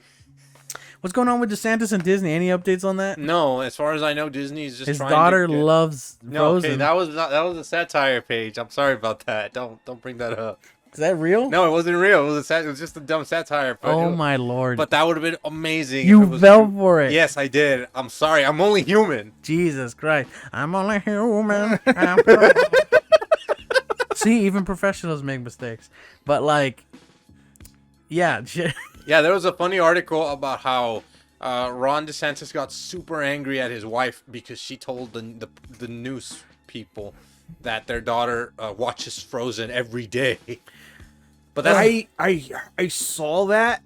What's going on with DeSantis and Disney? Any updates on that? No, as far as I know, Disney's just His trying daughter to get... loves No, Frozen. okay, that was a satire page. I'm sorry about that. Don't bring that up. Is that real? No, it wasn't real. It was just a dumb satire. But Oh my lord! But that would have been amazing. if You it was fell true. for it. Yes, I did. I'm sorry. I'm only human. Jesus Christ! I'm only human. See, even professionals make mistakes. But like, yeah. Yeah, there was a funny article about how Ron DeSantis got super angry at his wife because she told the news people that their daughter watches Frozen every day. But that's I saw that.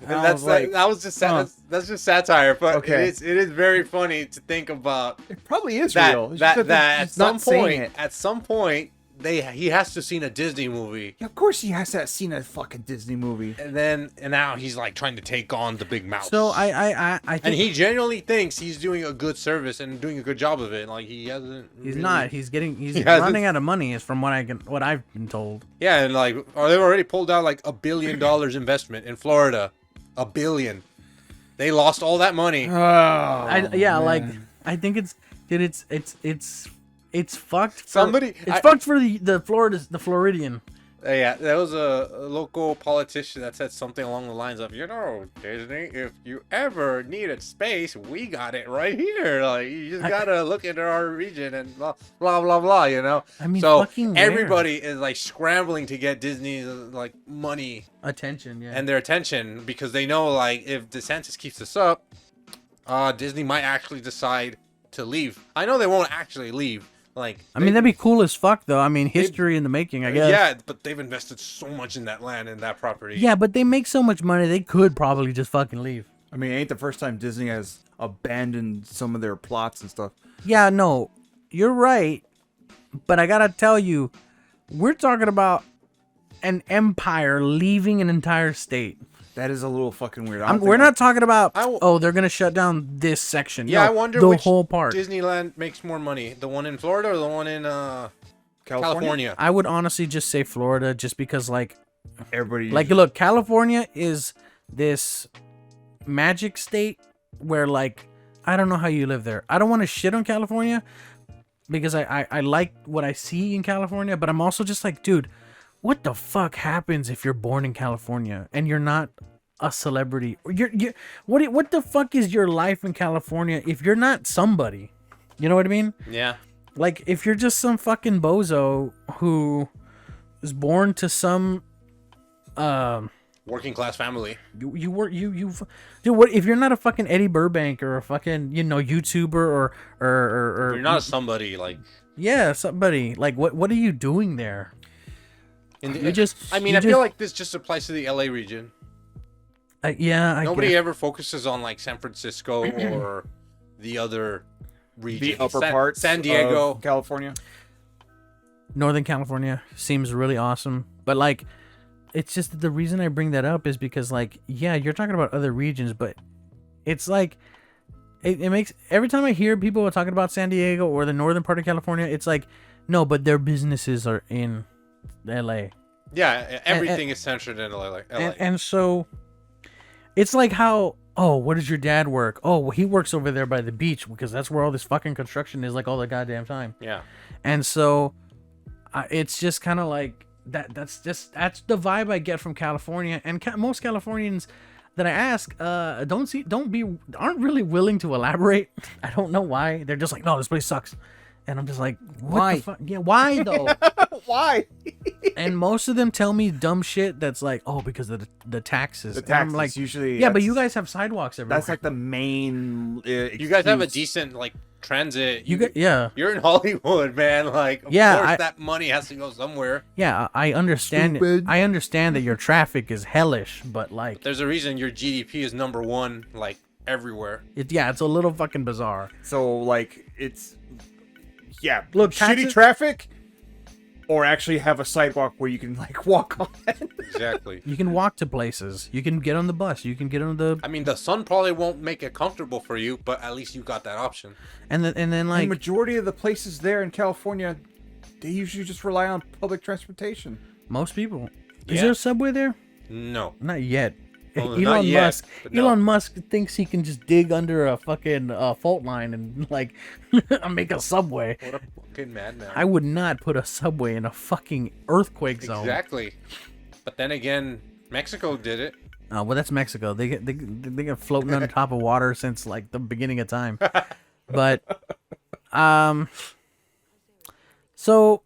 and I that's was like, that was just huh. that's just satire. But Okay. it is very funny to think about It probably is that real. It's that, just that he's at some not saying point it. at some point he has to have seen a Disney movie. Yeah, of course he has to have seen a fucking Disney movie. And now he's like trying to take on the big mouth. So I think and he genuinely thinks he's doing a good service and doing a good job of it. Like he hasn't. he's really- not. He's hasn't- running out of money. Is from what I've been told. Yeah, and like, they've already pulled out like $1 billion investment in Florida. $1 billion. They lost all that money. Oh, Like man. I think it's fucked. For, Somebody- it's fucked for the Floridian. Yeah, there was a local politician that said something along the lines of, Disney, if you ever needed space, we got it right here. Like, you just gotta look into our region and blah, blah, blah, blah, I mean, so fucking where? everybody is like scrambling to get Disney's like money Attention, yeah. and their attention because they know like if DeSantis keeps this up, Disney might actually decide to leave. I know they won't actually leave. Like, I mean, that'd be cool as fuck, though. I mean, history in the making, I guess. yeah, but they've invested so much in that land and that property. Yeah, but they make so much money, they could probably just fucking leave. I mean, it ain't the first time Disney has abandoned some of their plots and stuff. Yeah, no, you're right. But I gotta tell you, we're talking about an empire leaving an entire state. That is a little fucking weird. I don't We're think not talking about, I w- oh, they're gonna shut down this section. Yeah, No, I wonder the which whole park. Disneyland makes more money, the one in Florida or the one in California. I would honestly just say Florida, just because, like, Everybody. look, California is this magic state where, like, I don't know how you live there. I don't want to shit on California because I like what I see in California, but I'm also just like, dude, what the fuck happens if you're born in California and you're not a celebrity? What the fuck is your life in California if you're not somebody? You know what I mean? Yeah. Like, if you're just some fucking bozo who is born to some Working class family. dude, what if you're not a fucking Eddie Burbank or a fucking, YouTuber or You're not somebody like. yeah, somebody, like, what are you doing there? In the, You just- I mean, you I feel just- like this just applies to the LA region. I Nobody guess. ever focuses on like San Francisco or the other region. the upper parts. San Diego. of California. Northern California seems really awesome, but like, it's just that the reason I bring that up is because, like, yeah, you're talking about other regions, but it's like it makes, every time I hear people talking about San Diego or the northern part of California, it's like, no, but their businesses are in LA. Yeah, everything is centered in LA. And so it's like how, oh, what does your dad work? Oh, well, he works over there by the beach because that's where all this fucking construction is, like, all the goddamn time. Yeah. And so it's just kind of like that's the vibe I get from California. And most Californians that I ask aren't really willing to elaborate. I don't know why. They're just like, no, this place sucks. And I'm just like, what Why? the fuck? Yeah, why though? Why? And most of them tell me dumb shit that's like, oh, because of the taxes. The And I'm taxes like, usually. yeah, but you guys have sidewalks everywhere. That's like the main. You guys have a decent like transit. Yeah. You're in Hollywood, man. Like, of Yeah, course that money has to go somewhere. Yeah, I understand. Stupid. I understand that your traffic is hellish, but like, There's a reason your GDP is number one, like everywhere. it's a little fucking bizarre. So like it's. Yeah. Look, shitty taxes- traffic. Or actually have a sidewalk where you can like walk on it. Exactly. You can walk to places. You can get on the bus. You can get on the I mean, the sun probably won't make it comfortable for you, but at least you got that option. and then The like majority of the places there in California, they usually just rely on public transportation. most people. Is Yeah. there a subway there? No. Not yet. Well, Elon not yet, Musk. but no. Elon Musk thinks he can just dig under a fucking fault line and like make a subway. What a fucking madman. I would not put a subway in a fucking earthquake zone. Exactly. But then again, Mexico did it. Well, that's Mexico. They get floating on top of water since like the beginning of time. But, so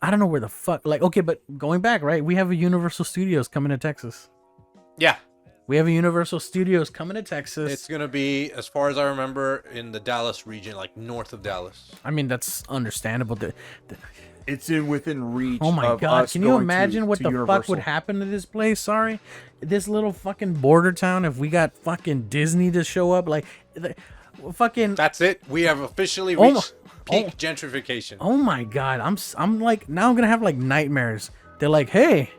I don't know where the fuck. Like, okay, but going back, right? We have a Universal Studios coming to Texas. Yeah. We have a Universal Studios coming to Texas. It's going to be, as far as I remember, in the Dallas region, like north of Dallas. I mean, that's understandable. It's within reach. Oh my of god! us Can you going imagine what to the fuck Universal. would happen to this place? Sorry, this little fucking border town. If we got fucking Disney to show up, like, fucking. That's it. We have officially Oh my- reached peak gentrification. Oh my god! I'm like now I'm gonna have like nightmares. They're like, hey,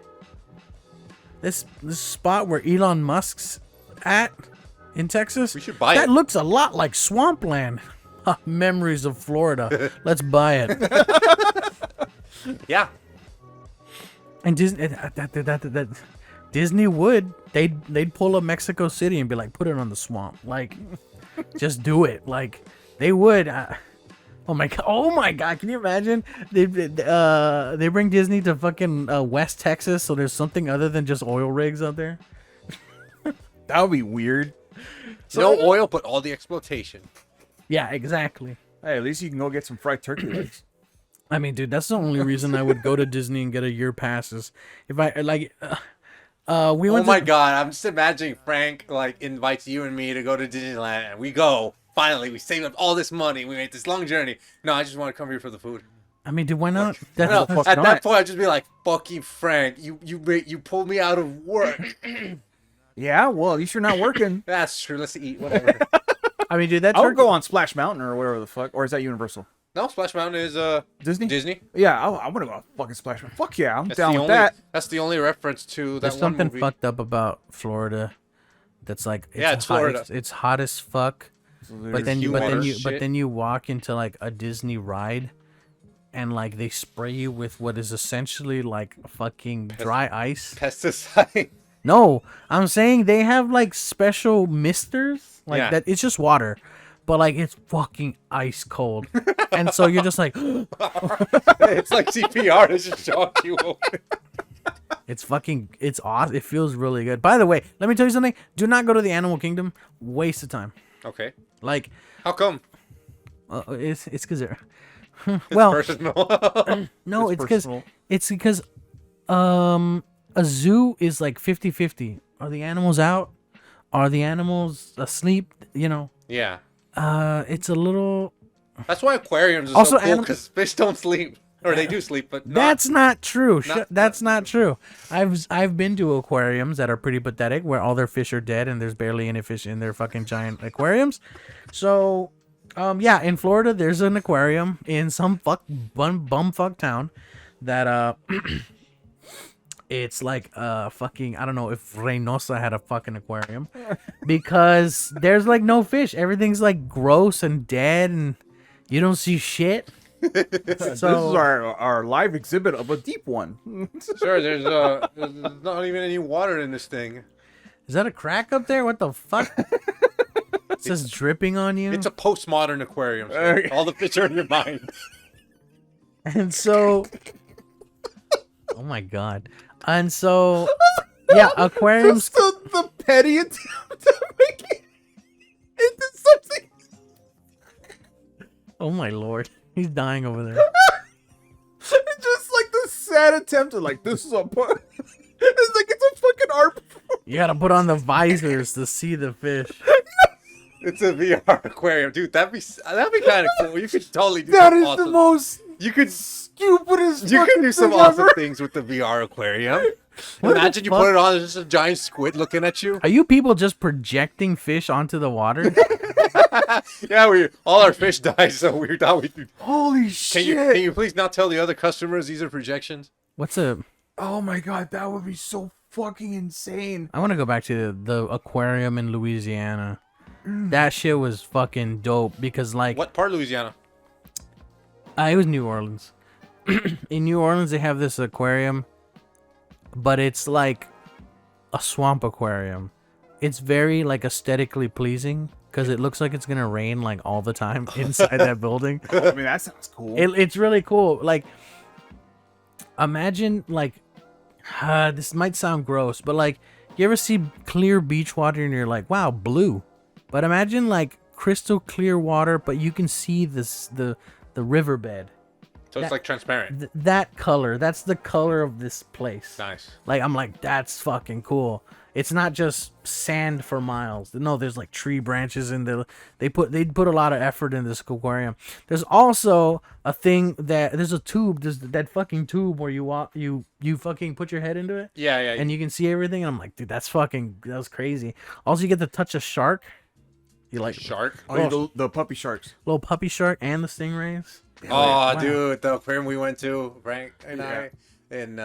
this spot where Elon Musk's at in Texas. We should buy that it. looks a lot like swampland. Ha, memories of Florida. Let's buy it. Yeah. And Disney, that Disney would they'd pull up Mexico City and be like, put it on the swamp, like, just do it, like they would. Oh my god! Can you imagine? They bring Disney to fucking West Texas, so there's something other than just oil rigs out there. That would be weird. No oil, but all the exploitation. Yeah, exactly. Hey, at least you can go get some fried turkey legs. I mean, dude, that's the only reason I would go to Disney and get a year passes. If I like, we Oh went. my to, god, I'm just imagining Frank like invites you and me to go to Disneyland and we go. Finally, we saved up all this money. We made this long journey. No, I just want to come here for the food. I mean, dude, why not? No, That's, at not? that point, I'd just be like, "Fucking Frank, you pulled me out of work." Yeah, well, at least you're not working. That's true. Let's eat whatever. I mean, dude, that I'll turkey. go on Splash Mountain or whatever the fuck. Or is that Universal? No, Splash Mountain is Disney? Disney. Yeah, I want to go on fucking Splash Mountain. Fuck yeah, I'm That's down the with only. that. That's the only reference to that There's one something movie. fucked up about Florida. That's like Yeah, it's hot, Florida. It's hot as fuck. But then humid shit. you walk into like a Disney ride, and like they spray you with what is essentially like fucking dry ice. Pesticide. No, I'm saying they have like special misters, like Yeah. that. It's just water, but like it's fucking ice cold, and so you're just like, It's like CPR to just shock you open. it's awesome. It feels really good. By the way, let me tell you something. Do not go to the Animal Kingdom. Waste of time. Okay. Like, How come? it's because they're It's well, personal. no, It's it's personal. because a zoo is like 50-50. Are the animals out? Are the animals asleep? You know, yeah. it's a little. That's why aquariums are Also, so cool because fish don't sleep, or they do sleep, but not. That's not true. Not- That's not true. I've been to aquariums that are pretty pathetic, where all their fish are dead and there's barely any fish in their fucking giant aquariums. So, yeah, in Florida, there's an aquarium in some bumfuck town that it's like fucking, I don't know if Reynosa had a fucking aquarium, because there's like no fish. Everything's like gross and dead, and you don't see shit. This is So our live exhibit of a deep one. Sure, there's not even any water in this thing. is that a crack up there? What the fuck? It's just dripping on you. It's a postmodern aquarium. So all the fish are in your mind. And so, oh my god. And so, yeah, aquariums. the petty attempt to make it into something. Oh my lord. He's dying over there. Just like the sad attempt at like this is a part. It's like it's a fucking art. You gotta put on the visors to see the fish. It's a VR aquarium, dude. That'd be kind of cool. You could totally do That some is awesome. the most You could stupidest. you fucking can do some thing awesome ever. things with the VR aquarium. What the Imagine you fuck? put it on, there's just a giant squid looking at you. Are you people just projecting fish onto the water? Yeah, all our fish died, so we thought we could. Holy Can shit! you please not tell the other customers these are projections? What's a? Oh my god, that would be so fucking insane. I want to go back to the aquarium in Louisiana. That shit was fucking dope because like What part of Louisiana? it was New Orleans. In New Orleans, they have this aquarium, but it's like a swamp aquarium. It's very like aesthetically pleasing because it looks like it's gonna rain like all the time inside that building. I mean, that sounds cool. It's really cool. Like, imagine like this might sound gross, but like you ever see clear beach water and you're like, wow, blue. But imagine like crystal clear water, but you can see the riverbed. So it's like transparent. That color, that's the color of this place. Nice. Like I'm like, that's fucking cool. It's not just sand for miles. No, there's like tree branches in the. They put a lot of effort in this aquarium. There's also a thing there's a tube. There's that fucking tube where you fucking put your head into it. Yeah. And you can see everything. And I'm like, dude, that was crazy. Also, you get to touch a shark. You like Shark. Oh, yeah, the puppy sharks. little puppy shark and the stingrays. Oh, Wow. dude, the aquarium we went to, Frank and Yeah. I, in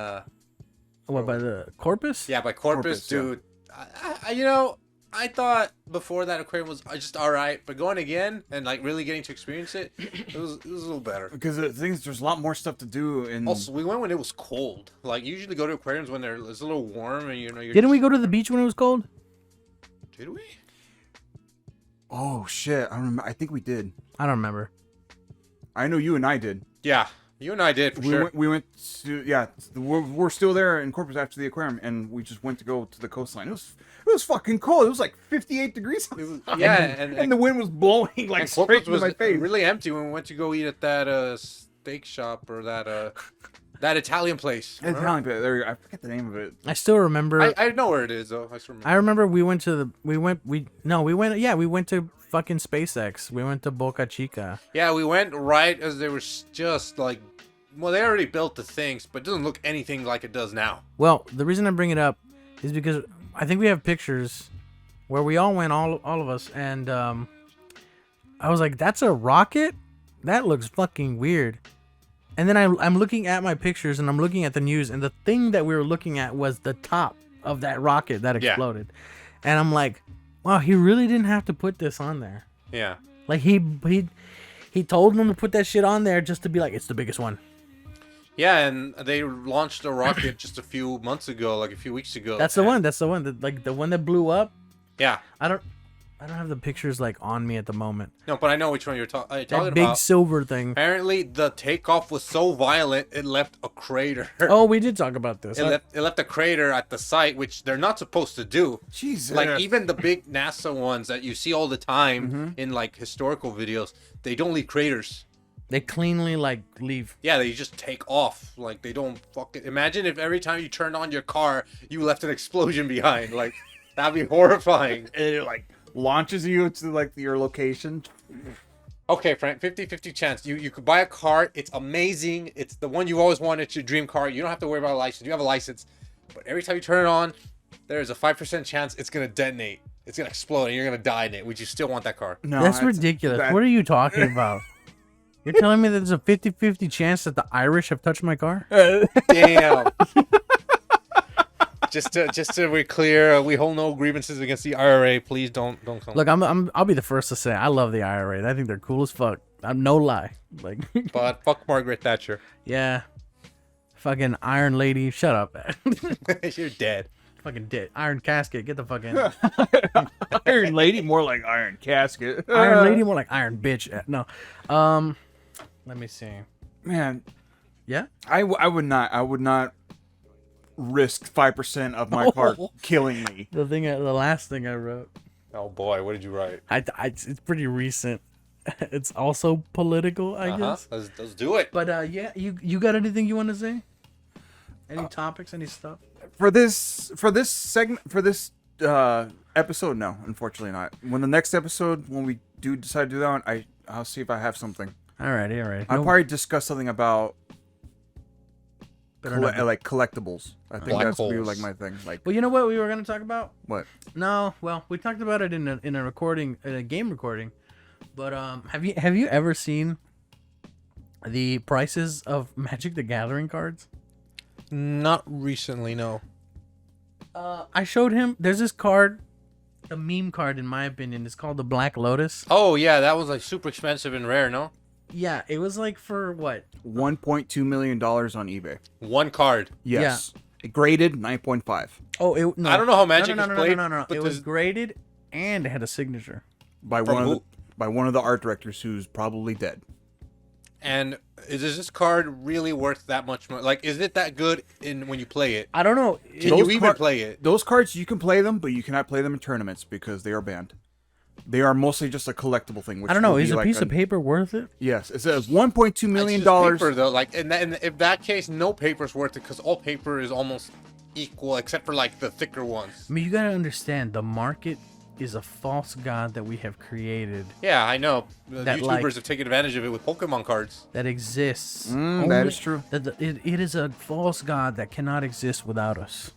What by the Corpus? yeah, by Corpus, Corpus, yeah. dude. I thought before that aquarium was just all right, but going again and like really getting to experience it, it was a little better. Because the thing is, there's a lot more stuff to do. And Also, we went when it was cold. Like you usually go to aquariums when it's a little warm, and you're. Didn't we go to the beach when it was cold? Did we? oh shit, I remember. I think we did. I don't remember. I know you and I did. Yeah, you and I did for We sure. went to we're still there in Corpus after the aquarium, and we just went to go to the coastline. It was fucking cold. It was like 58 degrees. Yeah, and the wind was blowing like and straight Corpus into was my face. really empty when we went to go eat at that steak shop or that Italian place. It's Italian, but there, I forget the name of it. I still remember. I know where it is though. I still remember. I remember we went to we went to fucking SpaceX. We went to Boca Chica. Yeah, we went right as they were just like, well, they already built the things, but it doesn't look anything like it does now. Well, the reason I bring it up is because I think we have pictures where we all went, all of us, and I was like, that's a rocket? That looks fucking weird. And then I'm looking at my pictures and I'm looking at the news, and the thing that we were looking at was the top of that rocket that Yeah. exploded. And I'm like, wow, he really didn't have to put this on there. Yeah. Like he told them to put that shit on there just to be like, it's the biggest one. Yeah, and they launched a rocket just a few months ago, like a few weeks ago. That's the one. That's the one. The one that blew up. Yeah. I don't have the pictures like on me at the moment. No, but I know which one you're talking That big about. silver thing. Apparently, the takeoff was so violent it left a crater. Oh, we did talk about this. It left a crater at the site, which they're not supposed to do. Jesus. Like even the big NASA ones that you see all the time in like historical videos, they don't leave craters. They cleanly like leave. Yeah, they just take off. Like they don't fucking. Imagine if every time you turned on your car, you left an explosion behind. Like that'd be horrifying. And it like launches you to like your location. Okay, Frank, 50-50 chance. You could buy a car. It's amazing. It's the one you always wanted. It's your dream car. You don't have to worry about a license. You have a license. But every time you turn it on, there's a 5% chance it's going to detonate. It's going to explode and you're going to die in it. Would you still want that car? No, That's ridiculous. What are you talking about? You're telling me that there's a 50-50 chance that the Irish have touched my car? Damn. just to be clear, we hold no grievances against the IRA. Please don't come. Look, I'll be the first to say I love the IRA. I think they're cool as fuck. I'm no lie. Like, But fuck Margaret Thatcher. yeah, fucking Iron Lady. Shut up. You're dead. Fucking dead. Iron Casket. Get the fuck in. Iron Lady, more like Iron Casket. Iron Lady, more like Iron Bitch. No. Let me see. Man, Yeah. I would not risk 5% of my car killing me. The last thing I wrote. Oh boy, what did you write? It's pretty recent. it's also political, I guess. Let's do it. But yeah, you got anything you want to say? Any topics? Any stuff? For this segment, for this episode, no, unfortunately not. When the next episode, when we do decide to do that one, I'll see if I have something. Alrighty. I'll probably discuss something about like collectibles. I think Black that's gonna be holes. like my thing. Like Well, you know what we were gonna talk about? what? No, well, we talked about it in a recording, in a game recording. But have you ever seen the prices of Magic the Gathering cards? Not recently, no. I showed him. There's this card, a meme card, in my opinion. It's called the Black Lotus. Oh yeah, that was like super expensive and rare, no? Yeah, it was like for what? $1.2 million on eBay. One card. Yes. Graded 9.5 Oh, no. I don't know how Magic no, is no, played, No. but It was there's- graded and it had a signature. by From one who? of the art directors who's probably dead. And is this card really worth that much money? Like, is it that good when you play it? I don't know. Can Those you even car- play it? Those cards you can play them, but you cannot play them in tournaments because they are banned. They are mostly just a collectible thing. Which I don't know. will Is be a like piece of paper worth it? Yes, it says $1.2 million. It's just paper, though. Like, in if that case, no paper's worth it because all paper is almost equal, except for like the thicker ones. I mean, you gotta understand the market is a false god that we have created Yeah, I know. The That, YouTubers like- have taken advantage of it with Pokemon cards. that exists. that is true. It is a false god that cannot exist without us.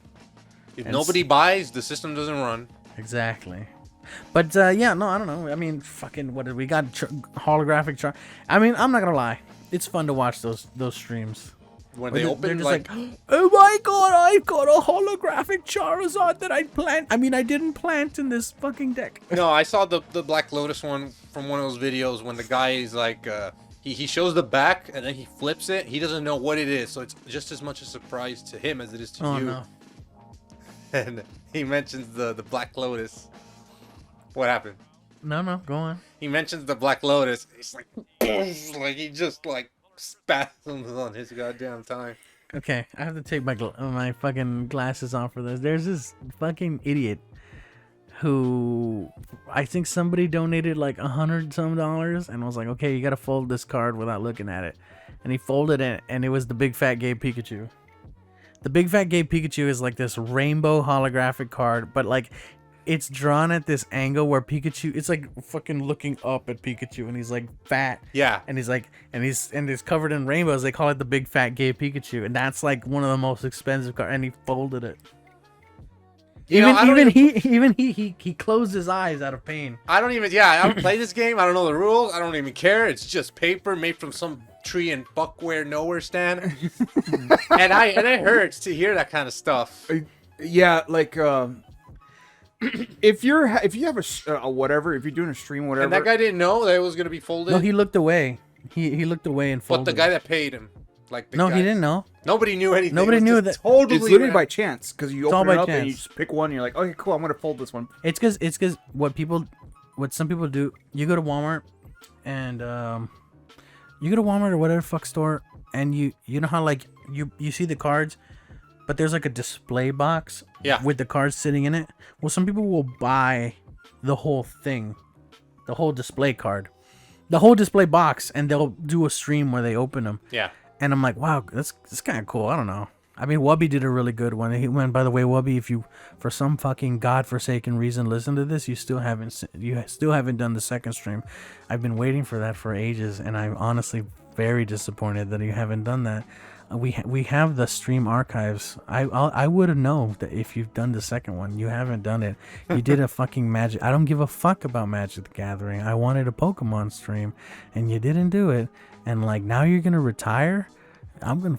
If And nobody buys, the system doesn't run. Exactly. But yeah, no, I don't know. I mean, fucking, what did we got? Holographic char. I mean, I'm not gonna lie. It's fun to watch those streams. When Where they they're open, just like, oh my god, I've got a holographic Charizard that I didn't plant in this fucking deck. no, I saw the Black Lotus one from one of those videos when the guy is like, he shows the back and then he flips it. He doesn't know what it is, so it's just as much a surprise to him as it is to Oh you. no. And he mentions the Black Lotus. What happened? No, go on. He mentions the Black Lotus. He's like, like he just like spasms on his goddamn time. Okay, I have to take my fucking glasses off for this. There's this fucking idiot who I think somebody donated like $100 some and was like, okay, you gotta fold this card without looking at it. And he folded it, and it was the Big Fat Gay Pikachu. The Big Fat Gay Pikachu is like this rainbow holographic card, but like it's drawn at this angle where Pikachu, it's like fucking looking up at Pikachu, and he's like fat. Yeah. And he's like, and he's covered in rainbows. They call it the Big Fat Gay Pikachu, and that's like one of the most expensive cards. And he folded it. You know, I don't He closed his eyes out of pain. I don't play this game. I don't know the rules. I don't even care. It's just paper made from some tree in Buckware nowhere stand. and it hurts to hear that kind of stuff. Yeah, like if you have a whatever, if you're doing a stream, whatever. And that guy didn't know that it was gonna be folded. No, he looked away. He looked away and But folded. the guy that paid him, like the No, guy, he didn't know. Nobody knew anything. Nobody It was knew just that- Totally it's literally random. by chance because you It's all open it by up and you chance. just pick one. And you're like, okay, cool, I'm gonna fold this one. It's because what some people do. You go to Walmart, and you go to Walmart or whatever fuck store, and you know how like you see the cards, but there's like a display box. Yeah. With the cards sitting in it. Well, some people will buy the whole thing, the whole display card, the whole display box, and they'll do a stream where they open them. Yeah. And I'm like, wow, that's kind of cool. I don't know. I mean, Wubby did a really good one. He went, by the way, Wubby, if you, for some fucking godforsaken reason, listen to this, you still haven't done the second stream. I've been waiting for that for ages, and I'm honestly very disappointed that you haven't done that. We have the stream archives. I would have known that if you've done the second one. You haven't done it. You did a fucking Magic. I don't give a fuck about Magic the Gathering. I wanted a Pokemon stream, and you didn't do it. And like now you're gonna retire. I'm gonna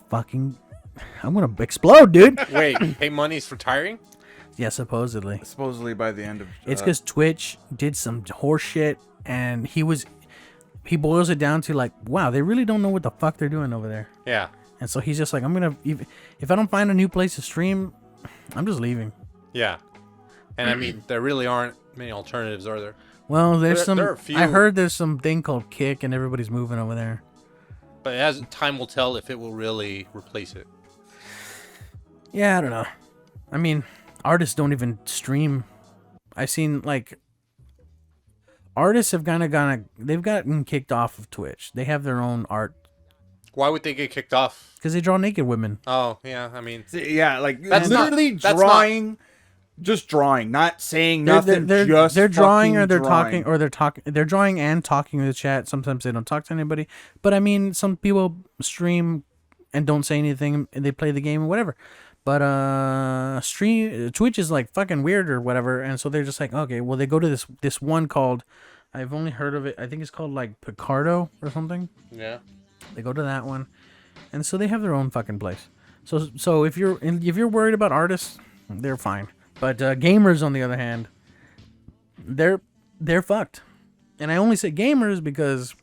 explode, dude. Wait, pay money's for retiring? Yeah, supposedly. Supposedly by the end of It's because Twitch did some horse shit, and he boils it down to like, wow, they really don't know what the fuck they're doing over there. Yeah. And so he's just like, if I don't find a new place to stream, I'm just leaving. Yeah. And I mean, there really aren't many alternatives, are there? Well, There are a few. I heard there's some thing called Kick, and everybody's moving over there. But as time will tell if it will really replace it. Yeah, I don't know. I mean, artists don't even stream. I seen like artists have they've gotten kicked off of Twitch. They have their own art Why would they get kicked off? because they draw naked women. Oh, yeah. I mean, Yeah, like That's not- literally that's drawing, just drawing, not saying nothing. Just they're drawing, or fucking they're drawing. talking, or they're talking. They're drawing and talking to the chat. Sometimes they don't talk to anybody. But I mean, some people stream and don't say anything, and they play the game or whatever. But Twitch is like fucking weird or whatever, and so they're just like, okay, well, they go to this one called, I've only heard of it. I think it's called like Picardo or something. yeah. They go to that one, and so they have their own fucking place. So if you're worried about artists, they're fine. But gamers, on the other hand, they're fucked. And I only say gamers because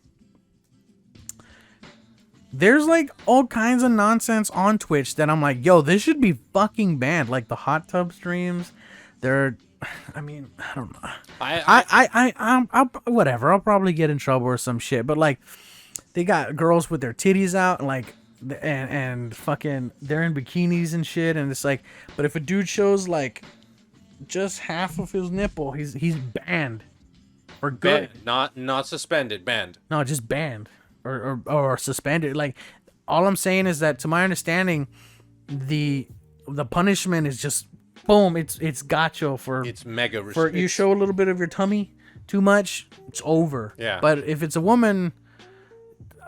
there's like all kinds of nonsense on Twitch that I'm like, yo, this should be fucking banned. Like the hot tub streams, I mean, I don't know. I'm whatever. I'll probably get in trouble or some shit. But like, they got girls with their titties out and like, and fucking, they're in bikinis and shit. And it's like, but if a dude shows like just half of his nipple, he's banned or good. Banned. Not suspended. Banned. No, just banned or suspended. Like, all I'm saying is that, to my understanding, the punishment is just boom. It's gacho for It's mega. for you show a little bit of your tummy too much, it's over. Yeah. But if it's a woman,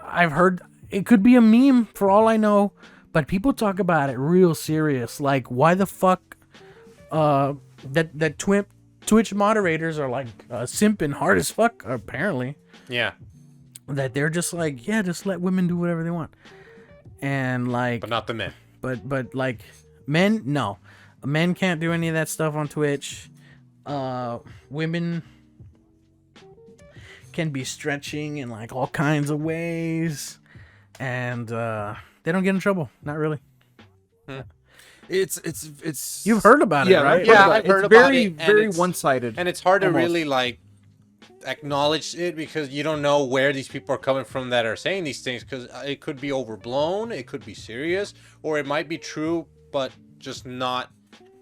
I've heard it could be a meme for all I know, but people talk about it real serious. Like, why the fuck that Twitch moderators are like simping hard as fuck, apparently. Yeah. That they're just like, yeah, just let women do whatever they want. And like, But not the men. but like men, no. Men can't do any of that stuff on Twitch. Women can be stretching in like all kinds of ways, and they don't get in trouble. Not really. It's You've heard about it, right? Yeah, I've heard it's about very, it, and very it's- one-sided. And it's hard to Almost. really like acknowledge it because you don't know where these people are coming from that are saying these things, because it could be overblown, it could be serious, or it might be true but just not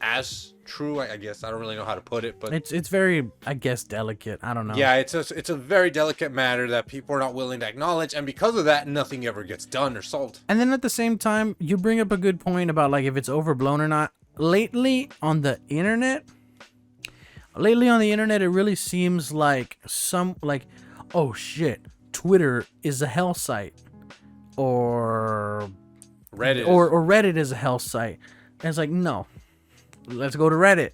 as true. I guess I don't really know how to put it, but It's very, I guess, delicate. I don't know. yeah, it's a very delicate matter that people are not willing to acknowledge, and because of that, nothing ever gets done or solved. And then at the same time, you bring up a good point about like if it's overblown or not. Lately on the internet, it really seems like oh shit, Twitter is a hell site, or Reddit or Reddit is a hell site. And it's like, no, let's go to Reddit.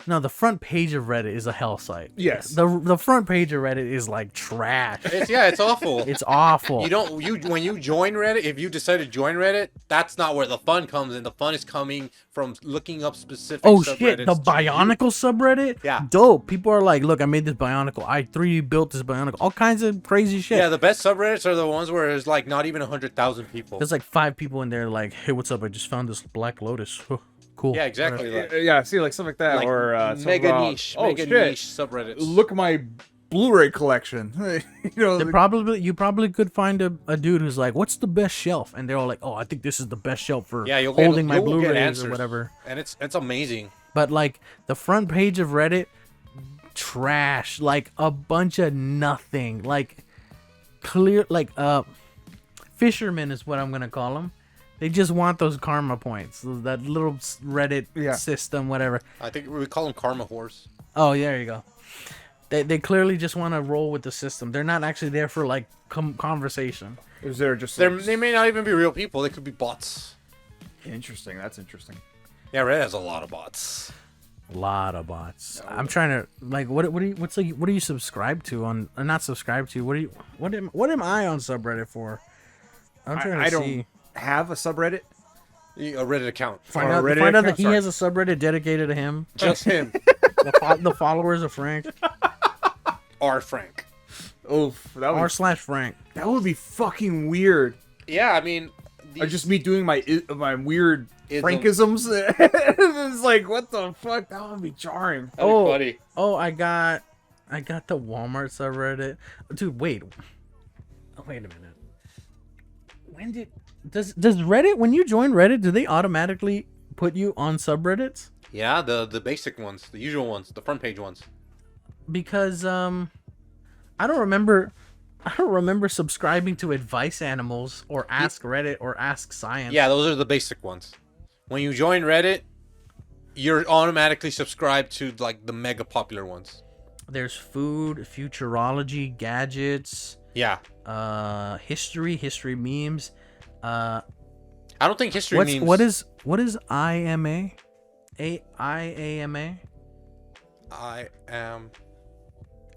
No, the front page of Reddit is a hell site. Yes. The front page of Reddit is like trash. it's awful. It's awful. When you join Reddit, if you decide to join Reddit, that's not where the fun comes in. The fun is coming from looking up specific Oh subreddits shit, the to Bionicle subreddit? Yeah. Dope. People are like, look, I made this Bionicle. I 3D built this Bionicle. All kinds of crazy shit. Yeah, the best subreddits are the ones where there's like not even 100,000 people. There's like 5 people in there like, hey, what's up? I just found this Black Lotus. Cool. Yeah, exactly. Yeah, see, like stuff like that, Like or mega something about, niche, oh, mega shit, niche subreddits. Look at my Blu-ray collection. You know, You probably could find a dude who's like, what's the best shelf? And they're all like, oh, I think this is the best shelf for Yeah, you'll holding my you'll get Blu-rays answers. or whatever. And it's amazing. But like the front page of Reddit, trash. Like a bunch of nothing. Like clear, like fishermen is what I'm gonna call them. They just want those karma points. That little Reddit system, whatever. I think we call them karma whores. Oh, there you go. They clearly just want to roll with the system. They're not actually there for like conversation. is there just They may not even be real people. They could be bots. interesting? That's interesting. Yeah, Reddit has a lot of bots. A lot of bots. I'm trying to like what do you subscribe to on or not subscribe to? What am I on subreddit for? I'm trying to I see. don't have a subreddit. A Reddit account. Find Or out, Reddit find out that account, he sorry. has a subreddit dedicated to him. Just him. The followers of Frank R. Frank. Oof, r/ Frank. that would be fucking weird. Yeah, I mean... Or just me doing my weird Ism. Frankisms. It's like, what the fuck? That would be jarring. That'd be funny. Oh, I got the Walmart subreddit. Dude, wait a minute. When does Reddit, when you join Reddit, do they automatically put you on subreddits? Yeah, the basic ones, the usual ones, the front page ones. Because I don't remember. I don't remember subscribing to Advice Animals or Ask Reddit or Ask Science. Yeah, those are the basic ones. When you join Reddit, you're automatically subscribed to like the mega popular ones. There's food, futurology, gadgets, Yeah. history memes. I don't think history means... What is IMA? IAMA? I am...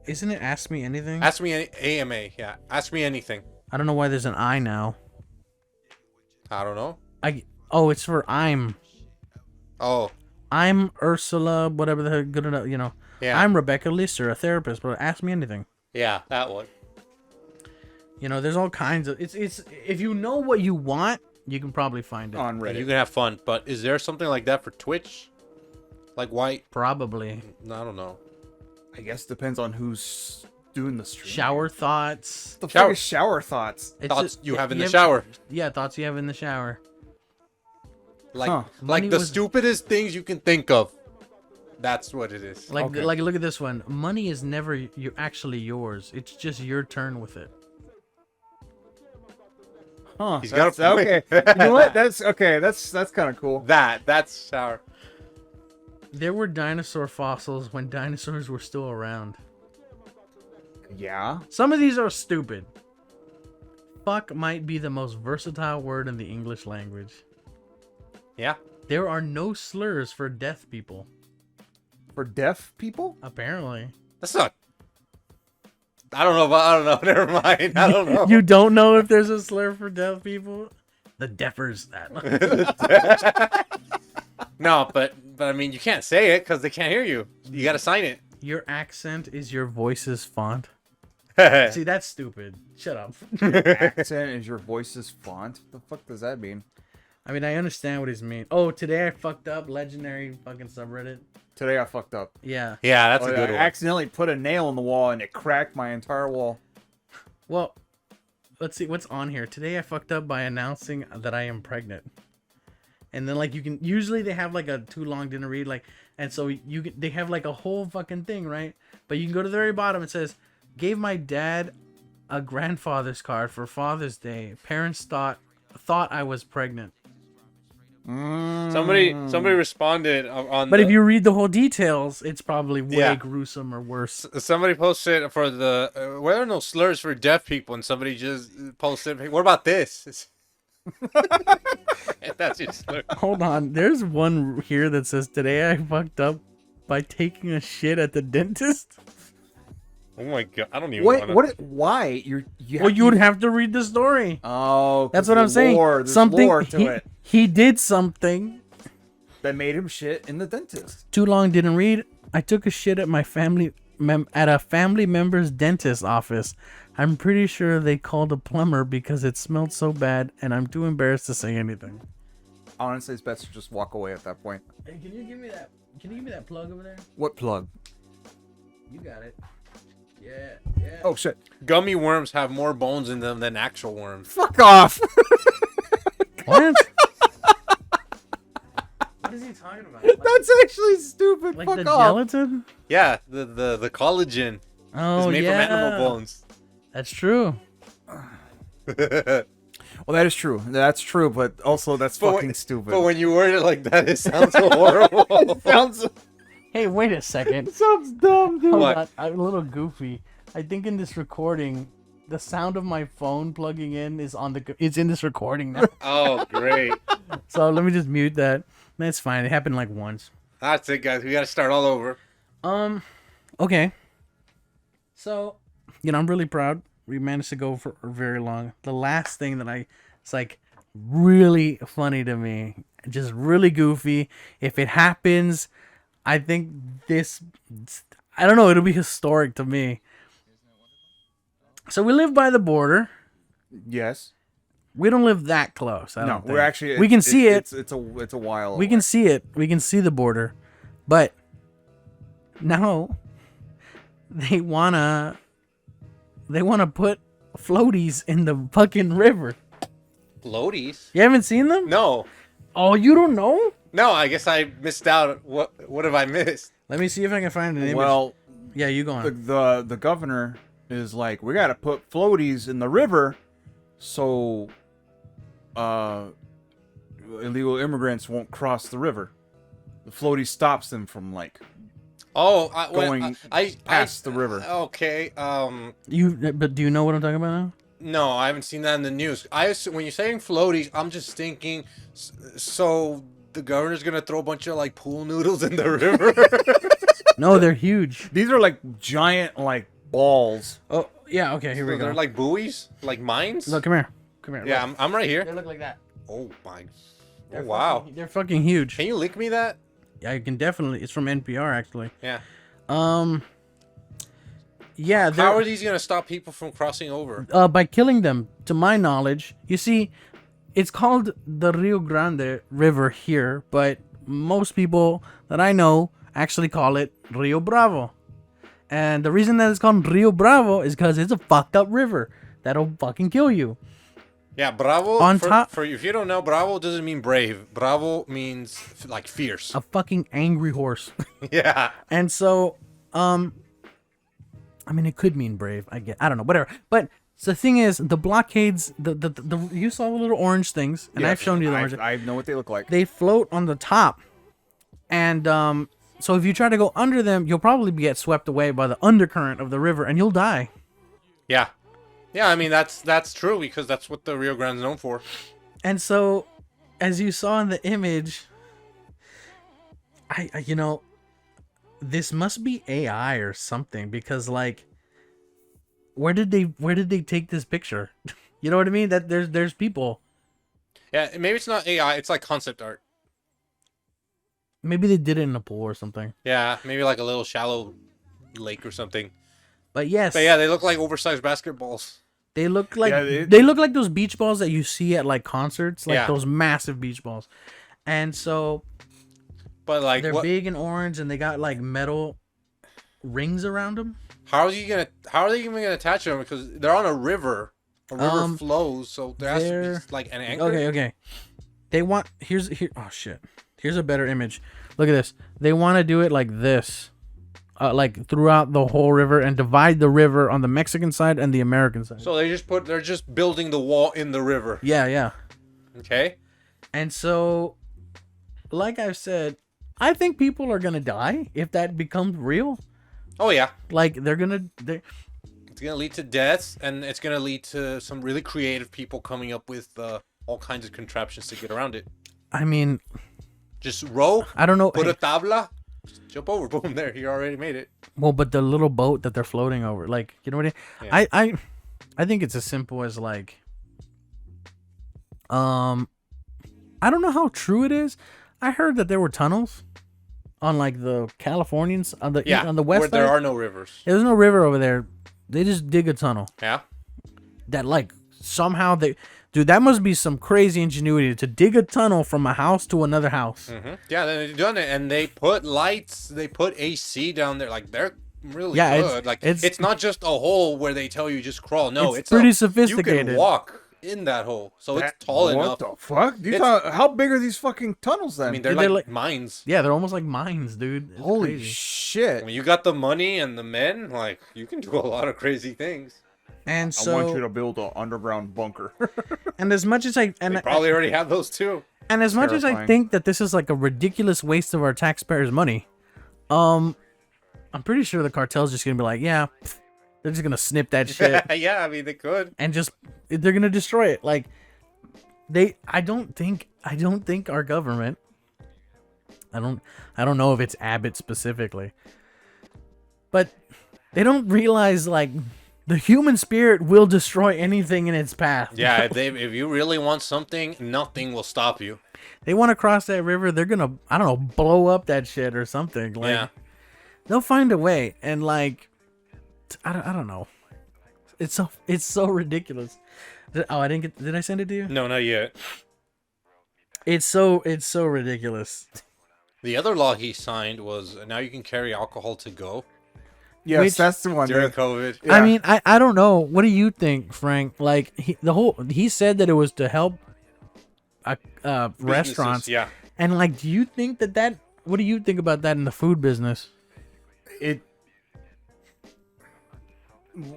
Isn't it Ask Me Anything? Ask me AMA, yeah. Ask me anything. I don't know why there's an I now. I don't know. It's for I'm. Oh, I'm Ursula, whatever the heck, good enough, you know. yeah. I'm Rebecca Lister, a therapist, but ask me anything. Yeah, that one. You know, there's all kinds of it's if you know what you want, you can probably find it. On And Reddit. you can have fun, but is there something like that for Twitch? Like why? Probably. I don't know. I guess depends on who's doing the stream. Shower thoughts. The Shower- fuck is shower thoughts? It's Thoughts just- you have in the have- shower. Yeah, thoughts you have in the shower. Like, Huh. like Money the was- stupidest things you can think of. That's what it is. Like Okay. like look at this one. Money is never actually yours. It's just your turn with it. Huh? He's got a okay. point. You know what? That's okay. That's kind of cool. That's shower. There were dinosaur fossils when dinosaurs were still around. Yeah. Some of these are stupid. Fuck might be the most versatile word in the English language. Yeah. There are no slurs for deaf people, For deaf people? apparently. That's not. I don't know. Never mind. I don't know. You don't know if there's a slur for deaf people? The deafers that. No, but I mean, you can't say it because they can't hear you. You gotta sign it. Your accent is your voice's font. See, that's stupid. Shut up. Accent is your voice's font. The fuck does that mean? I mean, I understand what he's mean. Oh, today I fucked up. Legendary fucking subreddit. Today I fucked up. Yeah. Yeah, that's Oh, a yeah, good I one. accidentally put a nail in the wall and it cracked my entire wall. Well, let's see what's on here. Today I fucked up by announcing that I am pregnant. And then like you can usually they have like a too long didn't read like and so they have like a whole fucking thing, right? But you can go to the very bottom. It says, "Gave my dad a grandfather's card for Father's Day. Parents thought I was pregnant." Somebody responded on. But if you read the whole details, it's probably way Yeah. gruesome or worse. Somebody posted for the where are no slurs for deaf people, and somebody just posted, "What about this?" If that's your slur. Hold on. There's one here that says, "Today I fucked up by taking a shit at the dentist." Oh my god, I don't even. Wait, wanna... what? Why? You Well, you would have to read the story. Oh, That's 'cause what I'm the saying. lore- there's Something lore to it he did something. that made him shit in the dentist. Too long didn't read. I took a shit at my at a family member's dentist office. I'm pretty sure they called a plumber because it smelled so bad, and I'm too embarrassed to say anything. Honestly, it's best to just walk away at that point. Hey, can you give me that? Can you give me that plug over there? What plug? You got it. Yeah. Oh shit! Gummy worms have more bones in them than actual worms. Fuck off! What? What is he talking about? That's actually stupid. Like Fuck the off! gelatin? Yeah, the collagen Oh, is made yeah. from animal bones. That's true. Well, that is true. That's true, but also that's But fucking when- stupid. But when you word it like that, it sounds so horrible. sounds Hey, wait a second. sounds dumb, dude. Hold What? on. I'm a little goofy. I think in this recording, the sound of my phone plugging in is it's in this recording now. Oh, great. So let me just mute that. That's fine. It happened like once. That's it, guys. We got to start all over. Okay. So, I'm really proud. We managed to go for very long. The last thing that it's like really funny to me, just really goofy. If it happens, I think I don't know, it'll be historic to me. So we live by the border. Yes. We don't live that close. I No, don't we're think. actually. We can see it. It's a while. We can see it. We can see the border. But now they wanna put floaties in the fucking river. Floaties? You haven't seen them? No. Oh, you don't know? No, I guess I missed out. What have I missed? Let me see if I can find an image. Well, Yeah, you go on. the governor is like, we got to put floaties in the river so illegal immigrants won't cross the river. The floaty stops them from like going past the river. Okay. But do you know what I'm talking about now? No, I haven't seen that in the news. When you're saying floaties, I'm just thinking, so the governor's gonna throw a bunch of like pool noodles in the river. No, they're huge. These are like giant like balls. Oh yeah, okay, here we So go. they're like buoys, like mines. Look, come here. Yeah, look. I'm right here. They look like that. Oh my. They're Oh wow. they're fucking huge. Can you link me that? Yeah, I can definitely. It's from NPR actually. Yeah. Yeah, How are these gonna stop people from crossing over? by killing them. To my knowledge, you see, it's called the Rio Grande River here, but most people that I know actually call it Rio Bravo. And the reason that it's called Rio Bravo is because it's a fucked up river that'll fucking kill you. Yeah, Bravo. On top- for if you don't know, Bravo doesn't mean brave. Bravo means like fierce. A fucking angry horse. Yeah. And so, I mean, it could mean brave. I don't know, whatever. But the thing is, the blockades, the you saw the little orange things, and I've shown you the orange. I know what they look like. They float on the top, and so if you try to go under them, you'll probably get swept away by the undercurrent of the river, and you'll die. Yeah. Yeah, I mean that's true because that's what the Rio Grande's known for. And so, as you saw in the image, I this must be AI or something because like, where did they take this picture? You know what I mean? That there's people. Yeah, maybe it's not AI. It's like concept art. Maybe they did it in a pool or something. Yeah, maybe like a little shallow lake or something. But yes, But yeah, they look like oversized basketballs. they look like Yeah, they look like those beach balls that you see at like concerts, like Yeah. those massive beach balls. And so But like, they're what? big and orange, and they got like metal rings around them. How are they even gonna attach them? Because they're on a river. A river flows, so there has to they're- be like an anchor. Okay. They want here. Oh shit. Here's a better image. Look at this. They want to do it like this, like throughout the whole river, and divide the river on the Mexican side and the American side. So they're just building the wall in the river. Yeah. Okay. And so, like I've said, I think people are gonna die if that becomes real. Oh yeah. Like they're It's gonna lead to deaths, and it's gonna lead to some really creative people coming up with all kinds of contraptions to get around it. I mean, Just row, I don't know. put Hey, a tabla, just jump over, boom, there, you already made it. well, but the little boat that they're floating over, like, you know what Yeah. I think it's as simple as like, I don't know how true it is. I heard that there were tunnels on like the Californians on the Yeah, on the west where side. there are no rivers. Yeah, there's no river over there. They just dig a tunnel Yeah. that like somehow dude, that must be some crazy ingenuity to dig a tunnel from a house to another house. Yeah, they've done it, and they put lights, they put AC down there. Like they're really Yeah, good. It's not just a hole where they tell you just crawl. No, It's it's pretty You sophisticated. can walk in that hole, so it's tall enough. What the fuck? How big are these fucking tunnels then? I mean, they're They're like like- mines. Yeah, they're almost like mines, dude. It's Holy crazy. shit. When you got the money and the men, like you can do a lot of crazy things. And I so, want you to build an underground bunker. and as much as I They and probably already have those too. And as much as I Terrifying. think that this is like a ridiculous waste of our taxpayers' money, I'm pretty sure the cartel's just gonna be like, yeah, pff, they're just gonna snip that shit Yeah, I mean they could. and just they're gonna destroy it. Like I don't think our government. I don't know if it's Abbott specifically, but they don't realize like the human spirit will destroy anything in its path. Yeah, if you really want something, nothing will stop you. They want to cross that river, they're gonna, I don't know, blow up that shit or something. Like, Yeah. they'll find a way. And like, I don't know. It's so ridiculous. Oh, I didn't get. Did I send it to you? No, not yet. It's so ridiculous. The other law he signed was now you can carry alcohol to go Yes, Which- that's the one. during that- COVID. Yeah. I mean, I don't know. What do you think, Frank? Like he said that it was to help restaurants. Businesses, yeah. And like, do you think that what do you think about that in the food business? it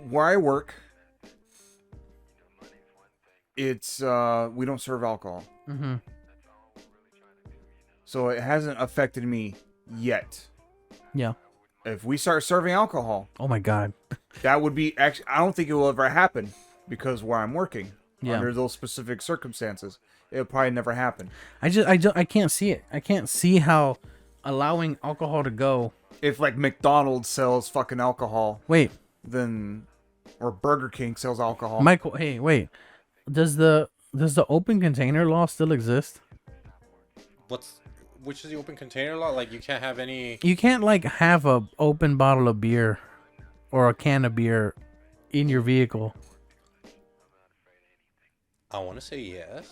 where I work, it's we don't serve alcohol, Mm-hmm. so it hasn't affected me yet. Yeah. If we start serving alcohol, Oh my God. that would be actually. I don't think it will ever happen because where I'm working Yeah. under those specific circumstances, it'll probably never happen. I can't see it. I can't see how allowing alcohol to go. If like McDonald's sells fucking alcohol, Wait, then or Burger King sells alcohol. Michael. Hey, wait. Does the open container law still exist? Which is the open container law? Like you can't have any. You can't like have a open bottle of beer or a can of beer in your vehicle I want to say yes.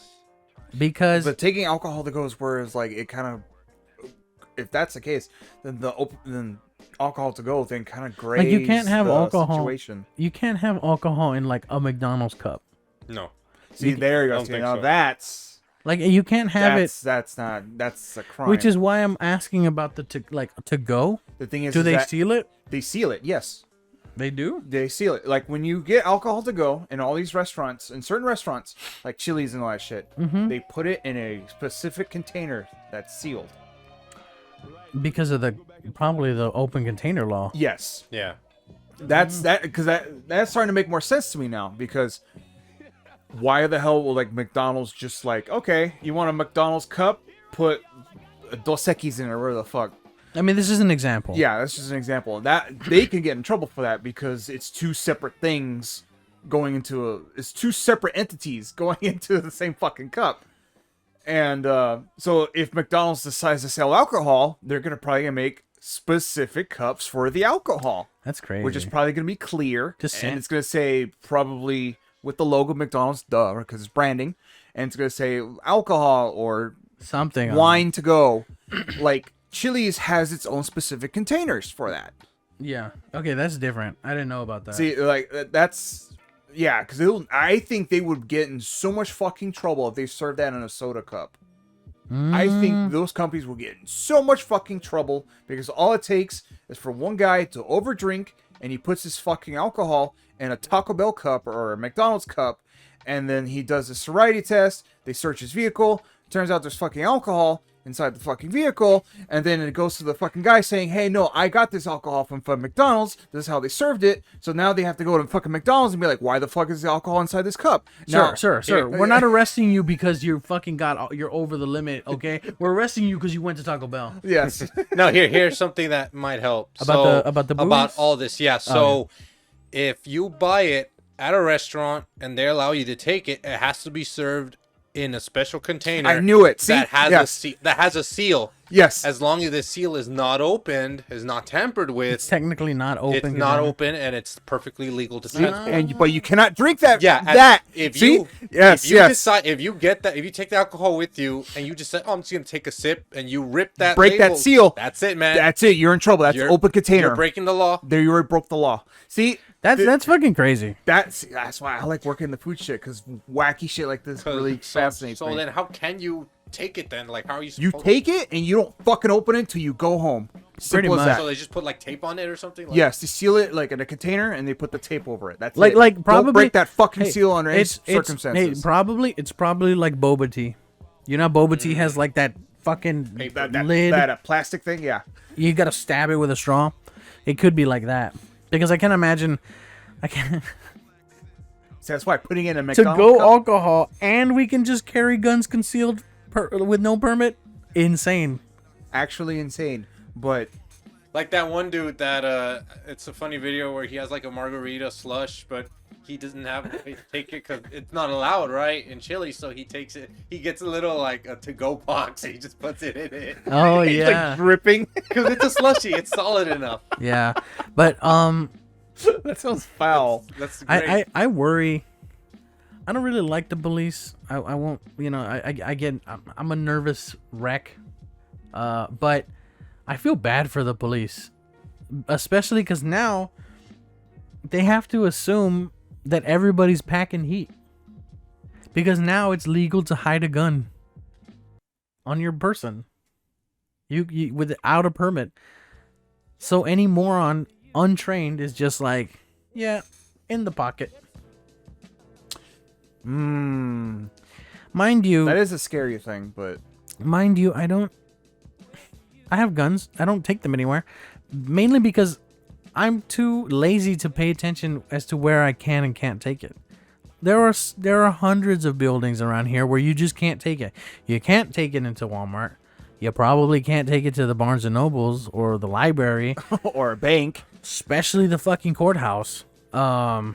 because But taking alcohol to go is where it's like it kind of. If that's the case, then then alcohol to go then kind of grays. Like, you can't have the alcohol. situation. you can't have alcohol in like a McDonald's cup. No. See, there you go. don't See, think now so. that's Like you can't have that's not that's a crime. which is why I'm asking about the to go. the thing is. Do is they that seal it? They seal it. Yes, They do. they seal it. Like when you get alcohol to go in all these restaurants, in certain restaurants, like Chili's and all that shit, they put it in a specific container that's sealed. Because of probably the open container law. Yes. Yeah. That's because that's starting to make more sense to me now because why the hell will like McDonald's just like, okay, you want a McDonald's cup, put Dos Equis in it, or whatever the fuck. I mean, this is an example. Yeah, that's just an example. That they can get in trouble for that because it's two separate things going into it's two separate entities going into the same fucking cup. And so if McDonald's decides to sell alcohol, they're gonna probably make specific cups for the alcohol. That's crazy. Which is probably going to be clear. Just and saying. it's going to say probably with the logo McDonald's, duh, because it's branding. And it's going to say alcohol or something on wine to go. Like Chili's has its own specific containers for that. it. Yeah. Okay, that's different. I didn't know about that. See, like that's yeah, because I think they would get in so much fucking trouble if they served that in a soda cup. I think those companies will get in so much fucking trouble because all it takes is for one guy to overdrink and he puts his fucking alcohol in a Taco Bell cup or a McDonald's cup and then he does a sobriety test. They search his vehicle. Turns out there's fucking alcohol inside the fucking vehicle, and then it goes to the fucking guy saying, hey, no, I got this alcohol from McDonald's. This is how they served it. So now they have to go to fucking McDonald's and be like, why the fuck is the alcohol inside this cup? Now, Sir, we're not arresting you because you fucking you're over the limit, okay? We're arresting you because you went to Taco Bell. Yes. No, here's something that might help. About the about booze? all this. Yeah. So if you buy it at a restaurant and they allow you to take it, it has to be served in a special container. I knew it. See? That has Yes. that has a seal. Yes. As long as the seal is not opened, is not tampered with, It's technically not open. it's not open, and it's perfectly legal to transport. But you cannot drink that. Yeah, that. if See? you Yes, if you yes. decide if you take the alcohol with you and you just say, oh, I'm just gonna take a sip, and you rip that Break that label, seal. That's it, man. That's it. You're in trouble. That's You're- open container. You're breaking the law. There, you already broke the law. See? That's fucking crazy. That's why I like working the food shit because wacky shit like this really fascinates so me. then, how can you take it then? Like, how are you? You supposed take it and you don't fucking open it until you go home. Pretty Simple as much. that. So they just put like tape on it or something. Like, Yes, they seal it like in a container and they put the tape over it. That's Like it. probably don't break that fucking hey, seal under any it's circumstances. it's probably like boba tea. You know, boba tea has like that fucking that lid. plastic thing, yeah. You gotta stab it with a straw. It could be like that because I can't imagine. I can't So that's why putting it in a to McDonald's go cup, alcohol and we can just carry guns concealed with no permit. Insane. actually insane. But Like that one dude that it's a funny video where he has like a margarita slush, but he doesn't have to take it because it's not allowed, right, in Chile. So he takes it. He gets a little like a to-go box. He just puts it in it. Oh it's yeah, like dripping. Because it's a slushy. It's solid enough. yeah. But That sounds foul. That's great. I worry. I don't really like the police. I won't. You know, I get. I'm a nervous wreck. But I feel bad for the police, especially because now they have to assume that everybody's packing heat, because now it's legal to hide a gun on your person. You without a permit. So any moron untrained is just like, Yeah, in the pocket. Hmm. Mind you, That is a scary thing, but I have guns. I don't take them anywhere. Mainly because I'm too lazy to pay attention as to where I can and can't take it. There are hundreds of buildings around here where you just can't take it. You can't take it into Walmart. You probably can't take it to the Barnes and Nobles or the library, or a bank. especially the fucking courthouse. Or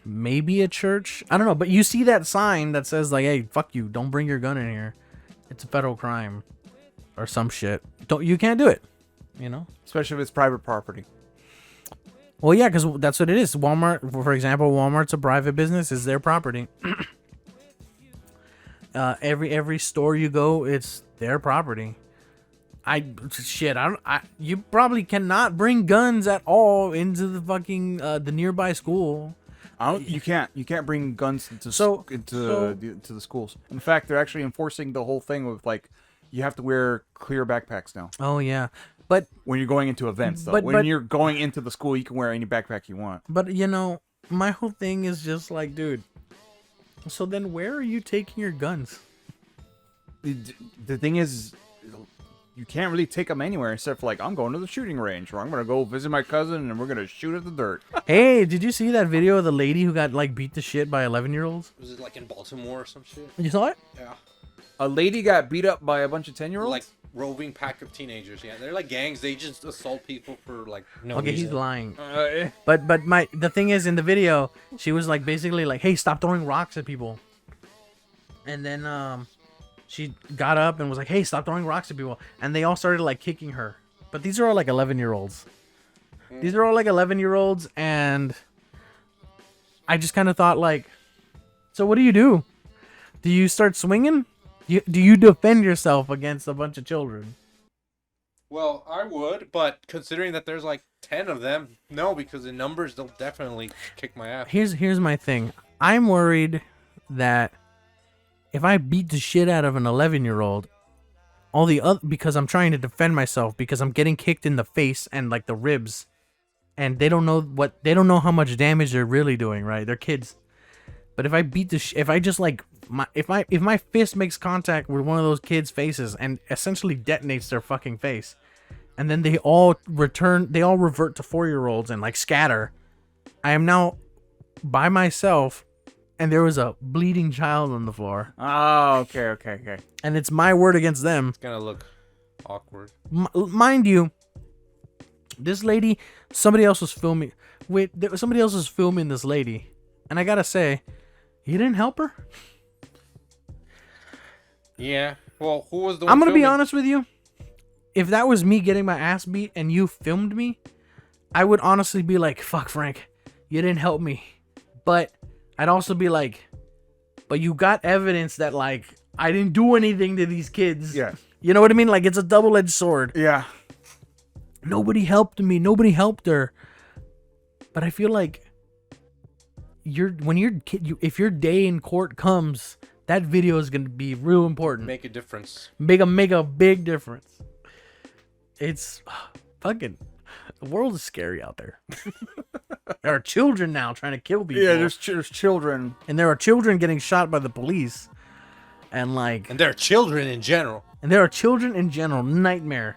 maybe a church. I don't know, but you see that sign that says like, "Hey, fuck you! Don't bring your gun in here. It's a federal crime," or some shit. You can't do it. You know. Especially if it's private property. Well, yeah, because that's what it is. Walmart, for example, Walmart's a private business. It's their property. Every store you go, it's their property. You probably cannot bring guns at all into the fucking the nearby school. You can't bring guns into the schools. In fact, they're actually enforcing the whole thing with like you have to wear clear backpacks now. Oh yeah, but When you're going into events, though, But- when but- you're going into the school, you can wear any backpack you want. you know, my whole thing is just like, dude. So then, where are you taking your guns? The thing is, you can't really take them anywhere except for like I'm going to the shooting range, or I'm gonna go visit my cousin and we're gonna shoot at the dirt. Hey, did you see that video of the lady who got like beat to shit by 11-year-olds? Was it like in Baltimore or some shit? You saw it? Yeah. A lady got beat up by a bunch of 10-year-olds. Like roving pack of teenagers. Yeah, they're like gangs. They just assault people for like no Okay, reason. he's lying. Eh. But the thing is, in the video, she was like basically like, "Hey, stop throwing rocks at people." And then she got up and was like, "Hey, stop throwing rocks at people." And they all started like kicking her. But these are all like 11-year-olds. These are all like 11-year-olds, and I just kind of thought like, so what do? Do you start swinging? Do you defend yourself against a bunch of children? Well, I would, but considering that there's like 10 of them, no, because in numbers they'll definitely kick my ass. Here's my thing. I'm worried that if I beat the shit out of an 11-year-old, all the other, because I'm trying to defend myself, because I'm getting kicked in the face and like the ribs, and they don't know how much damage they're really doing, right? They're kids. But if I beat if I just like if my fist makes contact with one of those kids' faces and essentially detonates their fucking face, and then they all revert to 4-year-olds and like scatter, I am now by myself, and there was a bleeding child on the floor, Oh, okay. and it's my word against them. It's gonna look awkward. Mind you, this lady, somebody else was filming. Somebody else was filming this lady, and I gotta say, you didn't help her. Yeah. Well, who was the one I'm gonna be filming? honest with you. If that was me getting my ass beat and you filmed me, I would honestly be like, "Fuck, Frank, you didn't help me." But I'd also be like, "But you got evidence that like I didn't do anything to these kids." Yeah. You know what I mean? Like it's a double-edged sword. Yeah. Nobody helped me. Nobody helped her. But I feel like if your day in court comes, that video is gonna be real important. Make a difference. Make a big difference. It's fucking. The world is scary out there. There are children now trying to kill people. Yeah, there's children. and there are children getting shot by the police, and like, And they're children in general. and there are children in general. Nightmare.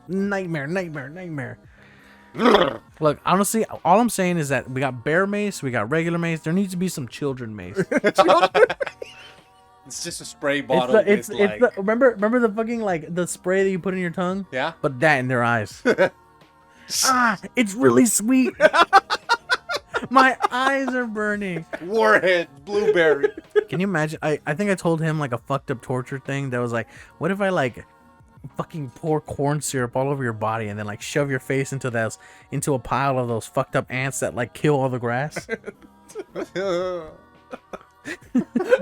Look, honestly, all I'm saying is that we got bear mace, we got regular mace. There needs to be some children mace. It's just a spray bottle. Remember the fucking like the spray that you put in your tongue? Yeah. But that in their eyes. It's really sweet. My eyes are burning. Warhead blueberry. Can you imagine? I think I told him like a fucked up torture thing that was like, what if I like fucking pour corn syrup all over your body and then like shove your face into a pile of those fucked up ants that like kill all the grass? You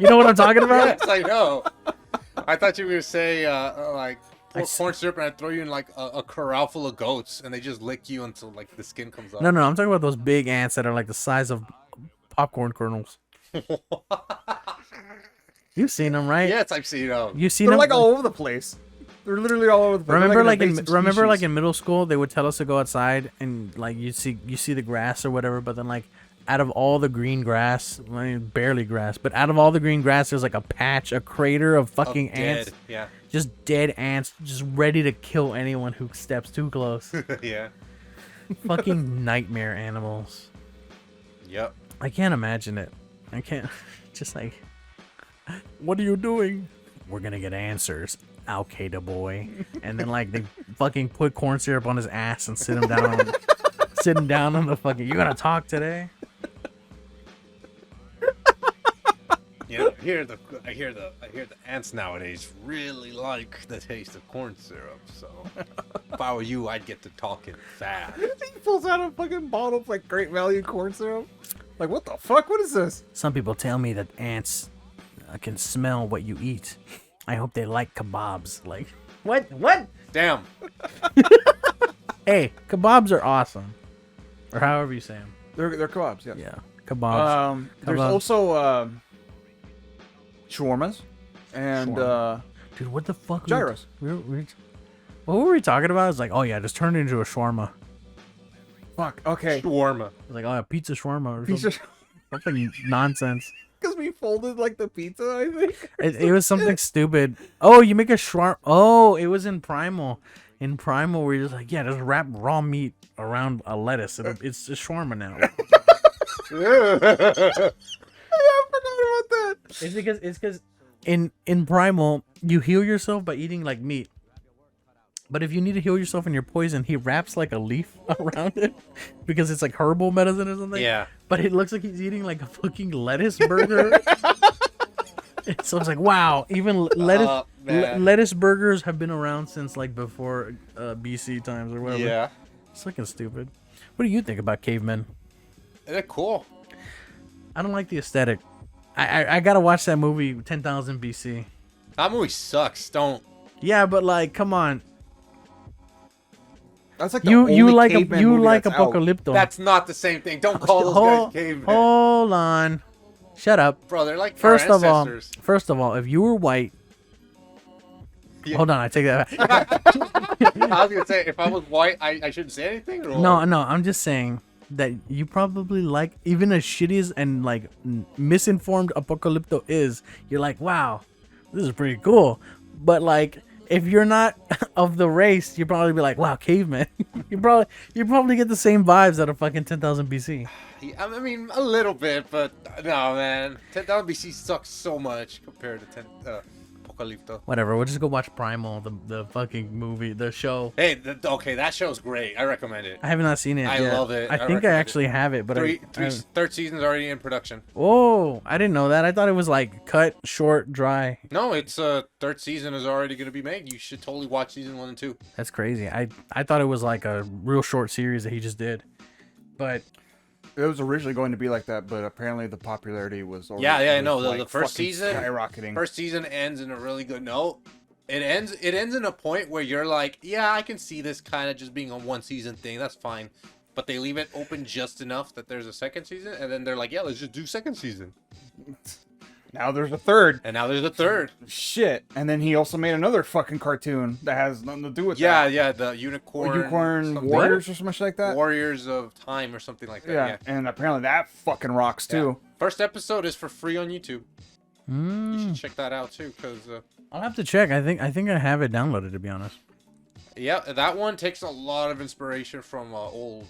know what I'm talking about? Yes, I know. I thought you were gonna say like pour I s- corn syrup and I throw you in like a corral full of goats and they just lick you until like the skin comes off. No, I'm talking about those big ants that are like the size of popcorn kernels. You've seen them, right? Yes, I've seen them. You've seen They're them. like all over the place. They're literally all over the place. Remember, like invasive in middle school, they would tell us to go outside and like you see the grass or whatever, but then like out of all the green grass, I mean, barely grass, but out of all the green grass, there's like a crater of fucking ants, Dead. Yeah. just dead ants, just ready to kill anyone who steps too close. Yeah. Fucking nightmare animals. Yep. I can't imagine it. I can't. Just like, what are you doing? We're gonna get answers, Al Qaeda boy. And then like they fucking put corn syrup on his ass and sit him down. Sit him down on the fucking. You gonna talk today? Yeah. I hear the ants nowadays really like the taste of corn syrup. So if I were you, I'd get to talking fast. He pulls out a fucking bottle of like Great Value corn syrup. Like, what the fuck? What is this? Some people tell me that ants can smell what you eat. I hope they like kebabs. Like, what? What? Damn. Hey, kebabs are awesome. Or however you say them. They're kebabs, yes. Yeah, kebabs. There's Kebab. also shawarmas and Dude, what the fuck? gyros. What were we talking about? It's like, oh yeah, just turn it into a shawarma. Fuck. Okay. Shawarma. It's like, oh yeah, pizza shawarma or Pizza. something nonsense. Because we folded like the pizza, I think. It was something stupid. Oh, you make a shawarma. Oh, it was in Primal. In Primal, where you're just like, yeah, just wrap raw meat around a lettuce. It's a shawarma now. I forgot about that. It's because in Primal you heal yourself by eating like meat. But if you need to heal yourself and you're poisoned, he wraps like a leaf around it because it's like herbal medicine or something. Yeah. But it looks like he's eating like a fucking lettuce burger. So it's like, wow, even lettuce burgers have been around since like before BC times or whatever. Yeah. It's fucking stupid. What do you think about cavemen? They're cool. I don't like the aesthetic. I gotta watch that movie 10,000 BC. That movie sucks. Don't. Yeah, but like, come on. That's like the You only like caveman you movie like that's out. Apocalypto. That's not the same thing. Don't call those guys cavemen. Hold on. Shut up. Bro, they're like First our of all, ancestors. if you were white. Yeah. Hold on, I take that back. I was gonna say, if I was white, I shouldn't say anything. Or No, I'm just saying that you probably like, even as shitty as and like misinformed Apocalypto is, you're like, wow, this is pretty cool. But like, if you're not of the race, you'd probably be like, wow, caveman. you probably get the same vibes out of fucking 10,000 BC. Yeah, I mean, a little bit, but no, man. 10,000 BC sucks so much compared to Apocalypto. Whatever, we'll just go watch Primal, the fucking movie, the show. Hey, okay, that show's great. I recommend it. I have not seen it I yet. love it. I I think I recommend actually have it, but Third season's already in production. Oh, I didn't know that. I thought it was like cut, short, dry. No, it's third season is already going to be made. You should totally watch season 1 and 2. That's crazy. I thought it was like a real short series that he just did. But It was originally going to be like that, but apparently the popularity was already, Yeah, I know. was, The like, first fucking season, skyrocketing. First season ends in a really good note. It ends in a point where you're like, yeah, I can see this kind of just being a one season thing. That's fine. But they leave it open just enough that there's a second season, and then they're like, yeah, let's just do second season. Now there's a third. And now there's a third. Shit. And then he also made another fucking cartoon that has nothing to do with Yeah, that. yeah, the Unicorn Unicorn Warriors or something like that. Warriors of Time or something like that. yeah. Yeah. And apparently that fucking rocks too. First episode is for free on YouTube. You mm, should check that out too, because I'll have to check. I think I have it downloaded, to be honest. yeah, that one takes a lot of inspiration from old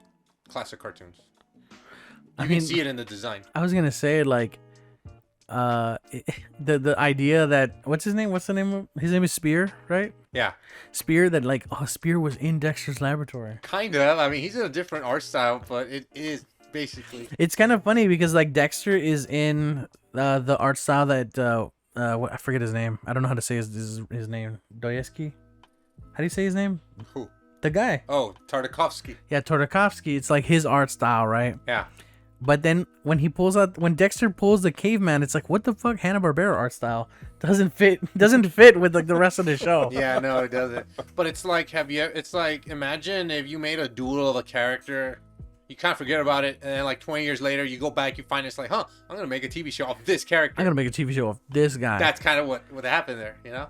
classic cartoons. You can see it in the design. I was gonna say like, the idea that what's his name? What's the name of his name is Spear, right? Yeah, Spear. That like, oh, Spear was in Dexter's laboratory. kind of. I mean, he's in a different art style, but it is basically. It's kind of funny because like Dexter is in the art style that I forget his name. I don't know how to say his name. Dostoevsky. How do you say his name? Who? The guy. Oh, Tartakovsky. Yeah, Tartakovsky. It's like his art style, right? Yeah. But then when Dexter pulls the caveman, it's like, what the fuck? Hanna-Barbera art style doesn't fit with like the rest of the show. Yeah, no, it doesn't. But it's like, it's like, imagine if you made a doodle of a character, you kind of forget about it, and then like 20 years later, you go back, you find it's like, huh, I'm gonna make a TV show of this character. I'm gonna make a TV show of this guy. That's kind of what happened there, you know?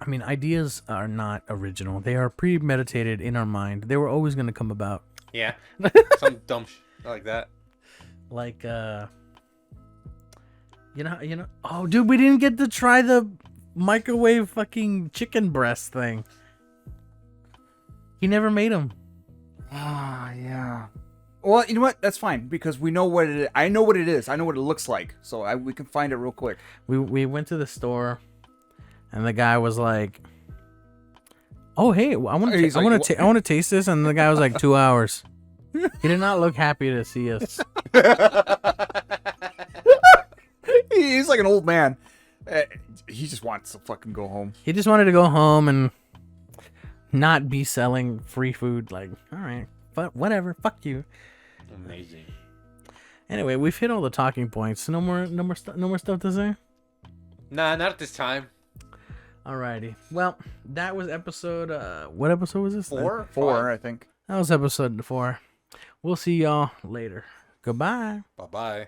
mean, ideas are not original. They are premeditated in our mind. They were always going to come about. Yeah. Some dumb like that. Like, oh, dude, we didn't get to try the microwave fucking chicken breast thing. He never made them. Ah, yeah. Well, you know what? That's fine because we know what it is. I know what it is. I know what it looks like. So we can find it real quick. We went to the store, and the guy was like, "Oh, hey, I want to taste this." And the guy was like, 2 hours. He did not look happy to see us. He's like an old man. He just wants to fucking go home. He just wanted to go home and not be selling free food. Like, all right, but whatever. Fuck you. Amazing. Anyway, we've hit all the talking points. No more stuff to say. Nah, not at this time. Alrighty. Well, that was episode. What episode was this? 4? Four, I think. That was episode 4. We'll see y'all later. Goodbye. Bye bye.